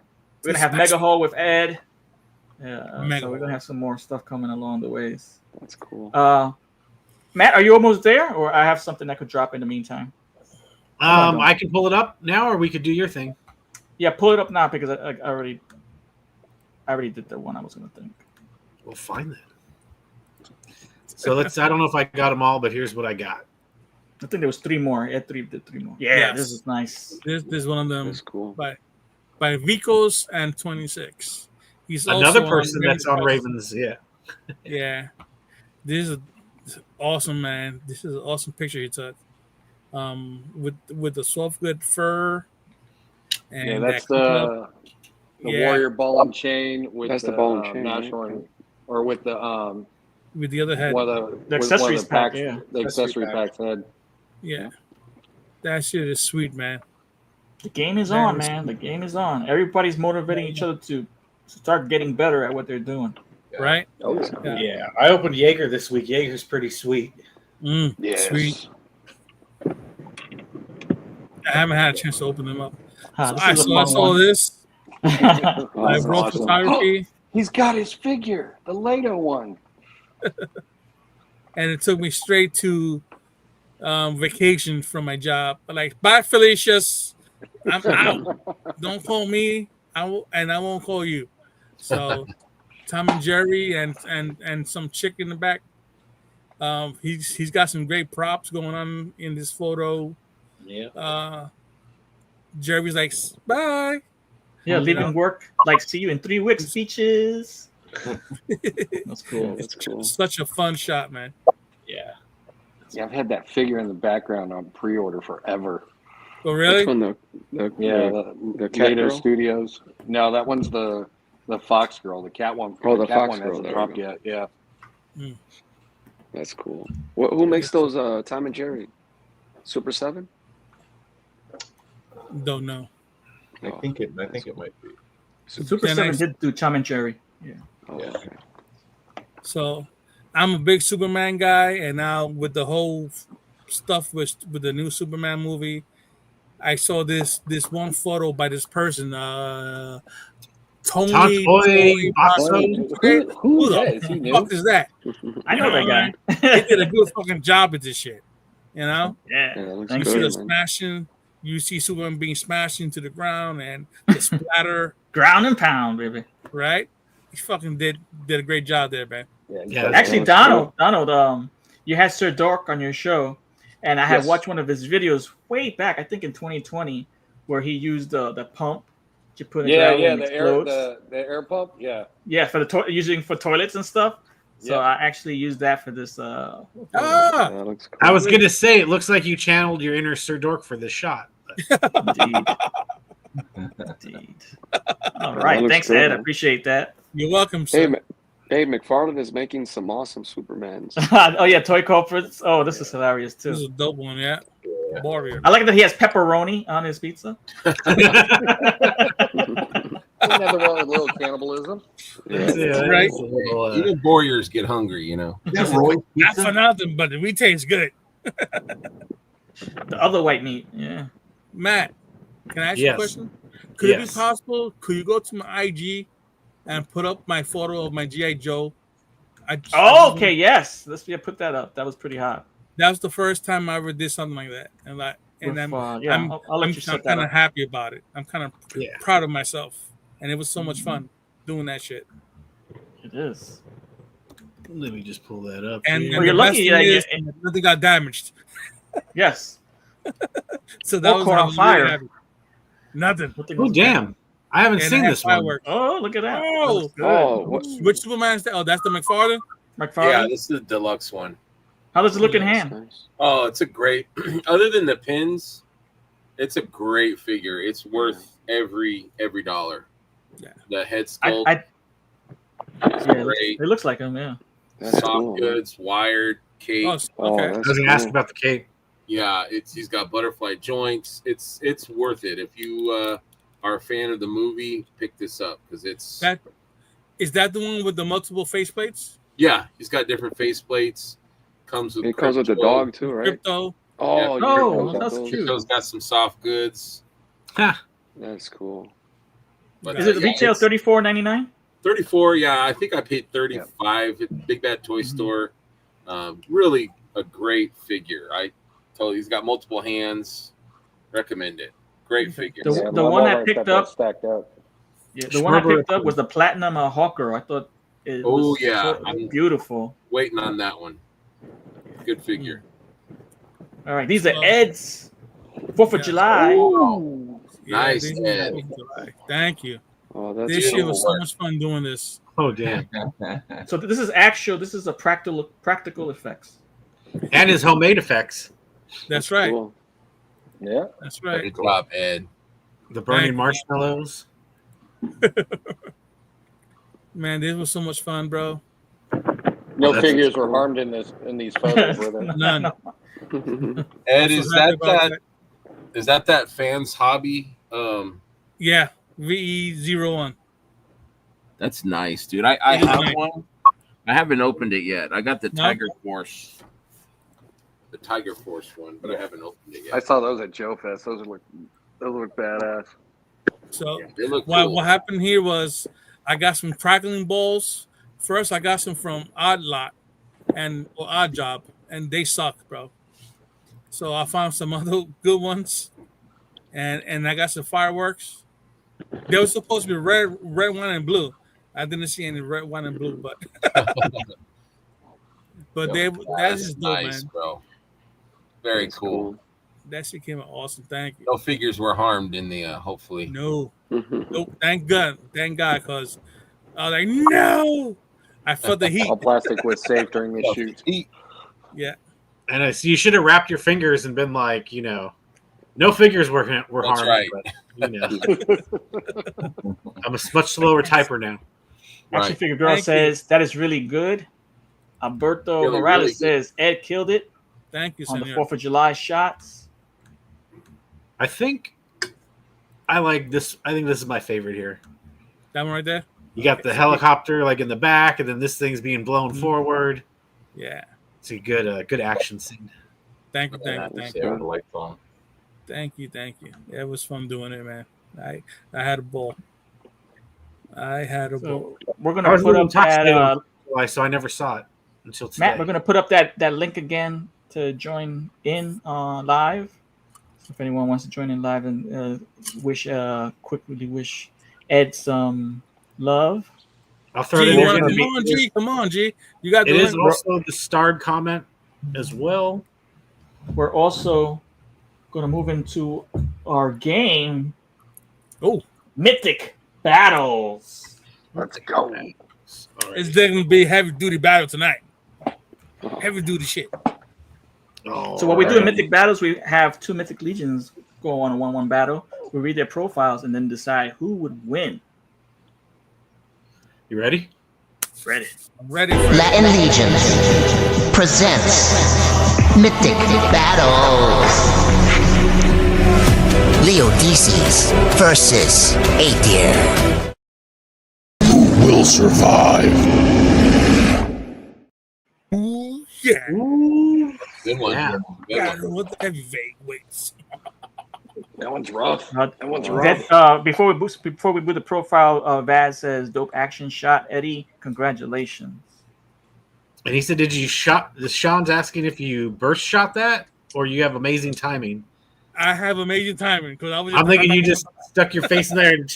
Speaker 2: gonna have Mega Hole with Ed. Yeah,
Speaker 3: Mega
Speaker 2: so we're gonna have some more stuff coming along the ways.
Speaker 18: That's cool.
Speaker 2: Matt, are you almost there, or I have something that could drop in the meantime?
Speaker 12: I can pull it up now, or we could do your thing.
Speaker 2: Yeah, pull it up now because I already did the one I was gonna think.
Speaker 12: We'll find that. So let's. I don't know if I got them all, but here's what I got.
Speaker 2: I think there was 3 more. Yeah, did 3 more. Yeah,
Speaker 3: Yes.
Speaker 2: this is nice.
Speaker 3: This is one of them.
Speaker 18: That's cool.
Speaker 3: By Vicos and 26. He's
Speaker 12: Another
Speaker 3: also
Speaker 12: person that's on
Speaker 3: Ravens.
Speaker 12: Ravens. Yeah.
Speaker 3: Yeah, this is awesome, man. This is an awesome picture he took. With the soft good fur. And
Speaker 17: Yeah, that's
Speaker 3: that
Speaker 17: the
Speaker 3: Yeah.
Speaker 17: warrior ball and chain with
Speaker 18: That's the ball and chain,
Speaker 17: national
Speaker 18: right?
Speaker 17: or with the
Speaker 3: with the other head.
Speaker 17: one of
Speaker 2: The
Speaker 17: with one of
Speaker 2: accessories pack,
Speaker 17: packs,
Speaker 2: yeah.
Speaker 17: the accessory packs head.
Speaker 3: Yeah, that shit is sweet, man.
Speaker 2: The game is
Speaker 3: Man,
Speaker 2: on,
Speaker 3: it's-
Speaker 2: man. The game is on. Everybody's motivating each other to start getting better at what they're doing.
Speaker 3: Right?
Speaker 17: Oh,
Speaker 12: Yeah. I opened Jaeger this week. Jaeger's pretty sweet.
Speaker 17: Yes.
Speaker 3: Sweet. I haven't had a chance to open them up.
Speaker 2: Huh,
Speaker 3: So
Speaker 2: this
Speaker 3: I
Speaker 2: is a
Speaker 3: saw, I
Speaker 2: fun
Speaker 3: saw
Speaker 2: one.
Speaker 3: this. I
Speaker 17: That's
Speaker 3: wrote
Speaker 17: awesome.
Speaker 3: photography,
Speaker 17: He's got his figure, the Lato one.
Speaker 3: and it took me straight to vacation from my job. Like, bye, Felicia's. I'm out. Don't call me. I won't call you. So, Tom and Jerry and some chick in the back. He's got some great props going on in this photo.
Speaker 12: Yeah.
Speaker 3: Jerry's like, bye.
Speaker 2: Yeah,
Speaker 3: You
Speaker 2: leaving
Speaker 3: know?
Speaker 2: work. Like, see you in 3 weeks, beaches. That's cool.
Speaker 18: That's cool.
Speaker 3: Such a fun shot, man.
Speaker 12: Yeah.
Speaker 17: Yeah, I've had that figure in the background on pre-order forever.
Speaker 3: Oh, really?
Speaker 18: Which one? The
Speaker 17: Yeah,
Speaker 18: the cat
Speaker 17: Lato
Speaker 18: girl?
Speaker 17: Studios. No, that one's the Fox Girl. The cat one.
Speaker 18: Oh, the
Speaker 17: cat
Speaker 18: Fox
Speaker 17: one
Speaker 18: Girl,
Speaker 17: hasn't
Speaker 18: there we
Speaker 17: dropped
Speaker 18: go.
Speaker 17: yet. Yeah.
Speaker 18: That's cool. Who makes those Tom and Jerry? Super 7?
Speaker 3: Don't know.
Speaker 7: I think it might be.
Speaker 2: Super
Speaker 3: Yeah,
Speaker 2: 7
Speaker 3: nice.
Speaker 2: did do Tom and Jerry. Yeah.
Speaker 18: Oh, okay.
Speaker 3: So I'm a big Superman guy, and now with the whole stuff with the new Superman movie, I saw this one photo by this person, Tony
Speaker 12: Toy Basso?
Speaker 17: Who
Speaker 3: the
Speaker 17: that? Is he new?
Speaker 3: fuck is that?
Speaker 2: I know that guy.
Speaker 3: He did a good fucking job with this shit. You know?
Speaker 2: Yeah.
Speaker 18: Yeah, that looks
Speaker 3: You
Speaker 2: Thanks,
Speaker 3: see the
Speaker 18: good, man.
Speaker 3: smashing. You see Superman being smashed into the ground and the splatter,
Speaker 2: Ground and pound, baby.
Speaker 3: right? He fucking did a great job there, man.
Speaker 12: Yeah.
Speaker 2: Actually,
Speaker 18: looks cool.
Speaker 2: Donald, you had Sir Dork on your show, and I had
Speaker 17: Yes.
Speaker 2: watched one of his videos way back, I think in 2020, where he used the pump to put in
Speaker 17: Yeah,
Speaker 2: gravel
Speaker 17: yeah,
Speaker 2: and
Speaker 17: the air
Speaker 2: explodes.
Speaker 17: the air pump. Yeah.
Speaker 2: Yeah, for the using for toilets and stuff. So
Speaker 17: Yeah.
Speaker 2: I actually used that for this.
Speaker 3: Ah,
Speaker 18: That looks cool.
Speaker 12: I was going to say, it looks like you channeled your inner Sir Dork for this shot.
Speaker 2: Indeed. Indeed. All right,
Speaker 18: looks
Speaker 2: thanks,
Speaker 18: good,
Speaker 2: Ed. I
Speaker 18: man.
Speaker 2: appreciate that.
Speaker 3: you're welcome,
Speaker 18: Hey,
Speaker 3: sir.
Speaker 18: McFarlane is making some awesome Supermans.
Speaker 2: Oh yeah, toy corporates. Oh, this is hilarious too.
Speaker 3: This is a dope one, yeah. Warrior.
Speaker 2: I like that he has pepperoni on his pizza.
Speaker 17: Nothing wrong with a little cannibalism.
Speaker 3: Right.
Speaker 6: Even warriors get hungry, you know.
Speaker 3: Not for nothing, but the retain's good.
Speaker 2: The other white meat. Yeah.
Speaker 3: Matt, can I ask you
Speaker 12: Yes.
Speaker 3: a question? Could it be
Speaker 12: Yes.
Speaker 3: possible? Could you go to my IG and put up my photo of my GI Joe?
Speaker 2: Oh, okay. Yes. Let's put that up. That was pretty hot.
Speaker 3: That was the first time I ever did something like that, and
Speaker 2: With,
Speaker 3: I'm
Speaker 2: yeah,
Speaker 3: I'm,
Speaker 2: I'll let
Speaker 3: I'm,
Speaker 2: you set
Speaker 3: I'm
Speaker 2: that
Speaker 3: kind of
Speaker 2: up.
Speaker 3: happy about it. I'm kind of
Speaker 12: Yeah.
Speaker 3: proud of myself, and it was so much fun doing that shit.
Speaker 2: It is.
Speaker 12: Let me just pull that up.
Speaker 3: And,
Speaker 12: here.
Speaker 3: and
Speaker 2: Well, you're
Speaker 3: the
Speaker 2: lucky
Speaker 3: best thing
Speaker 2: that
Speaker 3: is nothing got damaged.
Speaker 2: Yes.
Speaker 3: So that
Speaker 2: Or
Speaker 3: was
Speaker 2: caught
Speaker 3: I
Speaker 2: on
Speaker 3: was
Speaker 2: fire.
Speaker 3: really happy. Nothing.
Speaker 12: Oh, damn. I haven't
Speaker 3: And
Speaker 12: seen
Speaker 3: it had
Speaker 12: this one.
Speaker 3: fireworks.
Speaker 2: Oh, look at that. That
Speaker 3: Oh,
Speaker 2: looks good.
Speaker 18: Oh, what?
Speaker 3: which Superman is that? Oh, that's the McFarlane.
Speaker 2: McFarlane?
Speaker 6: Yeah, this is the deluxe one.
Speaker 2: How does it look in
Speaker 18: Nice,
Speaker 2: hand?
Speaker 18: nice.
Speaker 6: Oh, it's a great. Other than the pins, it's a great figure. It's worth every dollar.
Speaker 3: Yeah.
Speaker 6: The head sculpt,
Speaker 2: I
Speaker 6: it's
Speaker 2: yeah,
Speaker 6: great.
Speaker 2: it looks like him. Yeah.
Speaker 18: That's
Speaker 6: Soft
Speaker 18: cool, man.
Speaker 6: goods, wired cape.
Speaker 3: Oh,
Speaker 18: Oh,
Speaker 3: okay.
Speaker 12: I
Speaker 18: that's
Speaker 12: was going to ask
Speaker 18: cool.
Speaker 12: about the cape.
Speaker 6: Yeah, he's got butterfly joints. It's worth it. If you are a fan of the movie, pick this up because it's
Speaker 3: That is that the one with the multiple faceplates?
Speaker 6: yeah. He's got different faceplates. Comes with
Speaker 18: It comes with the
Speaker 6: Crypto.
Speaker 18: dog too, right?
Speaker 3: Crypto.
Speaker 18: Oh,
Speaker 6: Yeah.
Speaker 18: you
Speaker 2: Oh,
Speaker 18: got
Speaker 2: that's
Speaker 18: those.
Speaker 2: cute.
Speaker 6: Crypto's got some soft goods.
Speaker 12: Ha.
Speaker 18: That's cool.
Speaker 6: But
Speaker 2: Is it
Speaker 6: yeah,
Speaker 2: retail
Speaker 6: it's
Speaker 2: $34.99?
Speaker 6: 34? Yeah, I think I paid 35 at Big Bad Toy Store. Really a great figure. I told you he's got multiple hands. Recommend it. Great figure.
Speaker 2: The,
Speaker 17: Yeah,
Speaker 2: the
Speaker 17: my
Speaker 2: one I
Speaker 17: Walmart
Speaker 2: picked
Speaker 17: stuff
Speaker 2: up,
Speaker 17: is stacked up.
Speaker 2: yeah, the one I
Speaker 12: Schmerber.
Speaker 2: picked up was the platinum Hawker. I thought it
Speaker 6: Oh,
Speaker 2: was
Speaker 6: yeah.
Speaker 2: so beautiful.
Speaker 6: Waiting on that one. good figure.
Speaker 2: All right, these are Ed's 4th of July.
Speaker 6: Nice,
Speaker 3: these
Speaker 6: Ed.
Speaker 3: are July. Thank you.
Speaker 18: Oh, that's
Speaker 3: This year was so
Speaker 6: work.
Speaker 3: much fun doing this.
Speaker 12: Oh damn!
Speaker 2: So this is actual. This is a practical effects.
Speaker 12: And his homemade effects.
Speaker 3: That's right.
Speaker 18: Cool.
Speaker 5: Yeah.
Speaker 3: That's right.
Speaker 6: Good job, Ed.
Speaker 12: The burning
Speaker 3: Thank you.
Speaker 12: marshmallows.
Speaker 3: Man, this was so much fun, bro.
Speaker 5: No
Speaker 6: That's
Speaker 5: figures were
Speaker 6: cool.
Speaker 5: harmed in these photos, were there?
Speaker 3: None.
Speaker 6: Ed,
Speaker 3: I'm
Speaker 6: is
Speaker 3: so happy
Speaker 6: that
Speaker 3: about
Speaker 6: that fans hobby?
Speaker 3: Yeah, VE01.
Speaker 6: That's nice, dude. I
Speaker 3: It is
Speaker 6: have
Speaker 3: nice.
Speaker 6: one. I haven't opened it yet. I got the
Speaker 3: No?
Speaker 6: Tiger Force one, but I haven't opened it
Speaker 5: I
Speaker 6: yet.
Speaker 5: saw those at Joe Fest. Those look badass.
Speaker 3: So
Speaker 6: They look
Speaker 3: what
Speaker 6: cool.
Speaker 3: happened here was I got some crackling balls. First, I got some from Odd Lot or Odd Job, and they suck, bro. So I found some other good ones, and I got some fireworks. They were supposed to be red, white, and blue. I didn't see any red, white, and blue, but that's just dope,
Speaker 6: nice,
Speaker 3: man.
Speaker 6: bro. Very
Speaker 18: That's
Speaker 6: cool.
Speaker 3: That shit came out awesome. Thank you.
Speaker 6: No figures were harmed in the hopefully.
Speaker 3: No, nope. Thank God, because I was like, no. I felt the heat.
Speaker 5: All plastic was safe during the shoot.
Speaker 3: Yeah.
Speaker 12: And so you should have wrapped your fingers and been like, no figures were
Speaker 6: That's
Speaker 12: harmed.
Speaker 6: right.
Speaker 12: But, I'm a much slower typer now.
Speaker 2: Action
Speaker 6: Right.
Speaker 2: Figure Girl
Speaker 3: Thank you.
Speaker 2: says that is really good. Alberto
Speaker 6: Really,
Speaker 2: Morales
Speaker 6: really good.
Speaker 2: says Ed killed it
Speaker 3: Thank you,
Speaker 2: on the
Speaker 3: senor.
Speaker 2: 4th of July shots.
Speaker 12: I think I like this. I think this is my favorite here.
Speaker 3: That one right there?
Speaker 12: You got the helicopter like in the back, and then this thing's being blown
Speaker 3: Mm-hmm.
Speaker 12: forward.
Speaker 3: Yeah.
Speaker 12: It's a good action scene.
Speaker 3: Thank you.
Speaker 7: Yeah,
Speaker 3: Thank
Speaker 7: the
Speaker 3: you.
Speaker 7: lights on.
Speaker 3: Thank you. Yeah, it was fun doing it, man. I had a ball.
Speaker 2: So we're
Speaker 12: I
Speaker 2: gonna
Speaker 12: was a
Speaker 2: put
Speaker 12: little
Speaker 2: up that
Speaker 12: intoxicated, so I never saw it until today.
Speaker 2: Matt. We're gonna put up that link again to join in live. So if anyone wants to join in live and quickly wish Ed some love.
Speaker 12: I'll throw it in
Speaker 3: G,
Speaker 12: there.
Speaker 3: come on, G. You got
Speaker 12: It
Speaker 3: the
Speaker 12: is
Speaker 3: link.
Speaker 12: also the starred comment as well.
Speaker 2: We're also gonna move into our game.
Speaker 3: Oh,
Speaker 2: Mythic Battles.
Speaker 5: Let's go.
Speaker 3: It's definitely be heavy duty battle tonight. Heavy duty shit.
Speaker 2: So what we do in Mythic Battles, we have 2 Mythic Legions go on a 1-1 battle. We read their profiles and then decide who would win.
Speaker 12: You ready?
Speaker 2: Ready.
Speaker 3: I'm ready.
Speaker 10: Latin Legions presents Mythic Battles. Leo Deces versus Aether.
Speaker 22: Who will survive?
Speaker 3: Ooh, yeah.
Speaker 6: Good one.
Speaker 12: Yeah.
Speaker 6: Good one.
Speaker 3: What the heavyweight weights?
Speaker 5: That one's rough. That one's rough.
Speaker 2: Before we do the profile, Vaz says, "Dope action shot, Eddie. Congratulations."
Speaker 12: And he said, "Did you shot?" Sean's asking if you burst shot that or you have amazing timing.
Speaker 3: I have amazing timing because I was.
Speaker 12: I'm thinking you just stuck your face in there and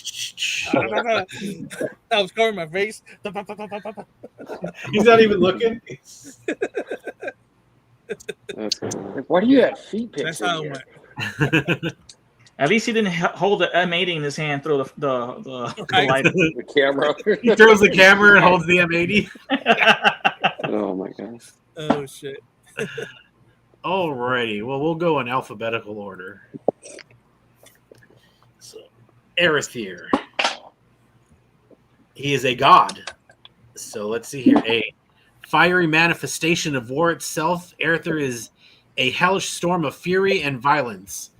Speaker 3: I was covering my face.
Speaker 12: he's not even looking.
Speaker 5: Why do you have feet picks?
Speaker 3: That's how it went.
Speaker 2: At least he didn't hold the M80 in his hand, throw the light.
Speaker 5: The camera.
Speaker 12: He throws the camera and holds the M80.
Speaker 18: Oh my gosh.
Speaker 3: Oh shit.
Speaker 12: Alrighty, well, we'll go in alphabetical order. So, Aerithir. He is a god. So let's see here. A fiery manifestation of war itself. Aerithir is a hellish storm of fury and violence.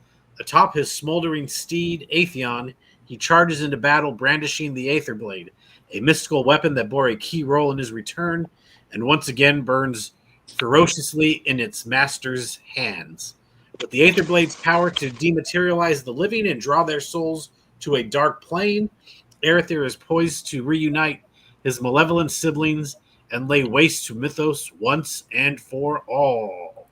Speaker 12: Atop his smoldering steed, Atheon, he charges into battle brandishing the Aether Blade, a mystical weapon that bore a key role in his return, and once again burns ferociously in its master's hands. With the Aether Blade's power to dematerialize the living and draw their souls to a dark plane, Aerithir is poised to reunite his malevolent siblings and lay waste to Mythos once and for all.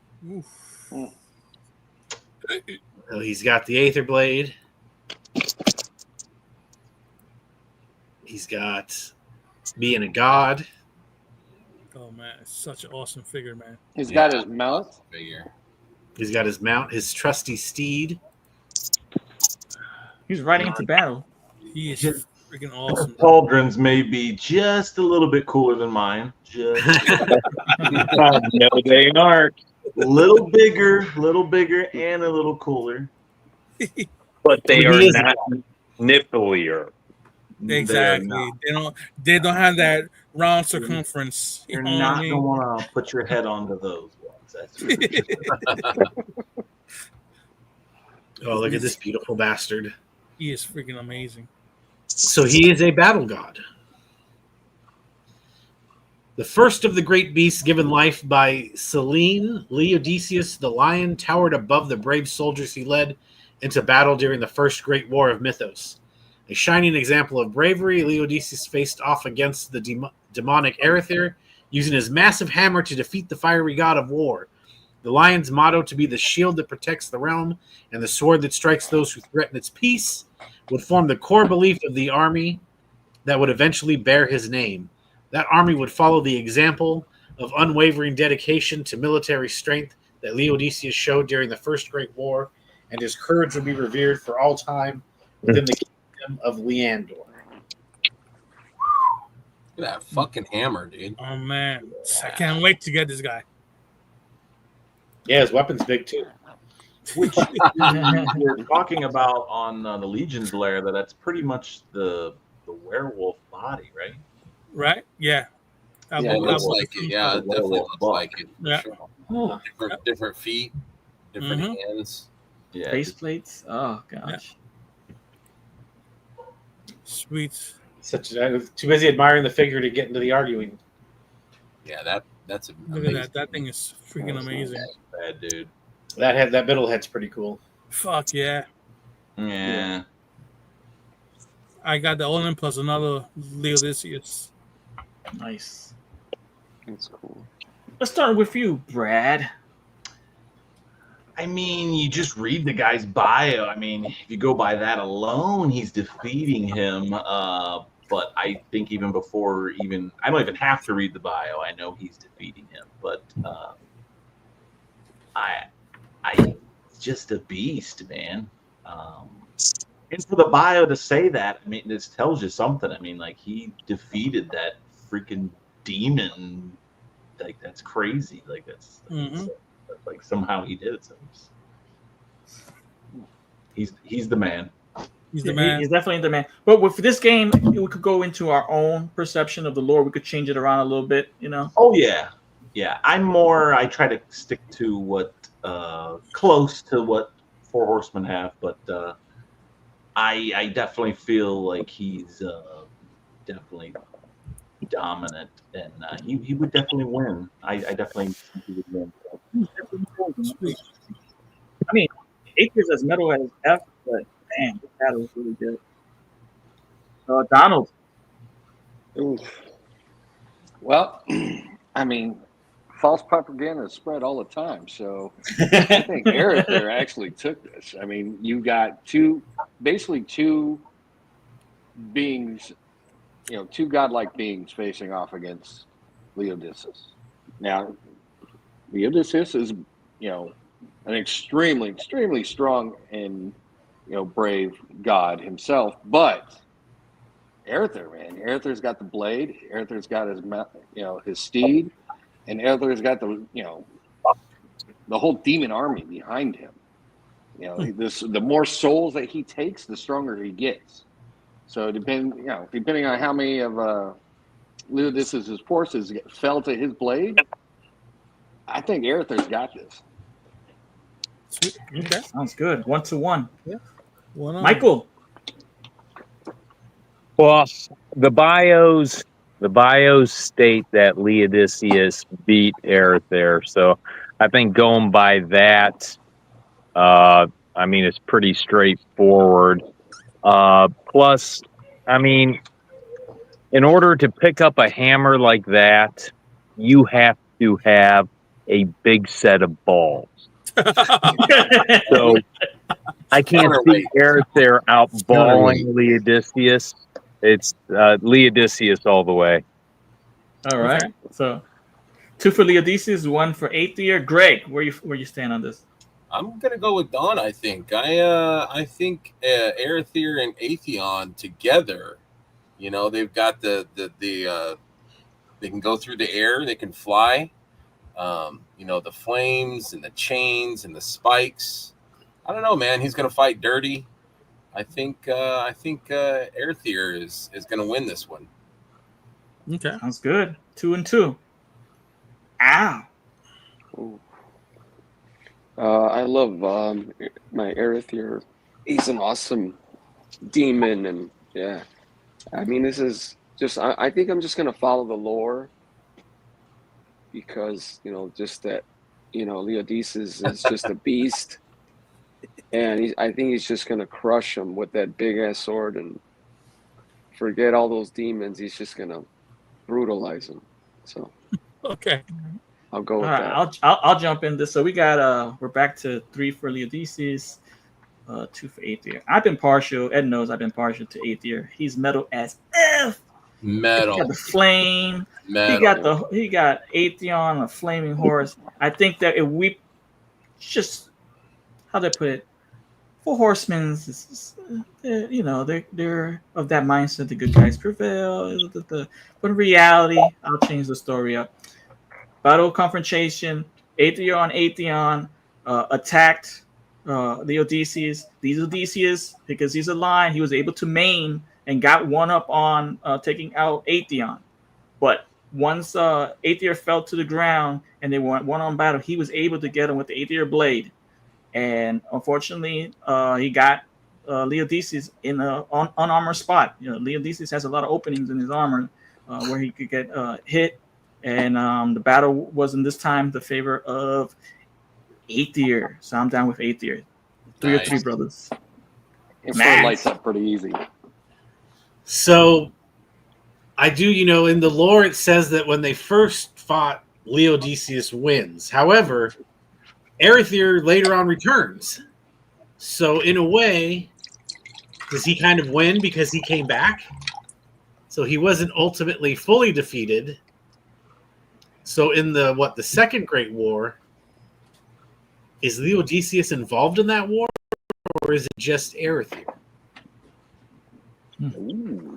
Speaker 12: So he's got the Aether Blade. He's got being a god.
Speaker 3: Oh man, it's such an awesome figure, man.
Speaker 8: He's got his mount.
Speaker 12: Figure. He's got his mount, his trusty steed.
Speaker 2: He's riding into battle.
Speaker 3: He is freaking awesome.
Speaker 7: Pauldrons may be just a little bit cooler than mine. Just
Speaker 19: No, they aren't.
Speaker 7: little bigger, and a little cooler.
Speaker 19: But they
Speaker 12: He
Speaker 19: are
Speaker 12: is-
Speaker 19: not nipplier.
Speaker 3: Exactly. They don't have that round circumference.
Speaker 7: You're
Speaker 3: You know what
Speaker 7: not
Speaker 3: I mean?
Speaker 7: gonna want to put your head onto those ones. That's for sure.
Speaker 12: Oh, look at this beautiful bastard.
Speaker 3: He is freaking amazing.
Speaker 12: So he is a battle god. The first of the great beasts given life by Selene, Laodiceus the lion towered above the brave soldiers he led into battle during the first great war of Mythos. A shining example of bravery, Laodiceus faced off against the demonic Erethyr, using his massive hammer to defeat the fiery god of war. The lion's motto to be the shield that protects the realm and the sword that strikes those who threaten its peace would form the core belief of the army that would eventually bear his name. That army would follow the example of unwavering dedication to military strength that Laodiceus showed during the First Great War, and his courage would be revered for all time within the kingdom of Leandor.
Speaker 4: Look at that fucking hammer, dude.
Speaker 3: Oh man, I can't wait to get this guy.
Speaker 12: Yeah, his weapon's big too.
Speaker 7: Which you're talking about on the Legion's lair, that's pretty much the werewolf body, right?
Speaker 3: Right? Yeah.
Speaker 4: Yeah, it looks like it. Yeah, it definitely looks like it. For
Speaker 3: Yeah.
Speaker 4: sure. Different feet, different hands.
Speaker 7: Yeah.
Speaker 2: Face plates. Oh gosh.
Speaker 3: Sweet.
Speaker 12: I was too busy admiring the figure to get into the arguing.
Speaker 4: Yeah, that's
Speaker 3: Look at that. That thing is freaking amazing.
Speaker 7: Bad dude.
Speaker 12: That middle head's pretty cool.
Speaker 3: Fuck yeah.
Speaker 7: Yeah.
Speaker 3: I got the Olin plus another Laodiceus.
Speaker 2: Nice.
Speaker 18: That's cool.
Speaker 2: Let's start with you, Brad.
Speaker 7: I mean, you just read the guy's bio. I mean, if you go by that alone, he's defeating him. But I think even before I don't even have to read the bio. I know he's defeating him. But I just a beast, man. And for the bio to say that, I mean, this tells you something. I mean, like, he defeated that freaking demon. Like, that's crazy. Like, that's like somehow he did it. So he's the man.
Speaker 3: He's the man.
Speaker 2: He's definitely the man. But with this game, we could go into our own perception of the lore. We could change it around a little bit, you know?
Speaker 7: Oh, yeah. Yeah. I try to stick to what, close to what Four Horsemen have, but I definitely feel like he's definitely dominant, and he would definitely win. I definitely think he would win.
Speaker 2: I mean, Acres as metal as F, but damn, this battle is really good. Donald.
Speaker 8: Oof. Well, I mean, false propaganda is spread all the time. So I think Eric there actually took this. I mean, you got basically two beings, two godlike beings facing off against Laodiceus. Now, Laodiceus is, an extremely, extremely strong and, brave god himself, but Erethyr, man, Eretyr's got the blade. Eretyr's got his steed, and Eretyr's got the whole demon army behind him. The more souls that he takes, the stronger he gets. So depending on how many of Laodiceus' forces fell to his blade, I think Eretyr's got this.
Speaker 2: Okay. Sounds good. 1-1.
Speaker 3: Yeah.
Speaker 2: Michael.
Speaker 19: Well, the bios state that Laodiceus beat Erethyr, so I think going by that, I mean, it's pretty straightforward. Plus, I mean, in order to pick up a hammer like that, you have to have a big set of balls. So I can't see Erethyr outballing Laodiceus. It's Laodiceus all the way.
Speaker 2: All right. So 2 for Leodices, 1 for Aether. Greg, where you stand on this?
Speaker 4: I'm gonna go with Dawn. I think I think Aether and Atheon together. You know, they've got the they can go through the air, they can fly. You know, the flames and the chains and the spikes. I don't know, man. He's gonna fight dirty. I think Aether is gonna win this one.
Speaker 2: Okay, sounds good. 2 and 2. Ow.
Speaker 18: I love my Aether. He's an awesome demon, and yeah, I mean, this is just. I think I'm just gonna follow the lore because just that, Leodices is just a beast, and I think he's just gonna crush him with that big ass sword and forget all those demons. He's just gonna brutalize him. So
Speaker 3: okay.
Speaker 18: I'll go with
Speaker 2: All right, I'll jump in this. So we got we're back to 3 for Leodices, 2 for Aether. I've been partial. Ed knows I've been partial to Aether. He's metal as F.
Speaker 4: Metal.
Speaker 2: He got the flame.
Speaker 4: Metal.
Speaker 2: He got Atheon, a flaming horse. I think that if we just how do I put it? 4 horsemen, they're of that mindset. The good guys prevail. But in reality, I'll change the story up. Battle confrontation. Atheon attacked the Odysseus. These Odysseus, because he's a lion, he was able to maim and got one up on taking out Atheon. But once Aether fell to the ground and they went one-on battle, he was able to get him with the Aether blade. And unfortunately, he got Leodices in an unarmored spot. Leodices has a lot of openings in his armor where he could get hit. And the battle was in this time the favor of Aether. So I'm down with Aether. 3 or 3 brothers.
Speaker 5: It lights up pretty easy.
Speaker 12: So I do, in the lore it says that when they first fought, Leodices wins. However, Aether later on returns. So in a way, does he kind of win because he came back? So he wasn't ultimately fully defeated. So in the Second Great War, is Leodices involved in that war, or is it just Aether?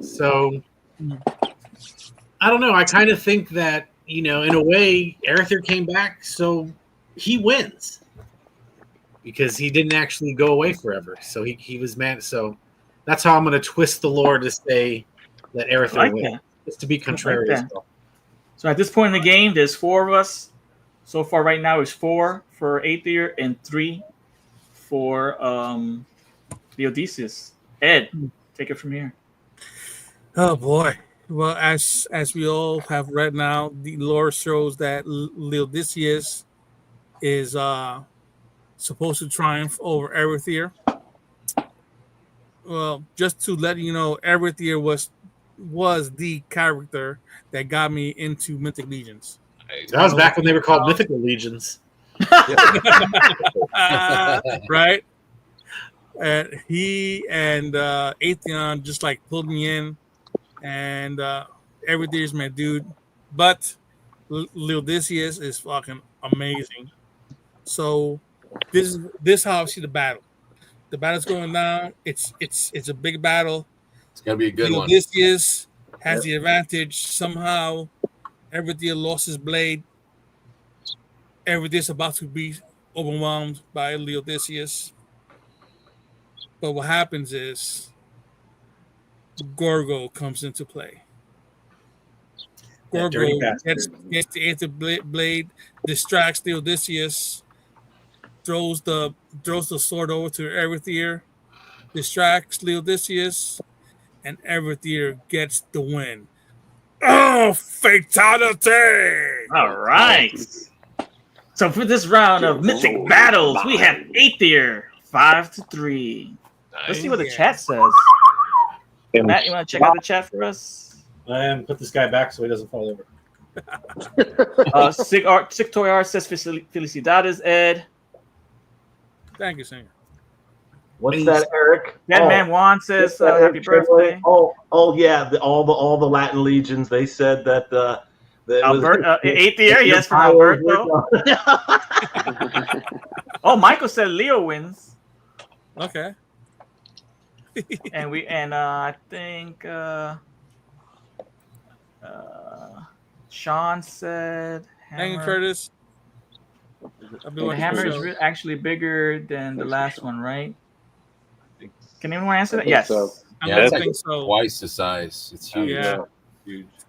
Speaker 12: So I don't know. I kind of think that, in a way, Aether came back, so he wins because he didn't actually go away forever. So he was mad. So that's how I'm going to twist the lore to say that Aether wins. Just to be contrary as well.
Speaker 2: So at this point in the game, there's 4 of us. So far right now is 4 for Aether and 3 for Leodices. Ed, take it from here.
Speaker 3: Oh boy. Well, as we all have read now, the lore shows that Leodices is supposed to triumph over Aether. Well, just to let you know, Aether was the character that got me into Mythic Legions.
Speaker 12: That was back when they were called Mythical Legions.
Speaker 3: Right? And he and Atheon just like pulled me in, and Aether is my dude. But Leodices is fucking amazing. So this is how I see the battle. The battle's going down. It's a big battle.
Speaker 4: It's gonna be a good one.
Speaker 3: Leodices has the advantage somehow. Aether lost his blade. Aether is about to be overwhelmed by Leodices. But what happens is Gorgo comes into play. Gorgo gets the Aether blade, distracts Leodices, throws the sword over to Aether, distracts Leodices, and Aether gets the win. Oh, fatality!
Speaker 2: All right. So for this round of Mythic Battles, we have Aether 5-3. Let's see what the chat says. Matt, you want to check out the chat for us?
Speaker 12: And put this guy back so he doesn't fall over.
Speaker 2: Sick Toy Art says Felicidades, Ed.
Speaker 3: Thank you, Singer.
Speaker 7: What's that, Eric?
Speaker 2: Dead Man Juan says happy birthday.
Speaker 7: Oh yeah, all the Latin legions. They said that
Speaker 2: Eighth year, yes, from Alberto. Oh, Michael said Leo wins.
Speaker 3: Okay.
Speaker 2: And I think Sean said
Speaker 3: Hanging
Speaker 2: Hammer.
Speaker 3: Curtis.
Speaker 2: The hammer is actually bigger than the last one, right? Can anyone answer that? Yes.
Speaker 4: Yeah, it's like twice the size. It's huge.
Speaker 3: Yeah.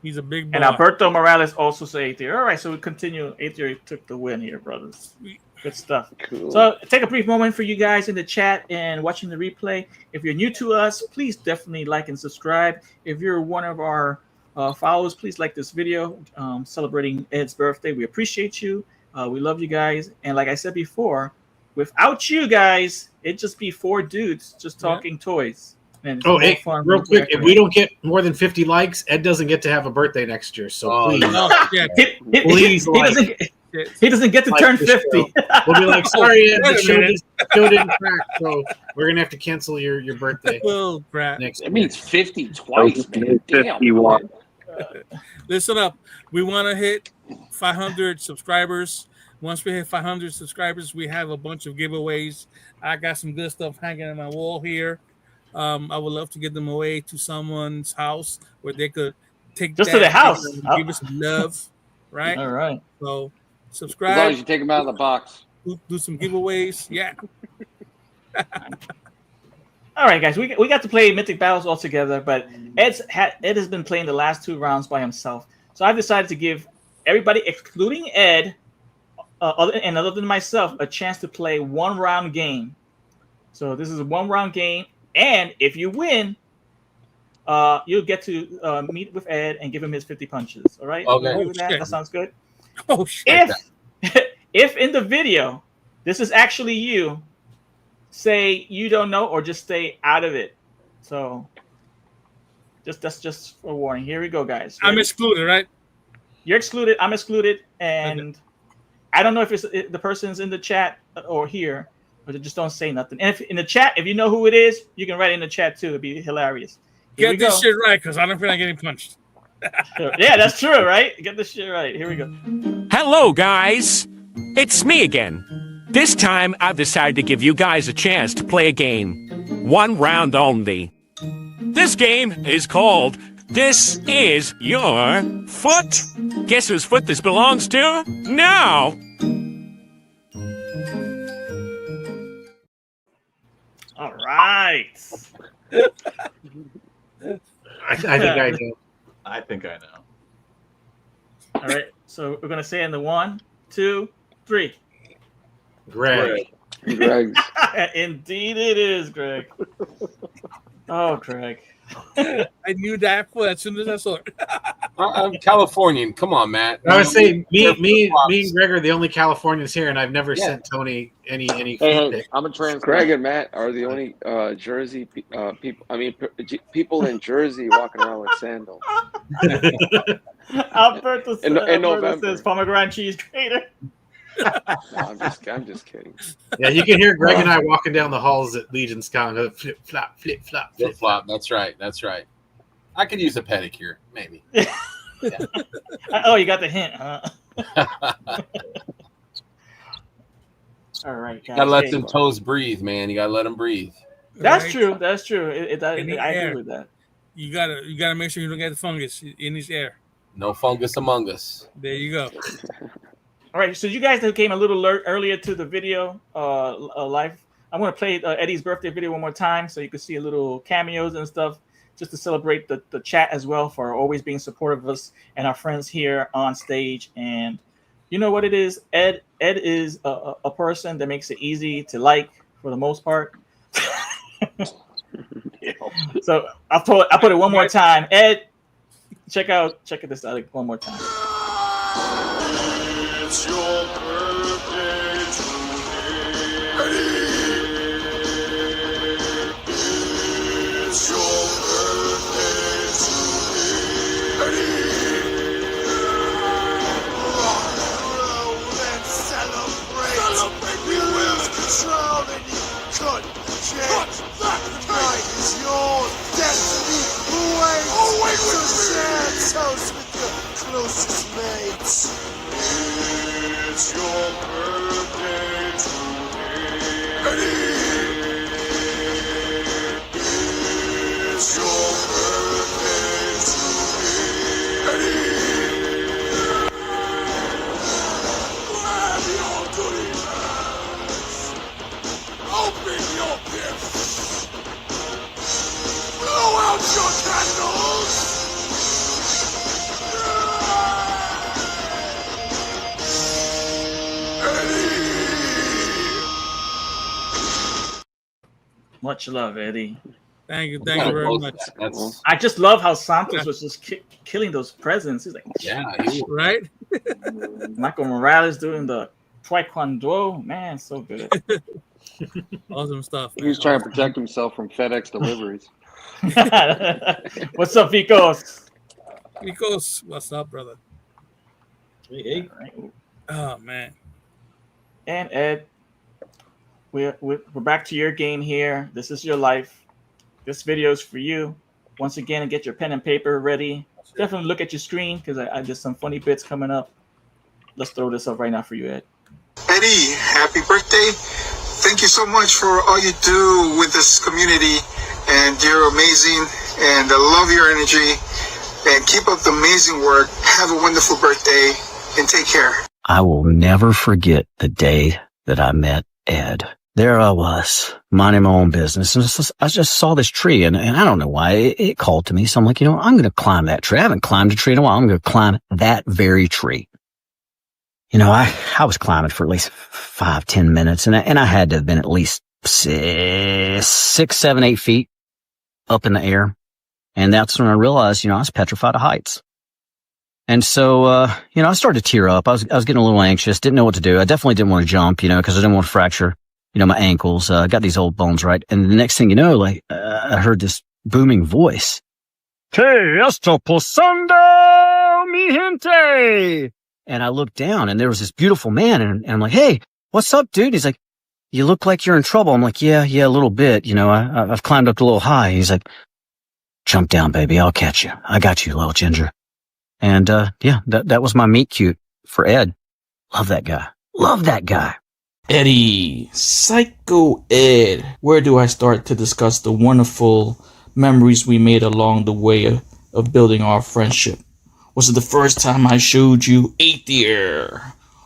Speaker 3: He's a big boy.
Speaker 2: And Alberto Morales also said 8th year. All right, so we continue. 8th year took the win here, brothers. Good stuff.
Speaker 18: Cool.
Speaker 2: So take a brief moment for you guys in the chat and watching the replay. If you're new to us, please definitely like and subscribe. If you're one of our followers, please like this video celebrating Ed's birthday. We appreciate you. We love you guys. And like I said before, without you guys, it'd just be 4 dudes just talking toys. And it's
Speaker 12: Oh,
Speaker 2: more
Speaker 12: hey,
Speaker 2: fun
Speaker 12: real
Speaker 2: with
Speaker 12: quick,
Speaker 2: Jack
Speaker 12: if we don't get more than 50 likes, Ed doesn't get to have a birthday next year. So please, please,
Speaker 2: he doesn't get to
Speaker 12: like
Speaker 2: turn
Speaker 12: the
Speaker 2: 50.
Speaker 12: show. We'll be like, sorry, Ed,
Speaker 3: Wait
Speaker 12: the
Speaker 3: a
Speaker 12: show
Speaker 3: minute.
Speaker 12: didn't crack, so we're gonna have to cancel your birthday.
Speaker 3: Oh, crap.
Speaker 12: Next
Speaker 8: It means 50 twice, man. Damn.
Speaker 3: Listen up. We want to hit 500 subscribers. Once we hit 500 subscribers, we have a bunch of giveaways. I got some good stuff hanging on my wall here. I would love to get them away to someone's house where they could take
Speaker 2: Just to the house.
Speaker 3: and give us some love, right?
Speaker 2: All right.
Speaker 3: So
Speaker 8: As long
Speaker 3: subscribe.
Speaker 8: as you take them out of the box.
Speaker 3: Do some giveaways. Yeah.
Speaker 2: All right, guys, we got to play Mythic Battles all together, but Ed has been playing the last 2 rounds by himself. So I've decided to give everybody, excluding Ed, other than myself, a chance to play 1-round game. So this is a 1-round game, and if you win, you'll get to meet with Ed and give him his 50 punches. All right?
Speaker 4: Okay.
Speaker 2: Agree with that? That sounds good.
Speaker 3: Oh shit.
Speaker 2: If in the video this is actually you, say you don't know or just stay out of it. So that's just a warning. Here we go, guys.
Speaker 3: I'm excluded, right?
Speaker 2: You're excluded. I'm excluded, and I don't know if it's the person's in the chat or here, but just don't say nothing. And if in the chat, if you know who it is, you can write it in the chat too. It'd be hilarious. Here we
Speaker 3: Get this
Speaker 2: go.
Speaker 3: shit right, because I don't feel like getting punched.
Speaker 2: Yeah, that's true, right? Get this shit right. Here we go.
Speaker 9: Hello, guys. It's me again. This time, I've decided to give you guys a chance to play a game. 1 round only. This game is called This Is Your Foot. Guess whose foot this belongs to? Now!
Speaker 2: All right.
Speaker 12: I think I do.
Speaker 7: I think I know.
Speaker 2: All right. So we're gonna say in the 1, 2, 3.
Speaker 12: Greg.
Speaker 18: Greg.
Speaker 2: Indeed, it is, Greg. Oh, Greg.
Speaker 3: I knew that foot as soon as I saw it.
Speaker 4: I'm Californian. Come on, Matt.
Speaker 12: I would say me
Speaker 4: Flip-flops.
Speaker 12: and Greg are the only Californians here, and I've never sent Tony any
Speaker 8: Hey,
Speaker 12: feedback.
Speaker 8: I'm a trans.
Speaker 18: Greg and Matt are the only Jersey people. I mean, people in Jersey walking around with sandals.
Speaker 2: Alberto
Speaker 18: In
Speaker 2: Alberto
Speaker 18: November.
Speaker 2: says pomegranate cheese grater.
Speaker 18: No, I'm just kidding.
Speaker 12: Yeah, you can hear Greg and I walking down the halls at Legion's Con. Flip flop, flip flop,
Speaker 4: Flip flop. That's right. That's right. I could use a pedicure, maybe.
Speaker 2: Oh, you got the hint, huh? All right, guys.
Speaker 4: Gotta let
Speaker 2: Hey,
Speaker 4: them toes breathe, man. You gotta let them breathe.
Speaker 2: That's
Speaker 3: Right?
Speaker 2: true. That's true. I
Speaker 3: In the
Speaker 2: agree
Speaker 3: air.
Speaker 2: with that.
Speaker 3: You gotta make sure you don't get the fungus in his air.
Speaker 4: No fungus among us.
Speaker 3: There you go.
Speaker 2: All right, so you guys that came a little earlier to the video live, I'm going to play Eddie's birthday video one more time so you can see a little cameos and stuff just to celebrate the chat as well for always being supportive of us and our friends here on stage. And you know what it is? Ed is a person that makes it easy to like for the most part. So I'll put it one more time. Ed, check this out one more time.
Speaker 22: It's your birthday today. It's your birthday today. Rock and roll and celebrate. We will control and you cut change. Tonight is your destiny. Always so sad toast with your closest mates. It's your birthday today. Eddie! It's your birthday today. Eddie! Grab your goodie bags. Open your gifts. Blow out your candles.
Speaker 2: Much love, Eddie.
Speaker 3: Thank you very much.
Speaker 2: I just love how Santos was just killing those presents. He's like,
Speaker 3: right?
Speaker 2: Michael Morales doing the Taekwondo, man, so good.
Speaker 3: Awesome stuff.
Speaker 8: He was trying to protect himself from FedEx deliveries.
Speaker 2: What's up, Vicos?
Speaker 3: Vicos, what's up, brother?
Speaker 7: Hey.
Speaker 3: Oh man.
Speaker 2: And Ed, we're back to your game here. This is your life. This video is for you. Once again, get your pen and paper ready. Definitely look at your screen because I did some funny bits coming up. Let's throw this up right now for you, Ed.
Speaker 13: Eddie, happy birthday. Thank you so much for all you do with this community. And you're amazing. And I love your energy. And keep up the amazing work. Have a wonderful birthday. And take care.
Speaker 14: I will never forget the day that I met Ed. There I was, minding my own business. And I just saw this tree, and I don't know why it called to me. So I'm like, I'm going to climb that tree. I haven't climbed a tree in a while. I'm going to climb that very tree. I was climbing for at least 5-10 minutes, and I had to have been at least 6, 7, 8 feet up in the air. And that's when I realized, I was petrified of heights. And so, I started to tear up. I was getting a little anxious, didn't know what to do. I definitely didn't want to jump, because I didn't want to fracture, my ankles. I got these old bones, right? And the next thing you know, I heard this booming voice. Que esto pasando, mi gente? And I looked down and there was this beautiful man and I'm like, hey, what's up, dude? He's like, you look like you're in trouble. I'm like, yeah, a little bit. I've climbed up a little high. He's like, jump down, baby. I'll catch you. I got you, little ginger. And, that was my meet cute for Ed. Love that guy. Love that guy.
Speaker 2: Eddie, Psycho Ed. Where do I start to discuss the wonderful memories we made along the way of building our friendship? Was it the first time I showed you Aether?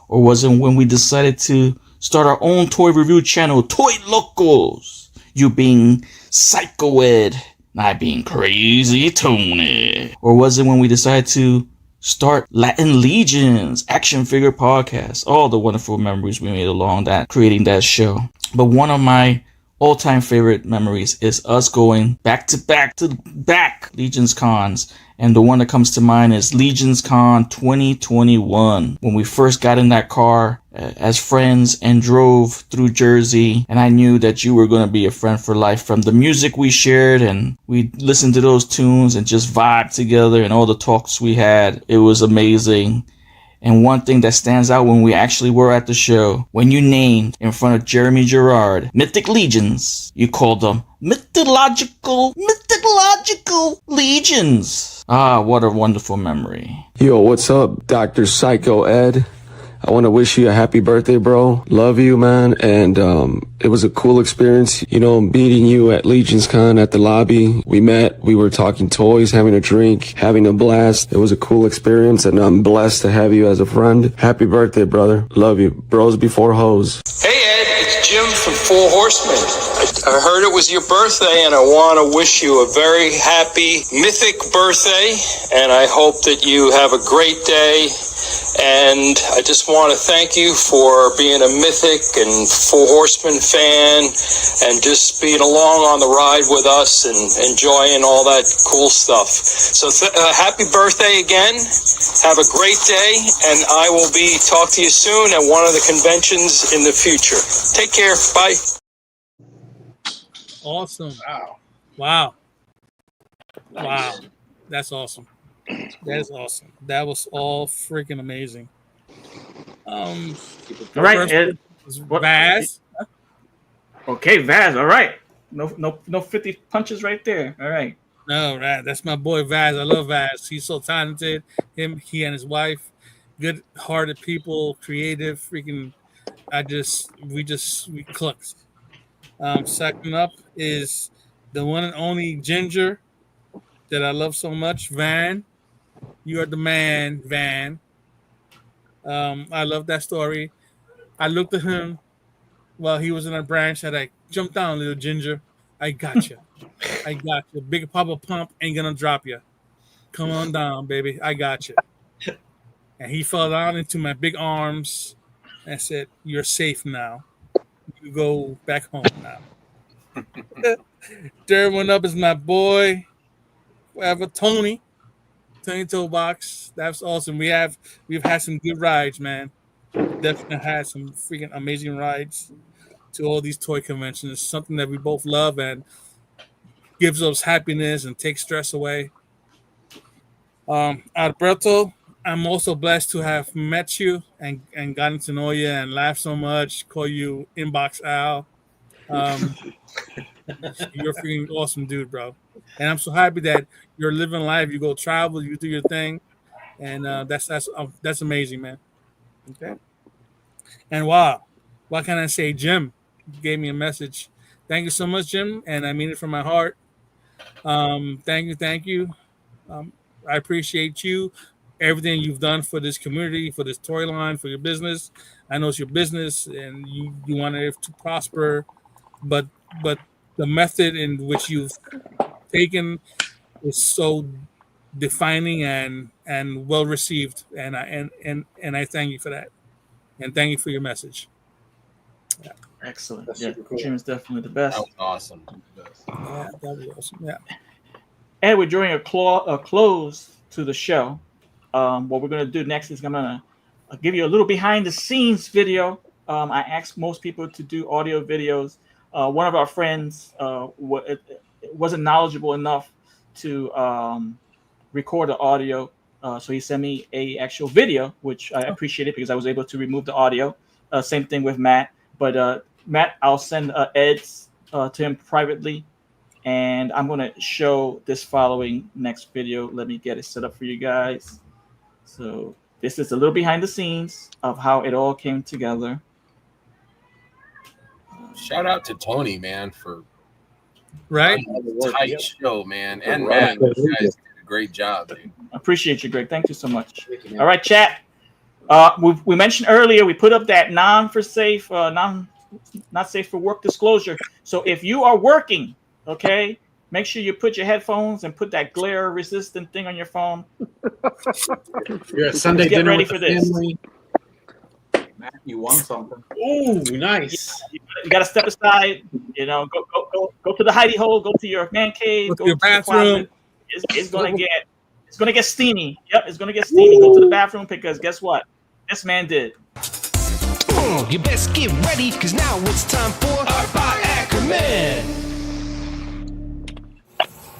Speaker 2: Or was it when we decided to start our own toy review channel, Toy Locals? You being Psycho Ed, and I being Crazy Tony. Or was it when we decided to start Latin Legions, action figure podcast? All the wonderful memories we made along that, creating that show. But one of my all-time favorite memories is us going back to back Legions cons. And the one that comes to mind is Legions Con 2021. When we first got in that car as friends and drove through Jersey. And I knew that you were going to be a friend for life from the music we shared. And we listened to those tunes and just vibed together and all the talks we had. It was amazing. And one thing that stands out when we actually were at the show, when you named in front of Jeremy Gerard, Mythic Legions, you called them mythological legions. Ah, what a wonderful memory.
Speaker 23: Yo, what's up, Dr. Psycho Ed? I want to wish you a happy birthday, bro. Love you, man. And it was a cool experience, meeting you at Legions Con at the lobby. We met, we were talking toys, having a drink, having a blast. It was a cool experience, and I'm blessed to have you as a friend. Happy birthday, brother. Love you. Bros before hoes.
Speaker 24: Hey, Ed, it's Jim from Four Horsemen. I heard it was your birthday, and I want to wish you a very happy mythic birthday, and I hope that you have a great day. And I just want to thank you for being a Mythic and Four Horsemen fan and just being along on the ride with us and enjoying all that cool stuff. So happy birthday again. Have a great day, and I will be talk to you soon at one of the conventions in the future. Take care. Bye.
Speaker 3: Awesome. Wow. That's awesome. That is awesome. That was all freaking amazing.
Speaker 2: All right, Ed.
Speaker 3: Vaz.
Speaker 2: Okay, Vaz. All right. No 50 punches right there. All right.
Speaker 3: No, right. That's my boy Vaz. I love Vaz. He's so talented. He and his wife, good-hearted people, creative. Freaking, we clicked. Second up is the one and only Ginger that I love so much, Van. You are the man, Van. I love that story. I looked at him while he was in our branch. I like, jump down, little Ginger. I got you. I got you. Big Papa Pump ain't gonna drop you. Come on down, baby. I got you. And he fell down into my big arms and said, "You're safe now. You go back home now." Third one up is my boy, whatever, Tony Toolbox. That's awesome. We've had some good rides, man. Definitely had some freaking amazing rides to all these toy conventions. It's something that we both love and gives us happiness and takes stress away. Alberto, I'm also blessed to have met you and gotten to know you and laugh so much, call you Inbox Al. You're a freaking awesome dude, bro. And I'm so happy that you're living life. You go travel, you do your thing, and that's amazing, man. Okay. And wow, what can I say? Jim gave me a message. Thank you so much, Jim, and I mean it from my heart. Thank you. I appreciate you, everything you've done for this community, for this toy line, for your business. I know it's your business, and you want it to prosper, but the method in which you've taken is so defining and well received, and I thank you for that, and thank you for your message. Yeah.
Speaker 2: Excellent.
Speaker 3: That's
Speaker 2: Yeah,
Speaker 3: super cool.
Speaker 2: Jim is definitely the best.
Speaker 4: That was awesome.
Speaker 3: Yeah, that was awesome. Yeah.
Speaker 2: And we're doing a close to the show. What we're going to do next is I'm going to give you a little behind the scenes video. I asked most people to do audio videos. One of our friends wasn't knowledgeable enough to record the audio. So he sent me a actual video, which I appreciated because I was able to remove the audio. Same thing with Matt. But Matt, I'll send Ed's to him privately. And I'm going to show this following next video. Let me get it set up for you guys. So this is a little behind the scenes of how it all came together.
Speaker 4: Shout out to Tony, man, for
Speaker 3: right
Speaker 4: tight show, man, and Matt. You guys did a great job, dude.
Speaker 2: Appreciate you, Greg. Thank you so much. All right, chat. We mentioned earlier we put up that not safe for work disclosure. So if you are working, okay, make sure you put your headphones and put that glare resistant thing on your phone.
Speaker 12: You're at Sunday
Speaker 2: Let's get
Speaker 12: dinner
Speaker 2: ready
Speaker 12: with
Speaker 2: for
Speaker 12: the
Speaker 2: this.
Speaker 12: family.
Speaker 7: Matt, you won something.
Speaker 12: Ooh, nice.
Speaker 2: You got to step aside. You know, go to the hidey hole. Go to your man cave. Go
Speaker 3: your
Speaker 2: to the
Speaker 3: bathroom.
Speaker 2: closet. It's gonna get steamy. Yep, it's gonna get steamy. Go to the bathroom because guess what? This man did.
Speaker 22: You best get ready, cause now it's time for Art by Ackerman.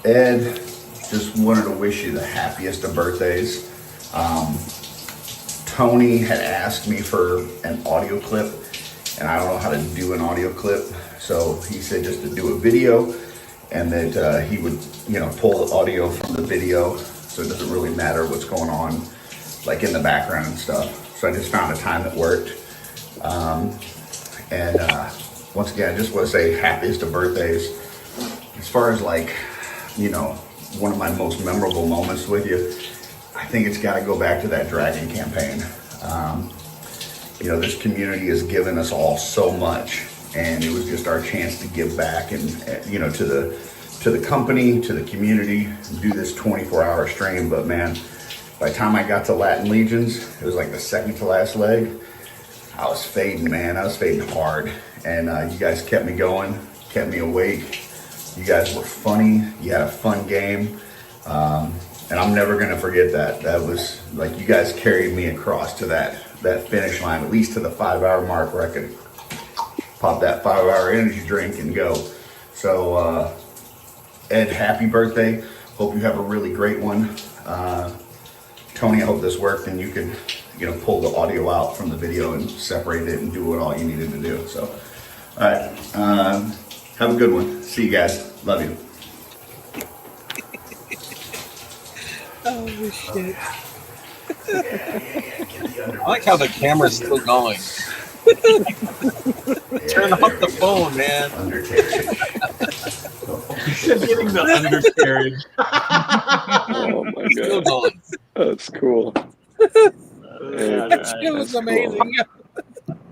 Speaker 15: Ed, just wanted to wish you the happiest of birthdays. Tony had asked me for an audio clip, and I don't know how to do an audio clip, so he said just to do a video, and that he would, pull the audio from the video, so it doesn't really matter what's going on, like in the background and stuff. So I just found a time that worked. Once again, I just want to say happiest of birthdays. As far as one of my most memorable moments with you, I think it's got to go back to that Dragon campaign. This community has given us all so much, and it was just our chance to give back and to the company, to the community, do this 24-hour stream. But man, by the time I got to Latin Legions, it was like the second to last leg. I was fading, man. I was fading hard, and you guys kept me going, kept me awake. You guys were funny. You had a fun game. And I'm never going to forget that. That was like you guys carried me across to that finish line, at least to the 5-hour mark where I could pop that 5-hour energy drink and go. So, Ed, happy birthday. Hope you have a really great one. Tony, I hope this worked and you can, pull the audio out from the video and separate it and do what all you needed to do. So, all right. Have a good one. See you guys. Love you.
Speaker 3: Oh shit!
Speaker 4: I like how the camera's still going. Turn off the phone, man.
Speaker 7: Getting the undercarriage.
Speaker 18: Oh my
Speaker 4: Still
Speaker 18: god,
Speaker 4: going.
Speaker 18: that's cool.
Speaker 3: It was amazing.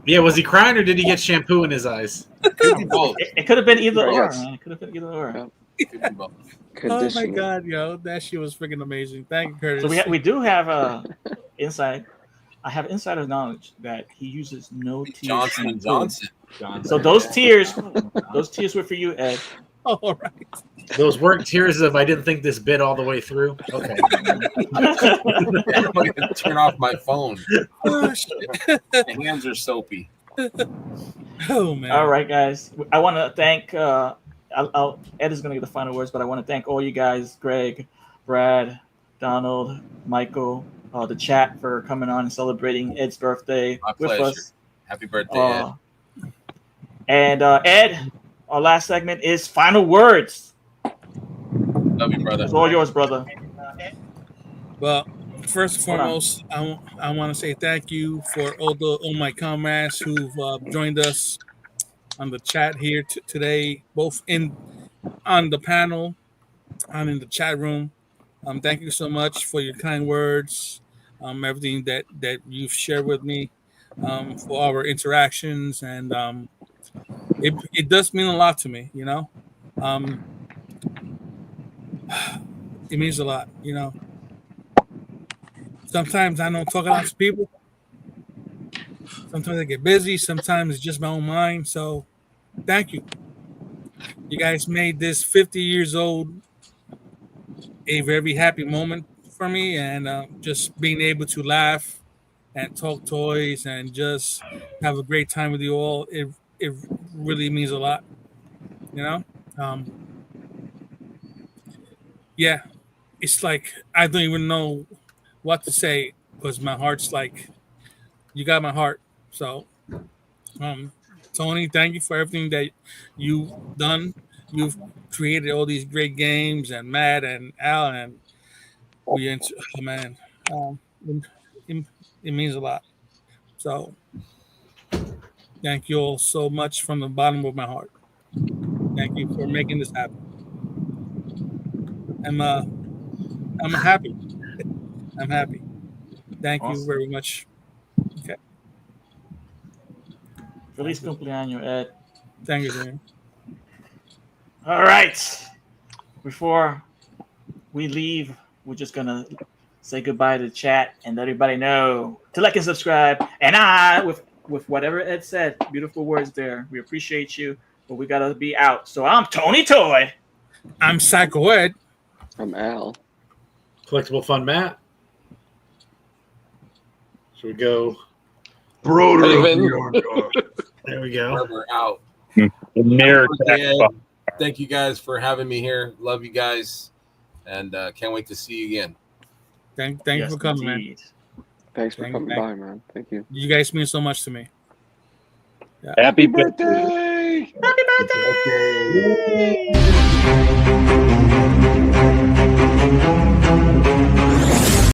Speaker 12: Yeah, was he crying or did he get shampoo in his eyes?
Speaker 4: Could be both.
Speaker 2: It could have been either
Speaker 18: I
Speaker 2: or,
Speaker 18: guess.
Speaker 2: man. It could have been either or.
Speaker 18: Yeah.
Speaker 4: Could be both.
Speaker 3: Oh my
Speaker 18: Conditioning.
Speaker 3: god, yo, that shit was freaking amazing. Thank you, Curtis.
Speaker 2: So we do have inside. I have insider knowledge that he uses no tears.
Speaker 4: Johnson and Johnson.
Speaker 2: So those tears were for you, Ed.
Speaker 3: All right.
Speaker 12: Those weren't tears of I didn't think this bit all the way through. Okay.
Speaker 4: Everybody can turn off my phone.
Speaker 3: Oh, shit.
Speaker 4: My hands are soapy.
Speaker 3: Oh man.
Speaker 2: All right, guys. I want to thank. Ed is going to get the final words, but I want to thank all you guys, Greg, Brad, Donald, Michael, the chat for coming on and celebrating Ed's birthday
Speaker 4: My
Speaker 2: with
Speaker 4: pleasure.
Speaker 2: us.
Speaker 4: Happy birthday, Ed.
Speaker 2: And Ed, our last segment is final words.
Speaker 4: Love you, brother.
Speaker 2: It's all yours, brother.
Speaker 3: Well, first and
Speaker 2: Hold on.
Speaker 3: foremost, I want to say thank you for all my comrades who've joined us on the chat here today, both on the panel and in the chat room. Thank you so much for your kind words, everything that you've shared with me, for our interactions, and it does mean a lot to me. You know, it means a lot. You know. Sometimes I don't talk a lot to people. Sometimes I get busy. Sometimes it's just my own mind. So thank you. You guys made this 50 years old a very happy moment for me. And just being able to laugh and talk toys and just have a great time with you all, it really means a lot. You know? Yeah. It's like I don't even know what to say because my heart's like, you got my heart. So, Tony, thank you for everything that you've done. You've created all these great games, and Matt and Al, and oh man, it means a lot. So, thank you all so much from the bottom of my heart. Thank you for making this happen. I'm happy. I'm happy. Thank you very much. Okay.
Speaker 2: Feliz cumpleaños, Ed.
Speaker 3: Thank you, man.
Speaker 2: All right. Before we leave, we're just going to say goodbye to the chat and let everybody know to like and subscribe. And with whatever Ed said, beautiful words there. We appreciate you, but we got to be out. So I'm Tony Toy.
Speaker 3: I'm Psycho Ed.
Speaker 18: I'm Al.
Speaker 12: Collectible Fun Matt. Should we go?
Speaker 17: Broder.
Speaker 12: There we go.
Speaker 4: We're out.
Speaker 19: Mirror
Speaker 4: Thank you guys for having me here. Love you guys, and can't wait to see you again.
Speaker 3: Thank you for coming, man.
Speaker 18: Thanks for coming by, man. Thank you.
Speaker 3: You guys mean so much to me. Yeah.
Speaker 19: Happy birthday!
Speaker 2: Happy birthday!